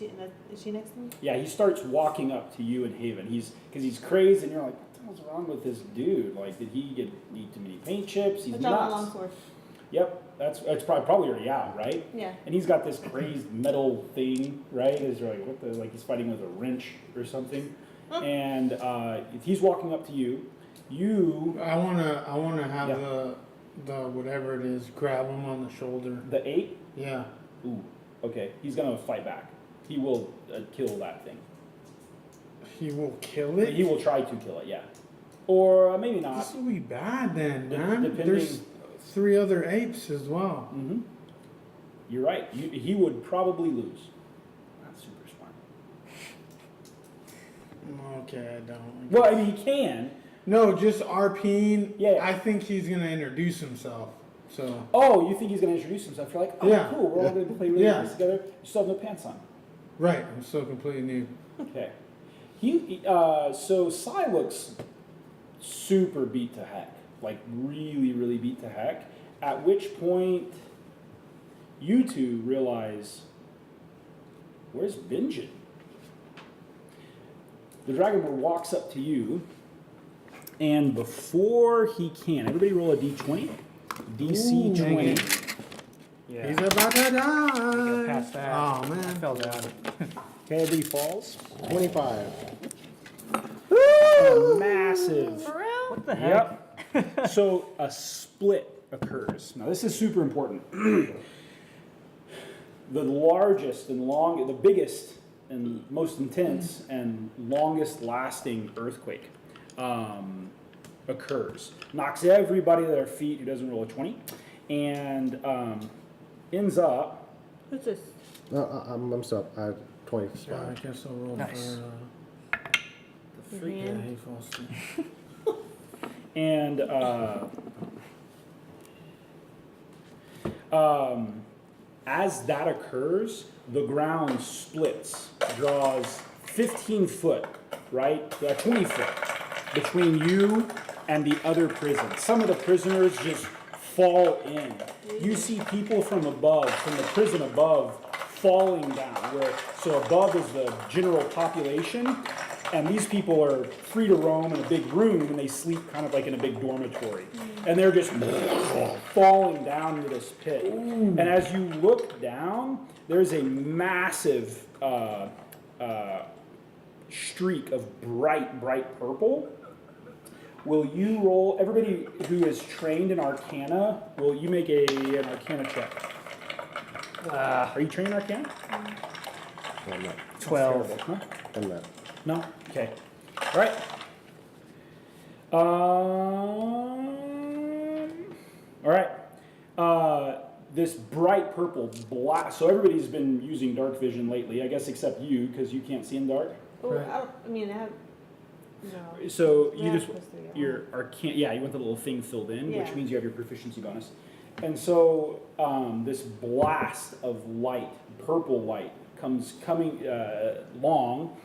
Is she next to me? Yeah, he starts walking up to you and Haven. Because he's crazed, and you're like, what the hell's wrong with this dude? Like, did he eat too many paint chips? He's Which I'm a nuts. longsword. Yep, it's probably already out, right? Yeah. And he's got this crazed metal thing, right? Is like what the like he's fighting with a wrench or something. And he's walking up to you. I wanna have Yeah. the whatever it is, grab him on the shoulder. The 8. Yeah. Ooh, okay. He's gonna fight back. He will kill that thing. He will kill it? He will try to kill it, yeah. Or maybe not. This will be bad then, De- man. depending- There's 3 other apes as well. Mm-hmm. You're right. He would probably lose. Not super smart. Okay, I don't. Well, I mean, he can. No, just RPing. Yeah. I think he's gonna introduce himself. So. Oh, you think he's gonna introduce himself? You're like, oh, Yeah. cool. We're all gonna play really Yeah. nice together. You still have no pants on. Right. I'm so completely new. Okay. So Sai looks super beat to heck, like really, really beat to heck. At which point, you two realize, where's Benjen? The Dragonborn walks up to you, and before he can, everybody roll a d20. DC Ooh. 20. Yeah. He's about to die. Go past that. Oh I man. fell down. Okay, everybody falls. 25. A massive. For real? What the heck? Yep. So a split occurs. Now this is super important. The largest and the biggest and most intense and longest lasting earthquake occurs. Knocks everybody to their feet who doesn't roll a 20, and ends up. What's this? I'm sorry. I have Yeah, I 25. guess I'll roll Nice. for. Your Yeah, hand? he falls asleep. And as that occurs, the ground splits, draws 15 foot, right? 20 foot between you and the other prison. Some of the prisoners just fall in. You see people from above, from the prison above, falling down. So above is the general population, and these people are free to roam in a big room, and they sleep kind of like in a big dormitory. And they're just falling down into this pit. And as you look down, there's a massive streak of bright purple. Will you roll, everybody who is trained in Arcana, will you make an Arcana check? Are you trained in Arcana? I'm not. 12. Terrible, huh? I'm not. No? Okay. All right. All right. This bright purple blast. So everybody's been using dark vision lately, I guess, except you, because you can't see in dark. Oh, Right. I have. No. So you Yeah, just plus 3, yeah. your Arcana. Yeah, you want the little thing filled in, which Yeah. means you have your proficiency bonus. And so this blast of light, purple light, coming long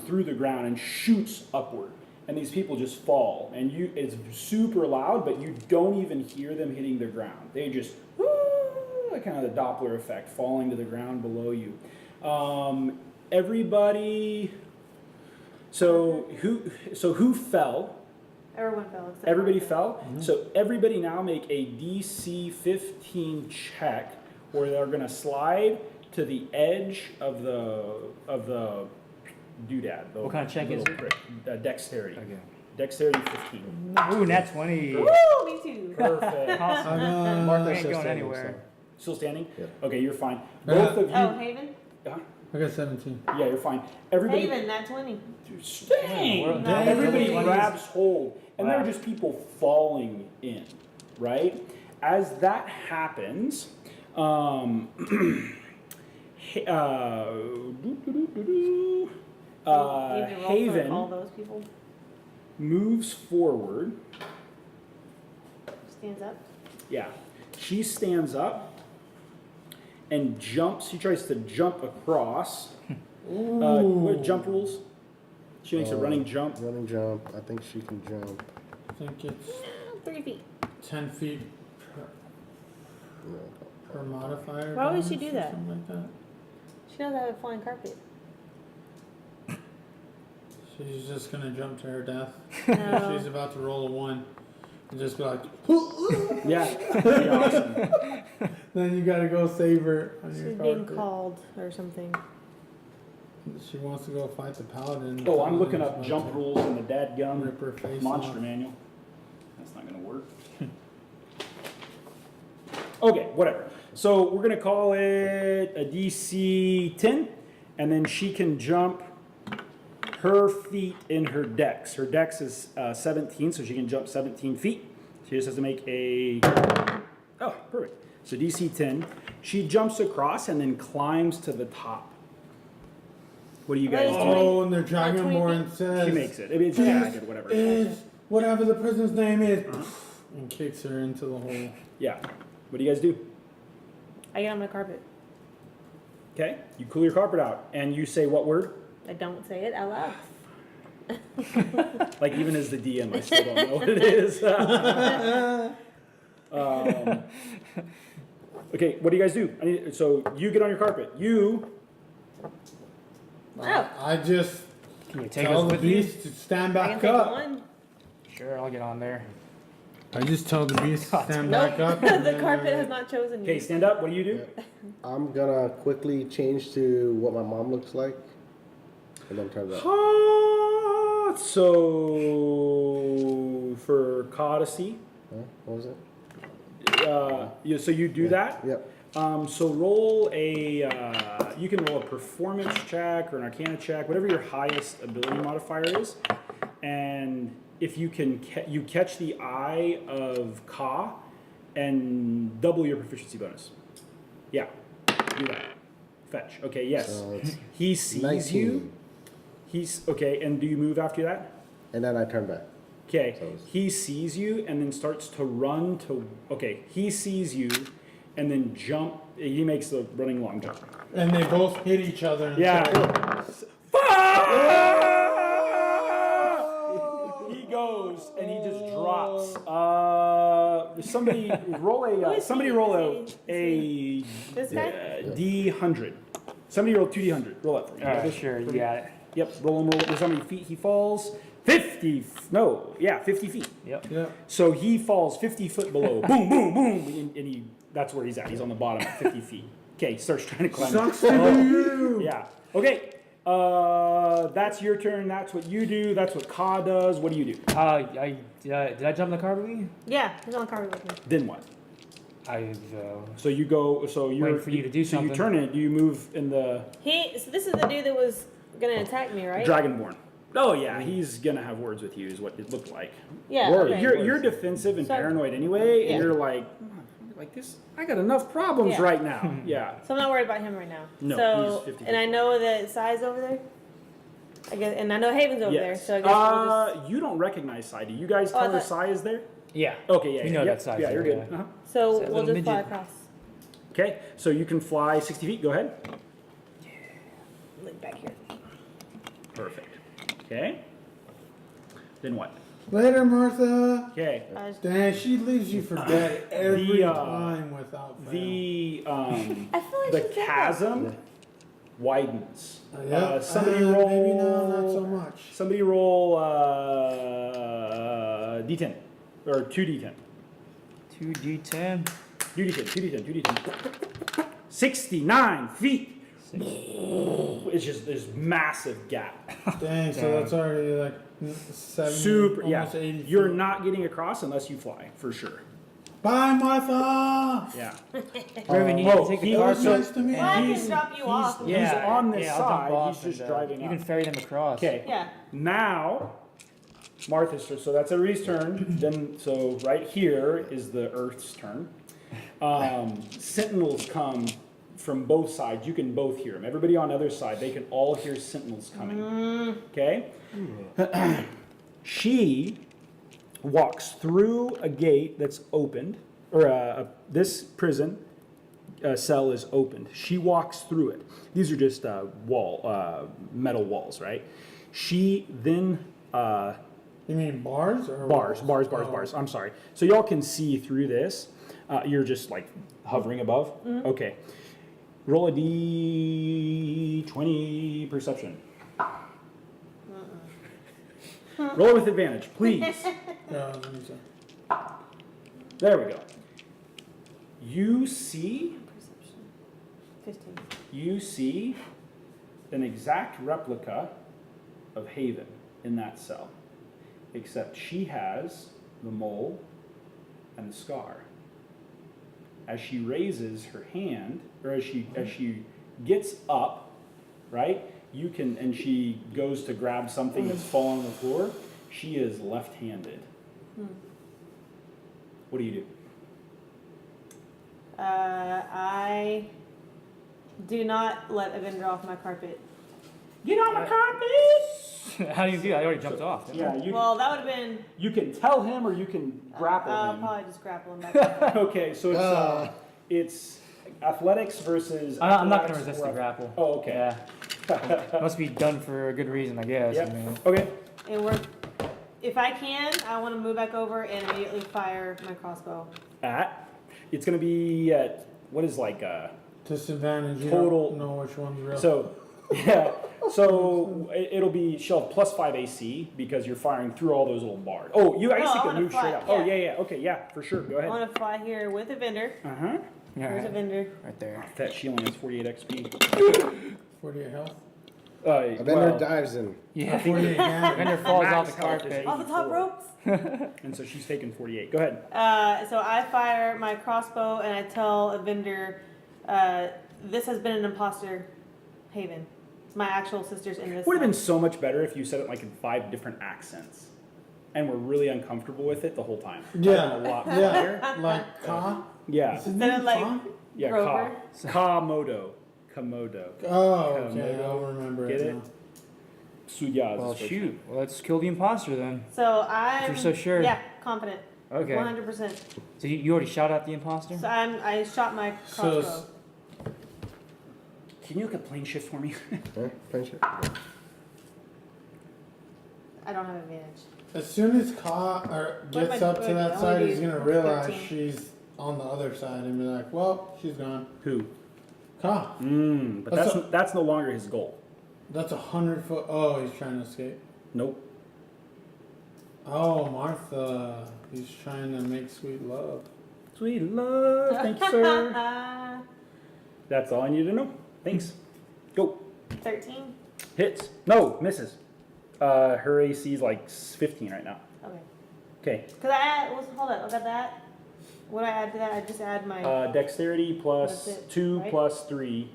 through the ground and shoots upward. And these people just fall. And it's super loud, but you don't even hear them hitting the ground. They just, like kind of the Doppler effect, falling to the ground below you. Everybody, so who fell? Everyone fell except Everybody for- fell. So everybody now make a DC 15 check, where they're gonna slide to the edge of the doodad. What kind of check is little it? prick. Dexterity. Okay. Dexterity 15. Ooh, nat 20. Woo, me too. Perfect. Awesome. Martha's ain't still going standing, anywhere. Still standing? Yeah. Okay, you're fine. Both of you. Oh, Haven? I got 17. Yeah, you're fine. Everybody. Haven, that 20. Dang! Dang. Everybody Dang. grabs hold, and there Wow. are just people falling in, right? As that happens, Haven All those people moves forward. stands up. Yeah, she stands up and jumps. She tries to jump across. What jump rules? She makes a running jump. Running jump. I think she can jump. I think it's 3 feet. 10 feet No. per modifier. Why would she bonus do or that? Something like that. She knows I have a flying carpet. She's just gonna jump to her death. No. She's about to roll a 1 and just be like, Yeah, pretty awesome. then you gotta go save her on your She's being carpet. called or something. She wants to go fight the paladin. Oh, I'm looking Paladin's up about jump to rules in the dadgum Rip her face monster off. manual. That's not gonna work. Okay, whatever. So we're gonna call it a DC 10, and then she can jump her feet in her dex. Her dex is 17, so she can jump 17 feet. She just has to make a, oh, perfect. So DC 10. She jumps across and then climbs to the top. What do you guys do? Oh, and the 20 dragonborn feet? says, She makes it. I mean, it's jagged, whatever. is whatever the person's name is, and kicks her into the hole. Yeah. What do you guys do? I get on my carpet. Okay. You cool your carpet out and you say what word? I don't say it out loud. Like even as the DM, I still don't know what it is. Okay. What do you guys do? So you get on your carpet. You. Oh. I just Can you take tell us the with you? beast to stand I can back take up. one. Sure, I'll get on there. I just tell the beast to stand Nope. back up. and The then, carpet has not chosen Okay. you. Stand up. What do you do? I'm gonna quickly change to what my mom looks like, and then turn that. So for Codicy, Huh? What was it? so you do that. Yep. So roll a, you can roll a performance check or an arcana check, whatever your highest ability modifier is. And if you can, you catch the eye of Ka and double your proficiency bonus. Yeah, do that. Fetch. Okay, yes. So it's He sees 19. you. He's, okay, and do you move after that? And then I turn back. Okay, So it's- he sees you and then starts to run to, okay, he sees you and then he makes the running long jump. And they both hit each other. And Yeah. say, He goes and he just drops. Somebody roll Who a, is somebody he? roll Is a This guy? D100. Somebody roll 2D100. Roll it for me. Sure, you got it. Yep, roll him, roll. There's how many feet he falls? 50, no, yeah, 50 feet. Yep. yeah. So he falls 50 foot below. Boom, boom, boom. And that's where he's at. He's on the bottom at 50 feet. Okay, he starts trying to climb. Sucks to be you. Yeah. Okay. That's your turn. That's what you do. That's what Ka does. What do you do? Did I jump in the car with you? Yeah, he's on the carpet with me. Then what? I So you go. So you're Waiting for you to do So you something. turn it. Do you move in the So this is the dude that was gonna attack me, right? Dragonborn? Oh yeah, he's gonna have words with you. Is what it looked like. Yeah. Word. okay. You're defensive and So- paranoid anyway, Yeah. and you're like this. I got enough problems Yeah. right now. Yeah. So I'm not worried about him right now. No, So he's 50. and I know that Sai's over there. I guess, and I know Haven's over there. Yes. So I guess we'll just. You don't recognize Sai. Do you guys Oh, I tell her thought- Sai is there? Yeah. Okay, yeah. We know yeah, that Sai's Yeah, you're there, good. yeah. Uh-huh. So That we'll little just fly midget. across. Okay, so you can fly 60 feet. Go ahead. Look back here. Perfect. Okay. Then what? Later, Martha. Okay. Dang, she leaves you for dead every The, time without fail. The I feel like the she's dead, though. chasm widens. Yeah. Somebody Maybe roll. no, not so much. Somebody roll D10 or 2D10. 2d10. 2D10. 69 feet. It's just this massive gap. Dang, so that's already like 70, Super, yeah. almost 80 You're feet. not getting across unless you fly, for sure. Bye, Martha. Yeah. Reverend, you need to take he the car. was nice to me. Well, I can He's- drop you off. He's on this I'll jump side. off He's just and, driving You up. can ferry them across. Okay. Yeah. Now, Martha's turn. So that's everybody's turn. Then, so right here is the Earth's turn. Sentinels come from both sides. You can both hear them. Everybody on the other side, they can all hear sentinels coming. Okay? She walks through a gate that's opened, or this prison cell is opened. She walks through it. These are just metal walls, right? She then You mean bars or bars. walls? I'm sorry. So y'all can see through this. You're just like hovering above. Okay. Roll a d20 perception. Roll it with advantage, please. Let me see. There we go. You see Perception. 15. You see an exact replica of Haven in that cell, except she has the mole and the scar. As she raises her hand, or as she gets up, right? You can, and she goes to grab something that's fallen on the floor. She is left-handed. What do you do? I do not let Evendur off my carpet. Get on my carpet! How do you do that? I already jumped off. didn't I? Yeah, you. Well, that would have been. You can tell him, or you can grapple I'll him. probably just grapple him back. Okay, so it's athletics versus. I'm not going to acrobatics resist or the grapple. Oh, okay. Yeah. Must be done for a good reason, I guess. Yep. I mean, Okay. And if I can, I want to move back over and immediately fire my crossbow. It's gonna be at what is like Disadvantage. You Total- don't know which one's real. so yeah. So it'll be she'll have +5 AC because you're firing through all those little bars. Oh, you actually I can wanna move straight fly, up. Oh yeah. yeah. Okay, yeah, for sure. Go I ahead. want to fly here with Evendur. Uh-huh. yeah, Where's right, Evendur? right there. That she only has 48 XP. 48 health. Evendur dives in. Yeah. 48 damage. Vendor falls off the Max health is carpet. Off the top 84. ropes. And so she's taking 48. Go ahead. So I fire my crossbow and I tell Evendur, this has been an imposter haven. My actual sister's in this. Would have been cell. so much better if you said it like in 5 different accents, and we're really uncomfortable with it the whole time. Yeah. A lot Yeah. better. Like Ka? Yeah. Is his Instead name of like Ka? Yeah. Grover. Komodo. Komodo. Oh, okay. Komodo. I'll remember Get it. it? Now. Suyaz. Well, is what- shoot. Well, let's kill the imposter then. So I'm. You're so sure. Yeah, confident. Okay. 100%. So you already shot at the imposter? So I shot my So crossbow. Can you look at plane shift for me? Huh? Friendship? I don't have advantage. As soon as Ka gets am I up to doing? that I side, only he's do gonna realize 15. she's on the other side and be like, "Well, she's gone." Who? Ka. But that's no longer his goal. That's 100 foot. Oh, he's trying to escape. Nope. Oh, Martha. He's trying to make sweet love. Sweet love. Thank you, sir. That's all I need to know. Thanks. Go. 13. Hits. No, misses. Her AC is like 15 right now. Okay. Okay. Cause hold on, I got that. What I add to that? I just add my. Dexterity plus That's it, 2 right? plus 3,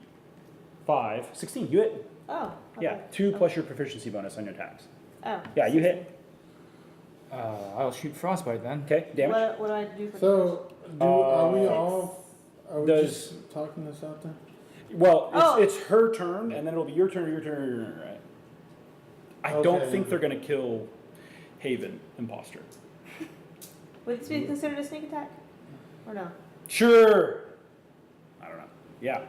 5, 16. You hit. Oh. Okay. Yeah, 2 plus your proficiency bonus on your attacks. Oh. Yeah, you hit. I'll shoot frostbite then. Okay, damage. What do I do for? So, are we Uh, all? Are we does- just talking this out there? Well, Oh. it's her turn, and then it'll be your turn, your turn, your turn, right? I don't Okay. think they're gonna kill Haven, imposter. Would this be considered a sneak attack? Or no? Sure. I don't know. Yeah.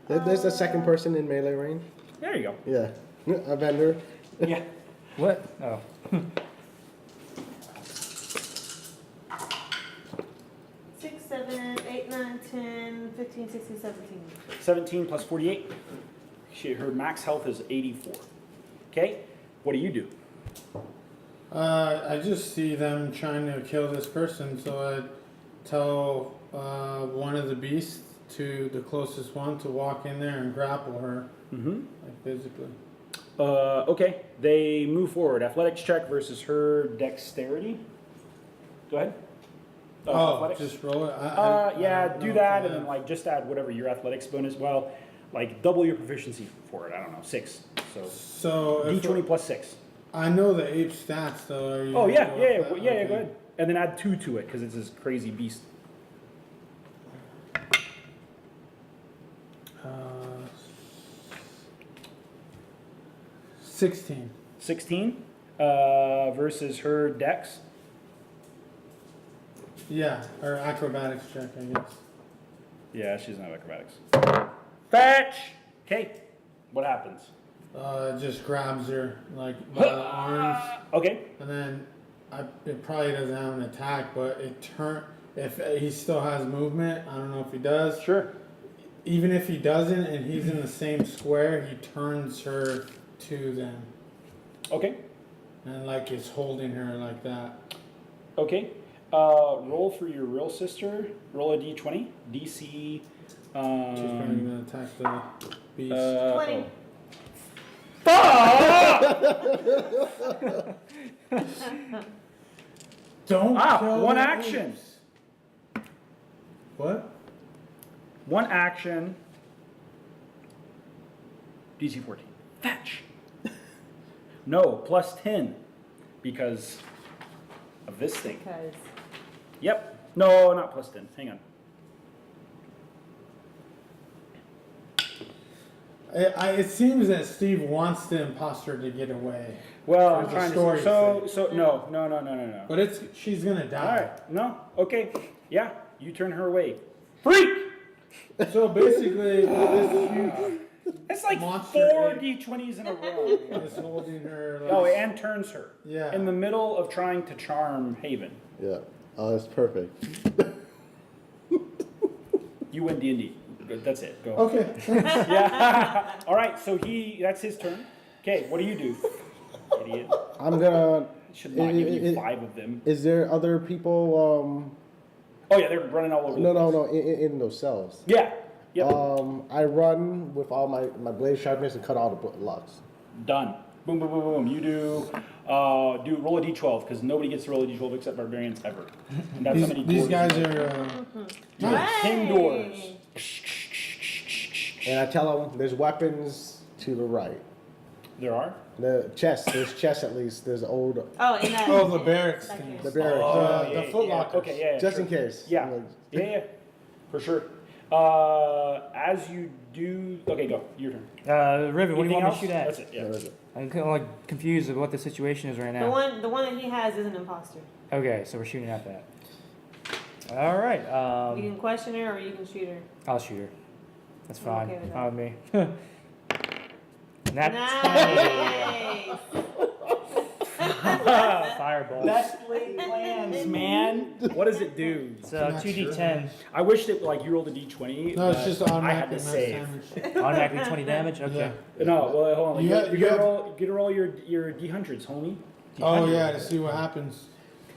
There's a second person in melee range. There you go. Yeah. Evendur. Yeah. What? Oh. 6, 7, 8, 9, 10, 15, 16, 17. 17 plus 48. Her max health is 84. Okay. What do you do? I just see them trying to kill this person, so I tell one of the beasts to the closest one to walk in there and grapple her, like physically. Okay. They move forward. Athletics check versus her dexterity. Go ahead. Athletics. Just roll it. Yeah, don't do know that, if and then like just add whatever your athletics bonus. Well, like double your proficiency for it. I don't know, 6. So So if D20 plus 6. I know the ape stats though. Are you Oh gonna yeah, go yeah, with that? well, yeah. Okay. Go ahead, and then add 2 to it because it's this crazy beast. 16. 16 versus her dex. Yeah, or acrobatics check, I guess. Yeah, she's not acrobatics. Fetch. Okay. What happens? It just grabs her like by the arms, Okay. and then it probably doesn't have an attack, but if he still has movement, I don't know if he does. Sure. even if he doesn't and he's in the same square, he turns her to them Okay. and like is holding her like that. Okay. Roll for your real sister. Roll a d20. DC. She's probably gonna attack the beast. 20. Don't kill One the action. apes. What? One action. DC 14. Fetch. No, plus 10. Because of this thing. Because Yep. No, not plus 10. Hang on. It seems that Steve wants the imposter to get away, Well, For I'm the trying to. story's So no. but she's gonna All die. right. No. Okay. Yeah. You turn her away. Freak. So basically, this huge It's like Monster 4 ape. d20s in a row. is holding her. Like, Oh, and turns her. Yeah. In the middle of trying to charm Haven. Yeah. Oh, that's perfect. You win D&D. Good. That's it. Go. Okay. Yeah. All right. So that's his turn. Okay. What do you do? Idiot. I'm gonna. Should not give you 5 of them. Is there other people? Oh yeah, they're running all over. No, the no, place. no. In those cells. Yeah. Yep. I run with all my blade sharpness and cut all the locks. Done. Boom, boom, boom, boom. You do roll a d12 because nobody gets to roll a d12 except barbarians ever. And that's how many These doors guys there are. Right. 10 doors. And I tell them there's weapons to the right. There are. The chest. There's chests at least. There's old. Oh, in that. Oh, the barracks back thing. here. The barracks. The Foot Lockers. Okay, yeah. Just sure. in case. Yeah. Like, Yeah, for sure. As you do, okay, go. Your turn. Riven, what do you Anything want me else? to shoot at? That's it. Yeah. what is it? I'm kind of like confused of what the situation is right The now. one that he has is an imposter. Okay, so we're shooting at that. All right. You can question her or you can shoot her. I'll shoot her. That's I'm fine. okay with Fine with me. That's Nice. fireball. Best laid plans, man. What does it do? So Not 2d10, I wish that like you rolled a d20. No, it's but just I had automatically to mass save. damage. automatically 20 damage. Okay. Yeah. No, well, hold on. You You, have- you you gotta have- roll. You gotta roll your d100s, homie. Oh yeah, to see what happens.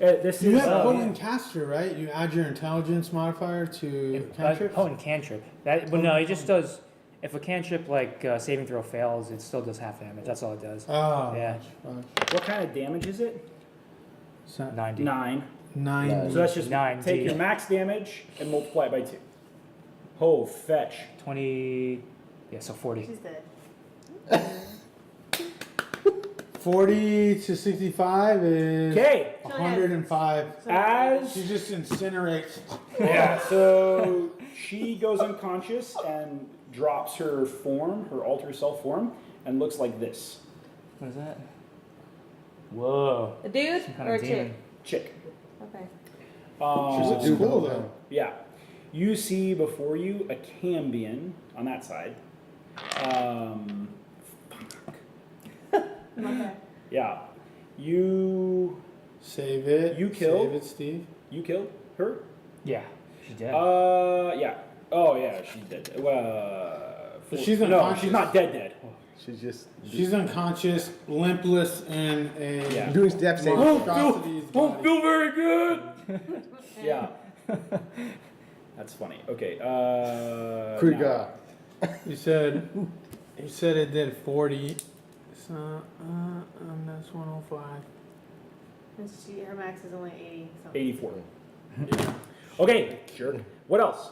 This You is. have potent caster, right? You add your intelligence modifier to cantrip. Potent cantrip. That, well, no, it just does. If a cantrip like saving throw fails, it still does half damage. That's all it does. Oh, Yeah. What kind of damage is it? 90. 9. 9. So that's just 9 take D. your max damage and multiply it by 2. Oh, fetch. 20. Yeah, so 40. She's dead. 40 to 65 is Okay. 105. As She just incinerates. yeah, so she goes unconscious and drops her form, her alter self form, and looks like this. What is that? Whoa. A dude Some kind or a of demon. chick? Chick. Okay. She's a dude cool though. though. Yeah. You see before you a Cambion on that side. Okay. Yeah. You Save it. You killed? Save it, Steve. killed her? Yeah, she's dead. Yeah. Oh yeah, she's dead. But she's no, unconscious. she's not dead. She's just She's unconscious, limpless, in a Yeah. doing step saving. monstrosity's Won't body. feel very good. Yeah. That's funny. Okay. Pretty now- good. You said it did 40. So that's 105. And her max is only 80. So. 84. Okay, jerk. What else?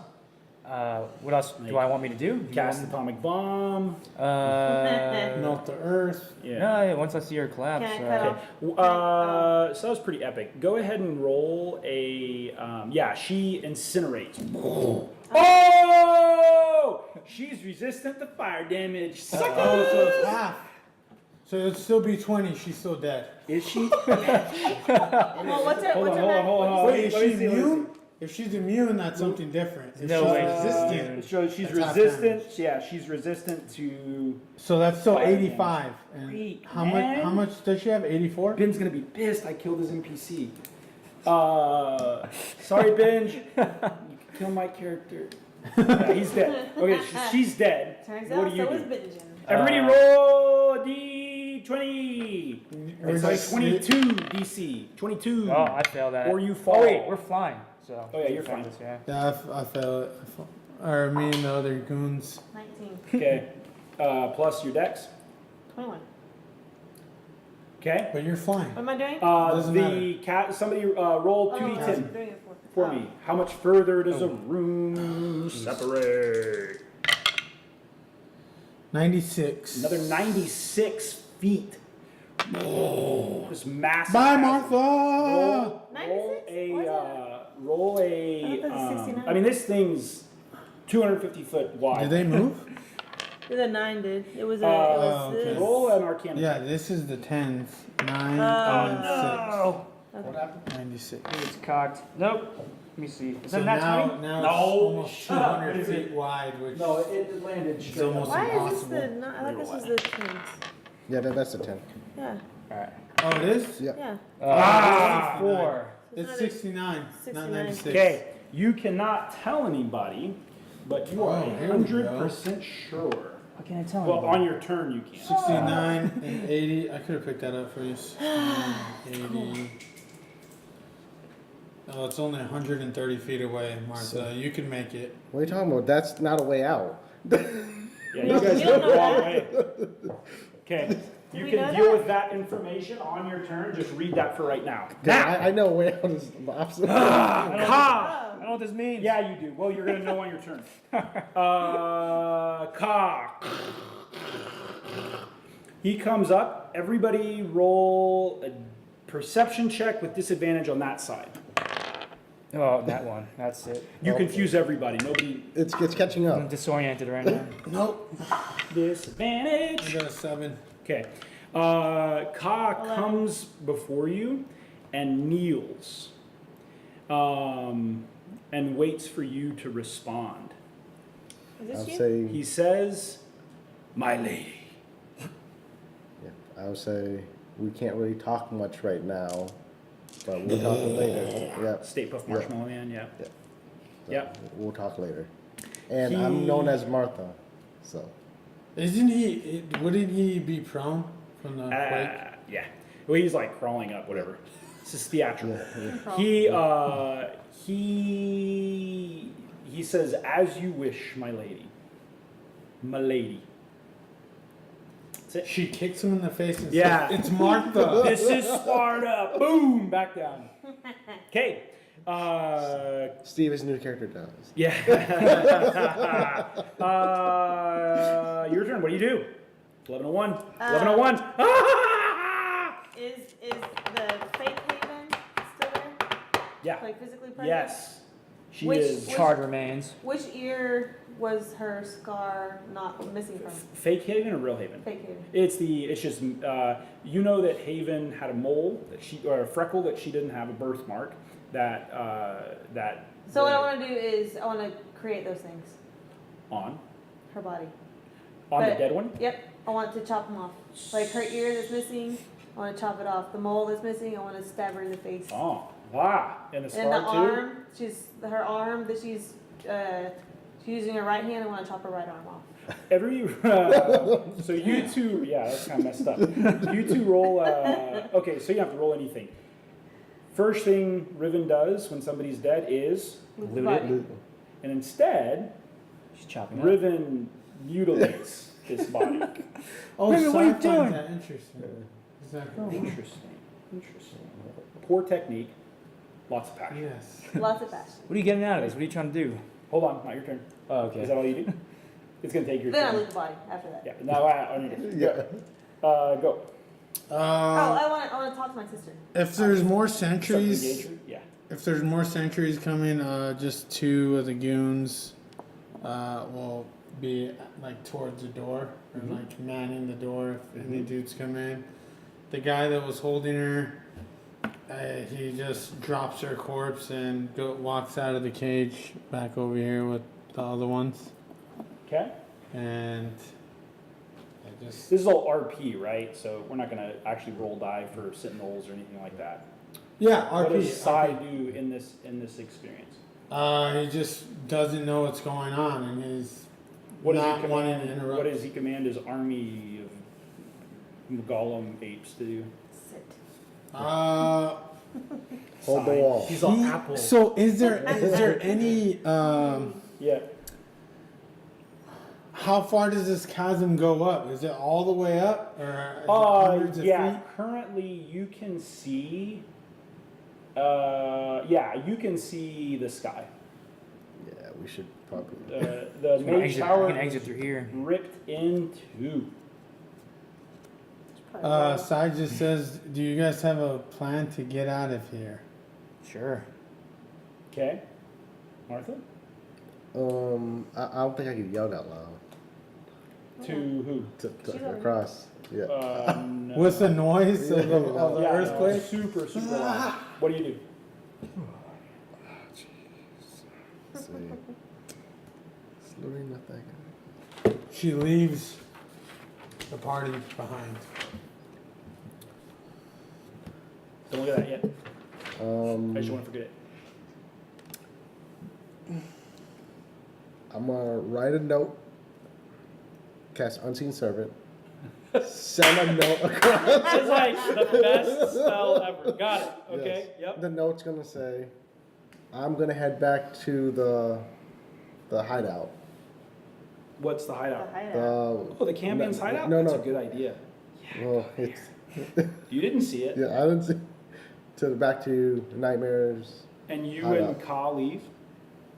What else do I want me to do? Do you Cast want- atomic bomb. Melt the earth. Yeah. No, yeah, once I see her collapse. Can I cut Okay. off? So that was pretty epic. Go ahead and roll a. Yeah, she incinerates. Oh! She's resistant to fire damage. Suck Oh, so it's half. So it'd still be 20. She's still dead. Is she? Well, what's her? Hold what's on, her hold on, max? hold on. Wait, is let me she see, let me immune? If she's immune, that's something different. If No she's way. resistant, So she's That's half resistant. Yeah, she's resistant to. so that's still Fire 85. And Great, how man. much? How much does she have? 84. Ben's gonna be pissed. I killed his NPC. Sorry, Benj. You kill my character. Yeah, he's dead. Okay, she's dead. Turns What out do you so is do? Benjen. Everybody roll a d20. It's like 22 DC. 22. Oh, I failed that. Or you fall. Oh wait, we're flying. So. Oh, yeah, you're fine. Yeah. Yeah, I failed it. Or me and the other goons. 19. Okay. Plus your dex. 21. Okay. But you're fine. What am I doing? Doesn't The cat. Somebody roll Oh, 2d10 I'm doing it for oh. me. How much further does a room separate? 96. Another 96 feet. Oh, this massive. Bye, chasm. Martha! Roll 96? a. What's that? Roll I a. thought that was 69. I mean, this thing's 250 foot wide. Did they move? The 9 did. It was a. Oh, okay. Roll an Arcana. Yeah, this is the 10th. 9 Oh, What happened? 6. 96. it's cocked. Nope. Let me see. Is So that now, 20? now No. it's almost Shut up. 200 Is it- feet wide, which No, it landed It's straight almost up. Why is impossible. this the? I thought this was the 10th. Yeah, that's a 10. Yeah. Alright. Oh, it is? Yeah. Yeah. Ah! 4. It's 69, not 69. 96. Okay, you cannot tell anybody, but you are Oh, here we go. 100% sure. How can I tell Well, you? on your turn, you can. 69 and 80. I could have picked that up for you. 80. Oh, it's only 130 feet away, Martha. You can make it. What are you talking about? That's not a way out. Yeah, you guys You go don't the know wrong that. way. Okay, you we can know deal that? with that information on your turn. Just read that for right now. I know way out is the opposite. I don't Ka! know what this means. Yeah, you do. Well, you're gonna know on your turn. Ka. He comes up. Everybody roll a perception check with disadvantage on that side. Oh, that one. That's it. You confuse everybody. Nobody. It's catching I'm up. disoriented right now. Nope. Disadvantage. I got a 7. Okay. Ka 11. comes before you and kneels and waits for you to respond. Is this I'll you? say, He says, "My lady." yeah, I'll say we can't really talk much right now, but we'll talk later. Yep. Stay Puft Marshmallow Man, yeah. So Yep. We'll talk later. And I'm known as Martha, so. Wouldn't he be prone from the quake? Yeah. Well, he's like crawling up, whatever. This is theatrical. Yeah. He says, "As you wish, my lady." My lady. That's it. She kicks him in the face and Yeah. says, "It's Martha." This is Sparta. Boom, back down. Okay. Steve, his new character does. Yeah. Your turn. What do you do? 11:01. 11:01. Is the fake Haven still there? Yeah. Like physically present? Yes. She Which- is. Charred remains. Which ear was her scar not missing from? Fake Haven or real Haven? Fake Haven. It's just you know that Haven had a mole or a freckle that she didn't have, a birthmark that. So what I want to do is I want to create those things. on Her body. the But- dead one. Yep. I want to chop them off. Like her ear that's missing, I want to chop it off. The mole that's missing, I want to stab her in the face. Oh, wow! And the scar And the too. arm, her arm that she's using her right hand. I want to chop her right arm off. So you two, yeah, that's kind of messed up. You two roll. Okay, so you don't have to roll anything. First thing Riven does when somebody's dead is With Loot the it. body. and instead, She's chopping up. Riven mutilates his body. Oh, Riven, what are you Sci-Fi's doing? that interesting. Exactly. Interesting. Poor technique, lots of passion. Yes. Lots of passion. What are you getting out of this? What are you trying to do? Hold on, not your turn. Oh, Is that okay. all you do? It's gonna take your Then I turn. loot the body after that. Yeah. No, I need it. Yeah. Go. Oh, I want to talk to my sister. If there's more Except sentries, engage. Yeah. if there's more sentries coming, just 2 of the goons will be like towards the door or like manning the door if any dudes come in. The guy that was holding her, he just drops her corpse and walks out of the cage back over here with the other ones, Okay. and I just This is all RP, right? So we're not gonna actually roll die for sentinels or anything like that. yeah What RP. does Sai do in this experience? He just doesn't know what's going on, and he's What does not he wanting to command? interrupt. What does he command his army of golem apes to do? Sit. Hold the wall. He's all apple. So is there any Yeah. how far does this chasm go up? Is it all the way up, or is it hundreds of Yeah. feet? Currently, you can see. You can see the sky. Yeah, we should probably. The You main tower can exit through here. ripped in two. Sai just says, "Do you guys have a plan to get out of here?" Sure. Okay, Martha. I don't think I could yell that loud. To who? To across. Yeah. No. With the noise of the Yeah, earthquake? super loud. What do you do? Let's see. Slowly nothing. She leaves the party behind. Don't look at that yet. I just want to forget it. I'm gonna write a note. Cast Unseen Servant. Send a note across. It's like the best spell ever. Got it. Okay. Yes. Yep. The note's gonna say, "I'm gonna head back to the hideout." What's the hideout? The The Campion's hideout? No, That's no. a good idea. Well, it's You didn't see it. yeah. I didn't see. Back to Nightmares. And you Hideout. and Ka leave.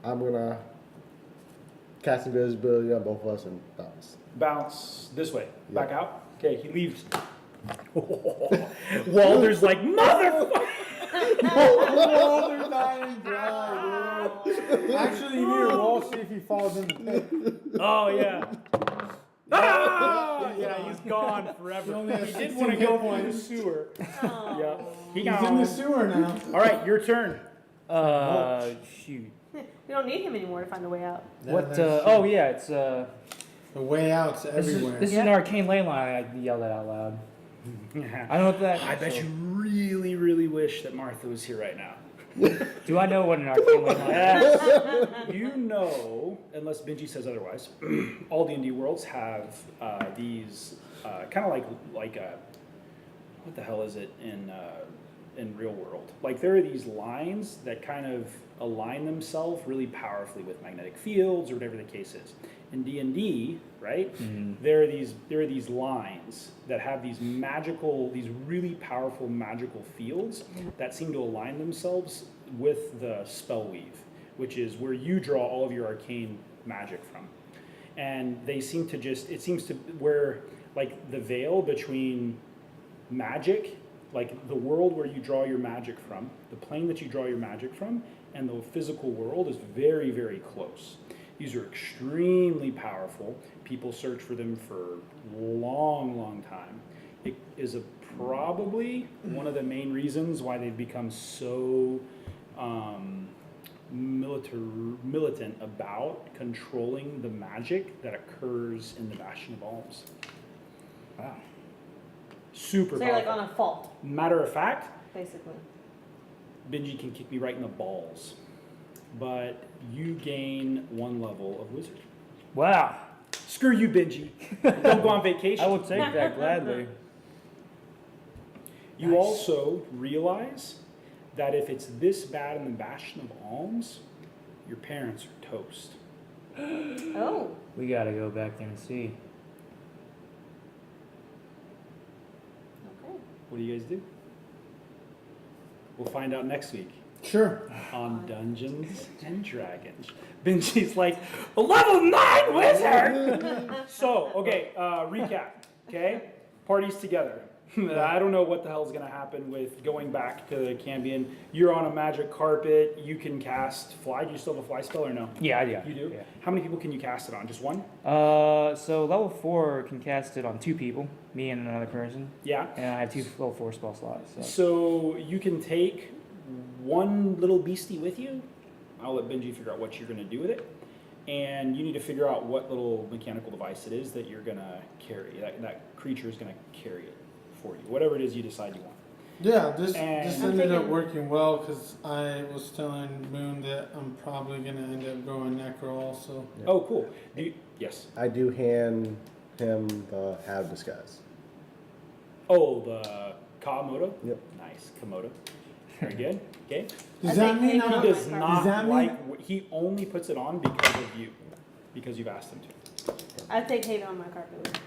I'm gonna cast invisibility on both of us and bounce. Bounce this way. Yep. Back out. Okay, he leaves. Walder's like, motherfucker! Walter dying dry, dude. Actually, you need to roll, see if he falls in the pit. Oh, yeah. Ah! Yeah, he's gone forever. He only has He did 16 want to go hit through the points. sewer. Yeah. He He's gone. in the sewer now. All right, your turn. Shoot. We don't need him anymore to find a way out. What? that's true. Oh yeah, it's The way out's This everywhere. is an arcane ley line. I yelled that out loud. I know what that. I bet so- you really, really wish that Martha was here right now. Do I know what an arcane ley line is? You know, unless Benji says otherwise, all D&D worlds have these kind of like what the hell is it in real world? Like there are these lines that kind of align themselves really powerfully with magnetic fields or whatever the case is. In D&D, right? There are these lines that have these really powerful magical fields that seem to align themselves with the spell weave, which is where you draw all of your arcane magic from. And they seem to it seems to where like the veil between magic, like the world where you draw your magic from, the plane that you draw your magic from, and the physical world is very, very close. These are extremely powerful. People search for them for a long, long time. It is probably one of the main reasons why they've become so militant about controlling the magic that occurs in the Bastion of Alms. Wow. Super So they're like powerful. on a fault, Matter of fact, basically. Benji can kick me right in the balls. But you gain 1 level of wizard. Wow. Screw you, Benji. Don't go on vacation. I will take that gladly. You also realize that if it's this bad in the Bastion of Alms, your parents are toast. Oh. We gotta go back there and see. Okay. What do you guys do? We'll find out next week Sure. on Dungeons and Dragons. Benji's like, a level 9 wizard! So, okay, recap, okay? Parties together. I don't know what the hell is going to happen with going back to the Cambion. You're on a magic carpet. You can cast fly. Do you still have a fly spell or no? Yeah. You do? Yeah. How many people can you cast it on? Just one? So level 4 can cast it on 2 people, me and another person, Yeah. and I have 2 level 4 spell slots. So. So you can take one little beastie with you. I'll let Benji figure out what you're going to do with it. And you need to figure out what little mechanical device it is that you're going to carry. That creature is going to carry it for you, whatever it is you decide you want. Yeah, this And- ended up thinking- working well because I was telling Moon that I'm probably gonna end up going necro also. Oh, cool. Yes. I do hand him the Have Disguise. Oh, the Kamoto? Yep. Nice. Komodo. Very good. Okay. Does I that think mean Hayden He I'm, does- does Does not that mean- like, he only puts it on because of you. Because you've asked him to. I take Hayden on my carpet.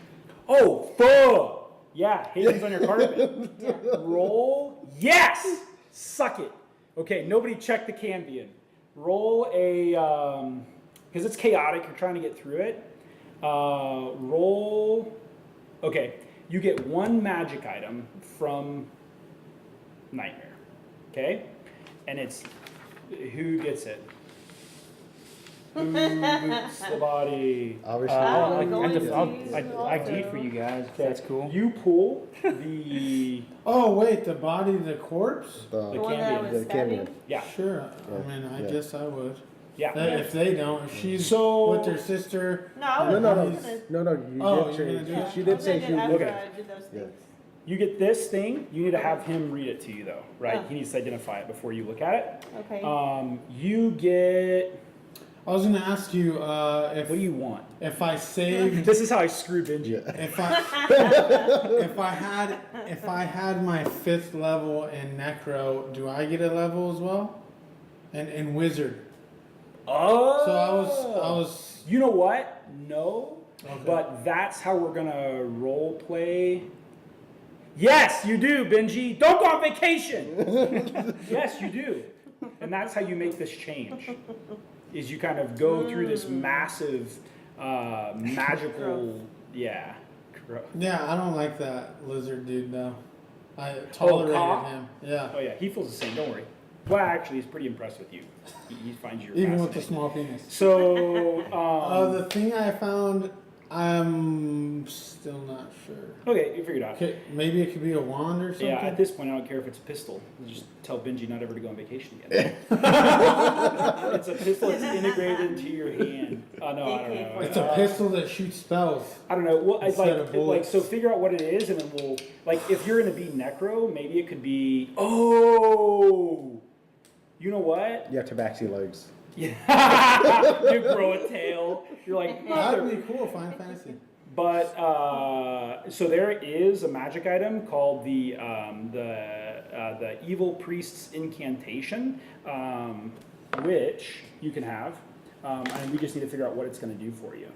Oh, fuck! Yeah, Hayden's on your carpet. Yeah. Roll. Yes! Suck it. Okay, nobody check the Cambion. Roll a, because it's chaotic, you're trying to get through it. Roll, okay, you get one magic item from Nightmare, okay? And it's, who gets it? Who boots the body? Obviously. I'm going to I deed also. for you guys. If Okay, that's cool. You pull the, oh wait, the body, the corpse? The the one that I Cambion. was The Cambion. stabbing? Yeah, Sure. Yeah. I mean, I Yeah. guess I would. yeah. If they don't, if she's So- with her sister. No, I No, was no, no, gonna- no, you Oh, did you're say, gonna do yeah, she I did was say gonna she do it after Okay. I did those Yeah. things. You get this thing, you need to have him read it to you though, right? Oh. He needs to identify it before you look at it. Okay. You get, I was gonna ask you what do you want? if I saved This is how I screw Benji. Yeah. if I had my 5th level in Necro, do I get a level as well? And in Wizard. Oh. So I was You know what? No. Okay. But that's how we're gonna role play. Yes, you do, Benji. Don't go on vacation. Yes, you do. And that's how you make this change. Is you kind of go through this massive magical, yeah. Growth. Yeah, I don't like that lizard dude though. I tolerated Ka? him. Yeah. Oh yeah, he feels the same. Don't worry. Well, actually, he's pretty impressed with you. He finds you Even with the fascinating. small penis. So, The thing I found, I'm still not sure. okay, you figured it out. Okay, maybe it could be a wand or something. Yeah, at this point, I don't care if it's a pistol. Just tell Benji not ever to go on vacation again. It's a pistol that's integrated into your hand. Oh, no, I don't know. It's a pistol that shoots spells. I don't know. Well, I'd Instead of like, bullets. so figure out what it is, and then we'll, like, if you're gonna be necro, maybe it could be, oh, you know what? You have tabaxi legs. Yeah. You grow a tail. You're like, That'd be cool, Final Fantasy. But so there is a magic item called the Evil Priest's Incantation, which you can have, and we just need to figure out what it's going to do for you.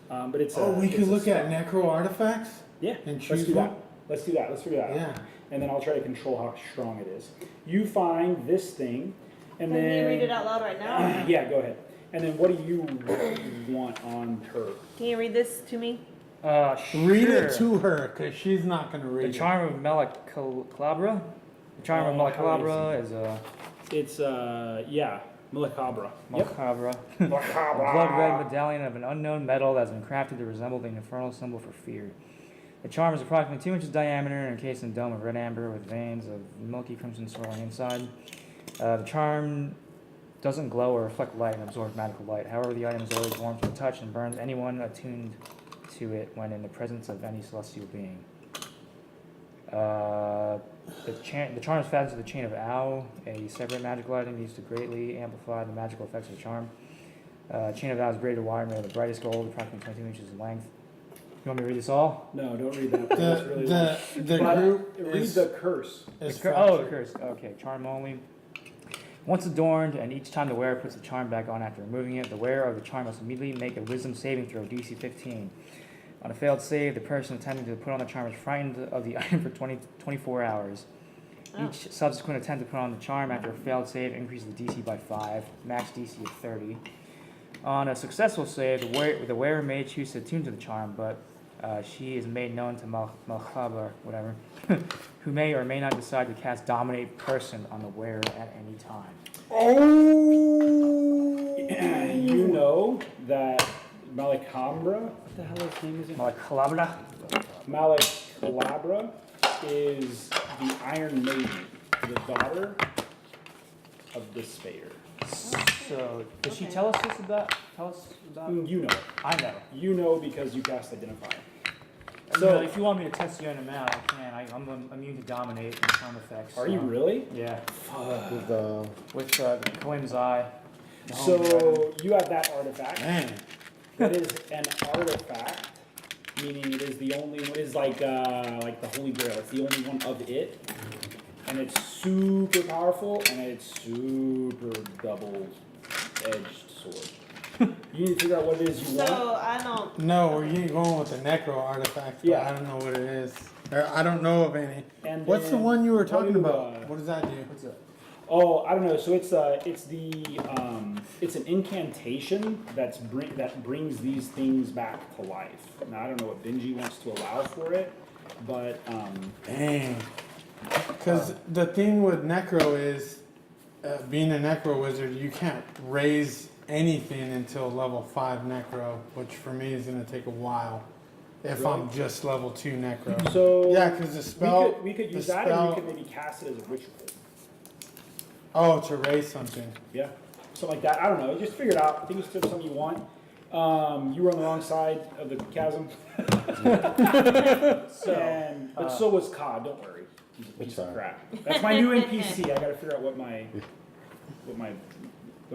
But it's Oh, we it's could a look spell. at necro artifacts? Yeah, and let's choose do one? that. Let's do that. Let's figure that out. Yeah. And then I'll try to control how strong it is. You find this thing, and Can then you read it out loud right now? yeah, go ahead. And then what do you want on her? Can you read this to me? Read it Sure. to her, because she's not going to read The it. charm of Malacalabra. The charm of Oh, how Malacalabra is a It's yeah, Malacabra. Yep. Malacabra. Malacabra. A blood-red medallion of an unknown metal that has been crafted to resemble the infernal symbol for fear. The charm is approximately 2 inches diameter and encased in a dome of red amber with veins of milky crimson swirling inside. The charm doesn't glow or reflect light and absorb magical light. However, the item is always warm to the touch and burns anyone attuned to it when in the presence of any celestial being. The charm is fastened to the chain of Ow, a separate magical item used to greatly amplify the magical effects of the charm. Chain of Ow is braided wire made of the brightest gold, approximately 22 inches in length. You want me to read this all? No, don't read that. That's really long. The But group read is, the curse. is The curse. Okay, charm only. Once adorned, and each time the wearer puts the charm back on after removing it, the wearer of the charm must immediately make a wisdom saving throw, DC 15. On a failed save, the person attempting to put on the charm is frightened of the item for 24 hours. Oh. Each subsequent attempt to put on the charm after a failed save increases the DC by 5, max DC of 30. On a successful save, the wearer may choose to attune to the charm, but she is made known to Malchaba, whatever, who may or may not decide to cast Dominate Person on the wearer at any time. You know that Malacabra, what the hell his name is? Malacalabra. Malacalabra is the Iron Maiden, the daughter of Despair. So, does she tell us about? You know it. I know. You know because you cast Identify. So, if you want me to test you in a mount, I can. I'm immune to dominate and charm effects. Are you really? Yeah. With With Cohen's Eye. the Homebrew item. So you have that artifact. Man, That is an artifact, meaning it is the only one. It is like the Holy Grail. It's the only one of it, and it's super powerful, and it's super double-edged sword. You need to figure out what it is you want. So I don't. no, we're going with the necro artifact, but Yeah. I don't know what it is. Or I don't know of any. And What's the then one you were what talking do, about? What does that do? What's that? Oh, I don't know. So it's it's an incantation that brings these things back to life. Now I don't know what Benji wants to allow for it, but Dang. Because the thing with necro is, being a necro wizard, you can't raise anything until level 5 necro, which for me is going to take a while. If Really? I'm just level 2 necro. so Yeah, because the spell. we could use the that, and spell- we could maybe cast it as a ritual. Oh, to raise something. Yeah, something like that. I don't know. Just figure it out. I think it's just something you want. You were on the wrong side of the chasm. But so was Cod. Don't worry. He's a piece of fine. crap. That's my new NPC. I got to figure out what's it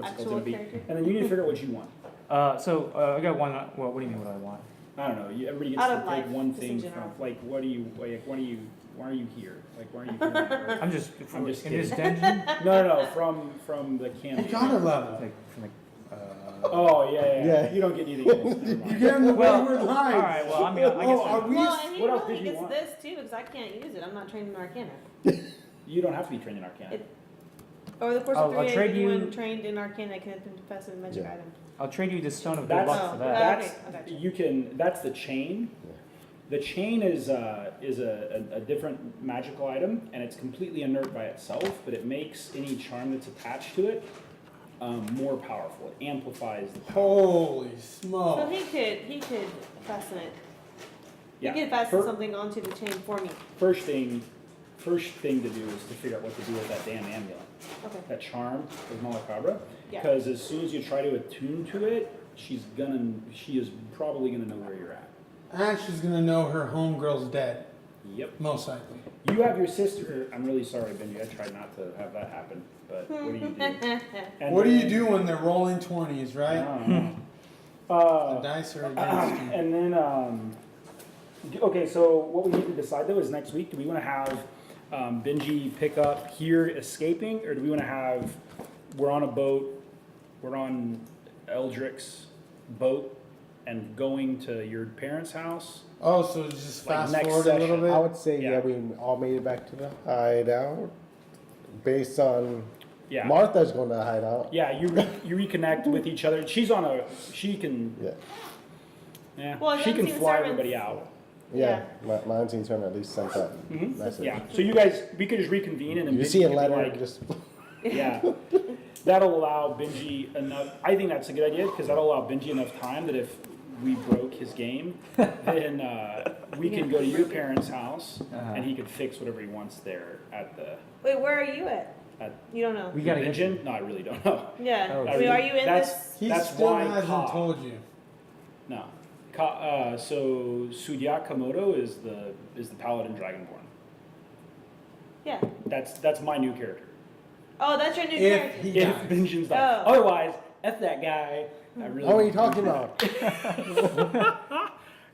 Actual going to be. character? And then you need to figure out what you want. I got one. Well, what do you mean? What I want? I don't know. Everybody gets Out to of take life, one just in thing general. from like why are you here? Like why are you here? I'm just. I'm just in this kidding. dungeon. No. From the You campaign. got a level. Like, from the, Oh yeah. Yeah. You don't get anything else. Never You mind. get him the Well, wayward lines. all right. Well, I mean, I guess. Oh, are we? Well, and he what else really did you gets want? this too because I can't use it. I'm not trained in Arcana. You don't have to be trained in Arcana. Over the course I'll of 3 days, trade you- anyone trained in Arcana can confess a magic Yeah. item. I'll trade you the stone of good That's- luck for Oh, that. okay, I got you. You can. That's the chain. The chain is a different magical item, and it's completely inert by itself. But it makes any charm that's attached to it more powerful. It amplifies the power. Holy So smoke. he could fasten it. Yeah. He could fasten Fir- something onto the chain for me. First thing to do is to figure out what to do with that damn amulet. Okay. That charm of Malacabra. Yeah. Because as soon as you try to attune to it, she is probably gonna know where you're at. Ash is going to know her homegirl's dead. Yep. Most likely. You have your sister. I'm really sorry, Benji. I tried not to have that happen, but what do you do? And What do you then- do when they're rolling 20s, I right? don't know. The dice are against you. And then, okay, so what we need to decide though is next week, do we want to have Benji pick up here escaping, or do we want to have, we're on a boat, we're on Eldrick's boat and going to your parents' house? Oh, so just Like fast next forward a little session. bit? I would say, Yeah. yeah, we all made it back to the hideout. Based on Yeah. Martha's going to hideout. Yeah, you reconnect with each other. She can, Yeah. Well, she then can see the fly servants. everybody out. Yeah. Mine seems to have at least sent that message. Yeah, so you guys, we could just reconvene and then You Benji see a could be letter, like, just yeah. That'll allow Benji enough, I think that's a good idea, because that'll allow Benji enough time that if we broke his game, then we can go to your parents' house and he could fix whatever he wants there at the, Wait, where are you at? You don't know. We gotta get. Benjen? No, I really don't know. Yeah. Oh, I mean, are you in that's- this? He That's still why hasn't Ka. told you. No. So Sudya Komodo is the paladin dragonborn. Yeah. That's my new character. Oh, that's your new If character. he If dies. Benjen's not. Oh. Otherwise, F that guy. I really oh, what are you talking about?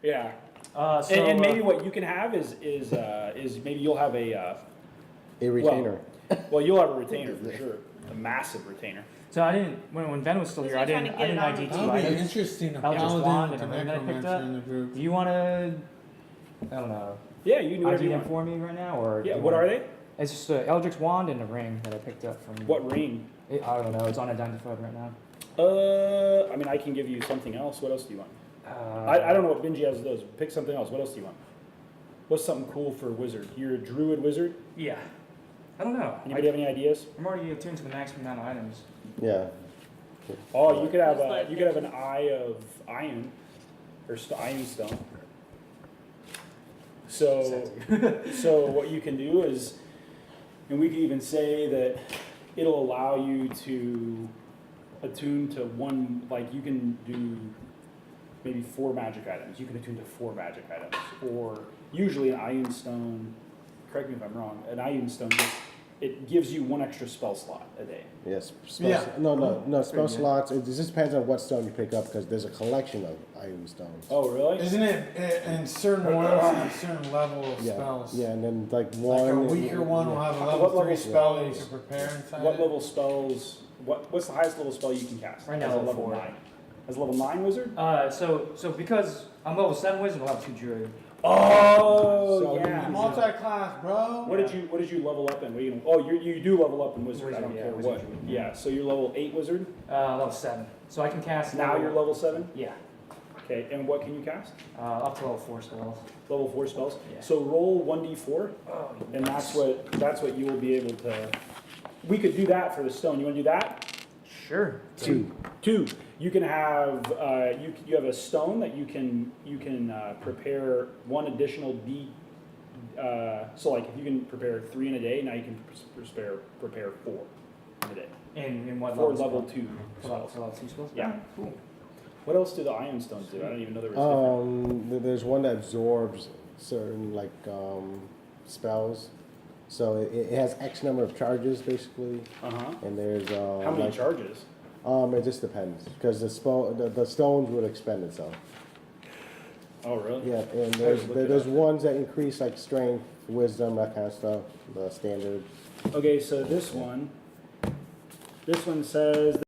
Yeah. So, And maybe what you can have is maybe you'll have a A retainer. well you'll have a retainer for sure, a massive retainer. So I didn't when Ben was still here. I Because didn't. you're I trying to didn't get it ID on. two That would be items. interesting. A Eldritch paladin Wand with a and a ring that I picked necromancer up. in the group. Do you want to? I don't know. Yeah, you can do whatever ID you them want. for me right now, or do Yeah, you what wanna- are they? It's just an Eldritch Wand and a ring that I picked up from. What ring? I don't know. It's unidentified right now. I mean I can give you something else. What else do you want? Uh, I don't know what Benji has of those. Pick something else. What else do you want? What's something cool for a wizard? You're a druid wizard? Yeah. I don't know. Anybody have any ideas? I'm already attuned to the maximum amount of items. Yeah. Oh, you could have Just like you could have an eye of iron or iron stone. So what you can do is, and we can even say that it'll allow you to attune to one, like you can do maybe 4 magic items. You can attune to 4 magic items, or usually an iron stone correct me if I'm wrong, an Iron Stone, it gives you 1 extra spell slot a day. Yes. Yeah. No. Spell good. slots. It just depends on what stone you pick up because there's a collection of iron stones. Oh, really? Isn't it in certain ones, a certain level of Yeah. spells? Yeah, and then like Like one. a weaker one will have a What level level 3 spell that you spells? can prepare inside What it. level spells? What's the highest level spell you can cast? Right now, As a level level 4. 9. As a level 9 wizard? So because I'm level 7 wizard, I'll have 2 druid. Oh, So yeah. Multi-class, bro. What did you level up in? What are you gonna, oh, you do level up in wizard. I Wizard, don't yeah, care wizard, what. yeah. Yeah. So you're level 8 wizard. Level 7. So I can cast. Now you're level 7. Yeah. Okay. And what can you cast? Up to level 4 spells. Level 4 spells. Yeah. So roll 1d4, Oh, and that's what you will be able to. We could do that for the stone. You want to do that? Sure. 2. 2. You can have you have a stone that you can prepare 1 additional d. So like if you can prepare 3 in a day, now you can prepare 4 in a day. In what 4 level? level spell? 2 For level, spells. for level 2 spells? Yeah. Cool. What else do the iron stones do? I don't even know there was different. There's one that absorbs certain spells. So it has X number of charges basically, Uh-huh. and there's How many charges? It just depends because the stones would expend itself. Oh, really? Yeah, and just looked it there's up. ones that increase like strength, wisdom, that kind of stuff. The standard. Okay, so this one says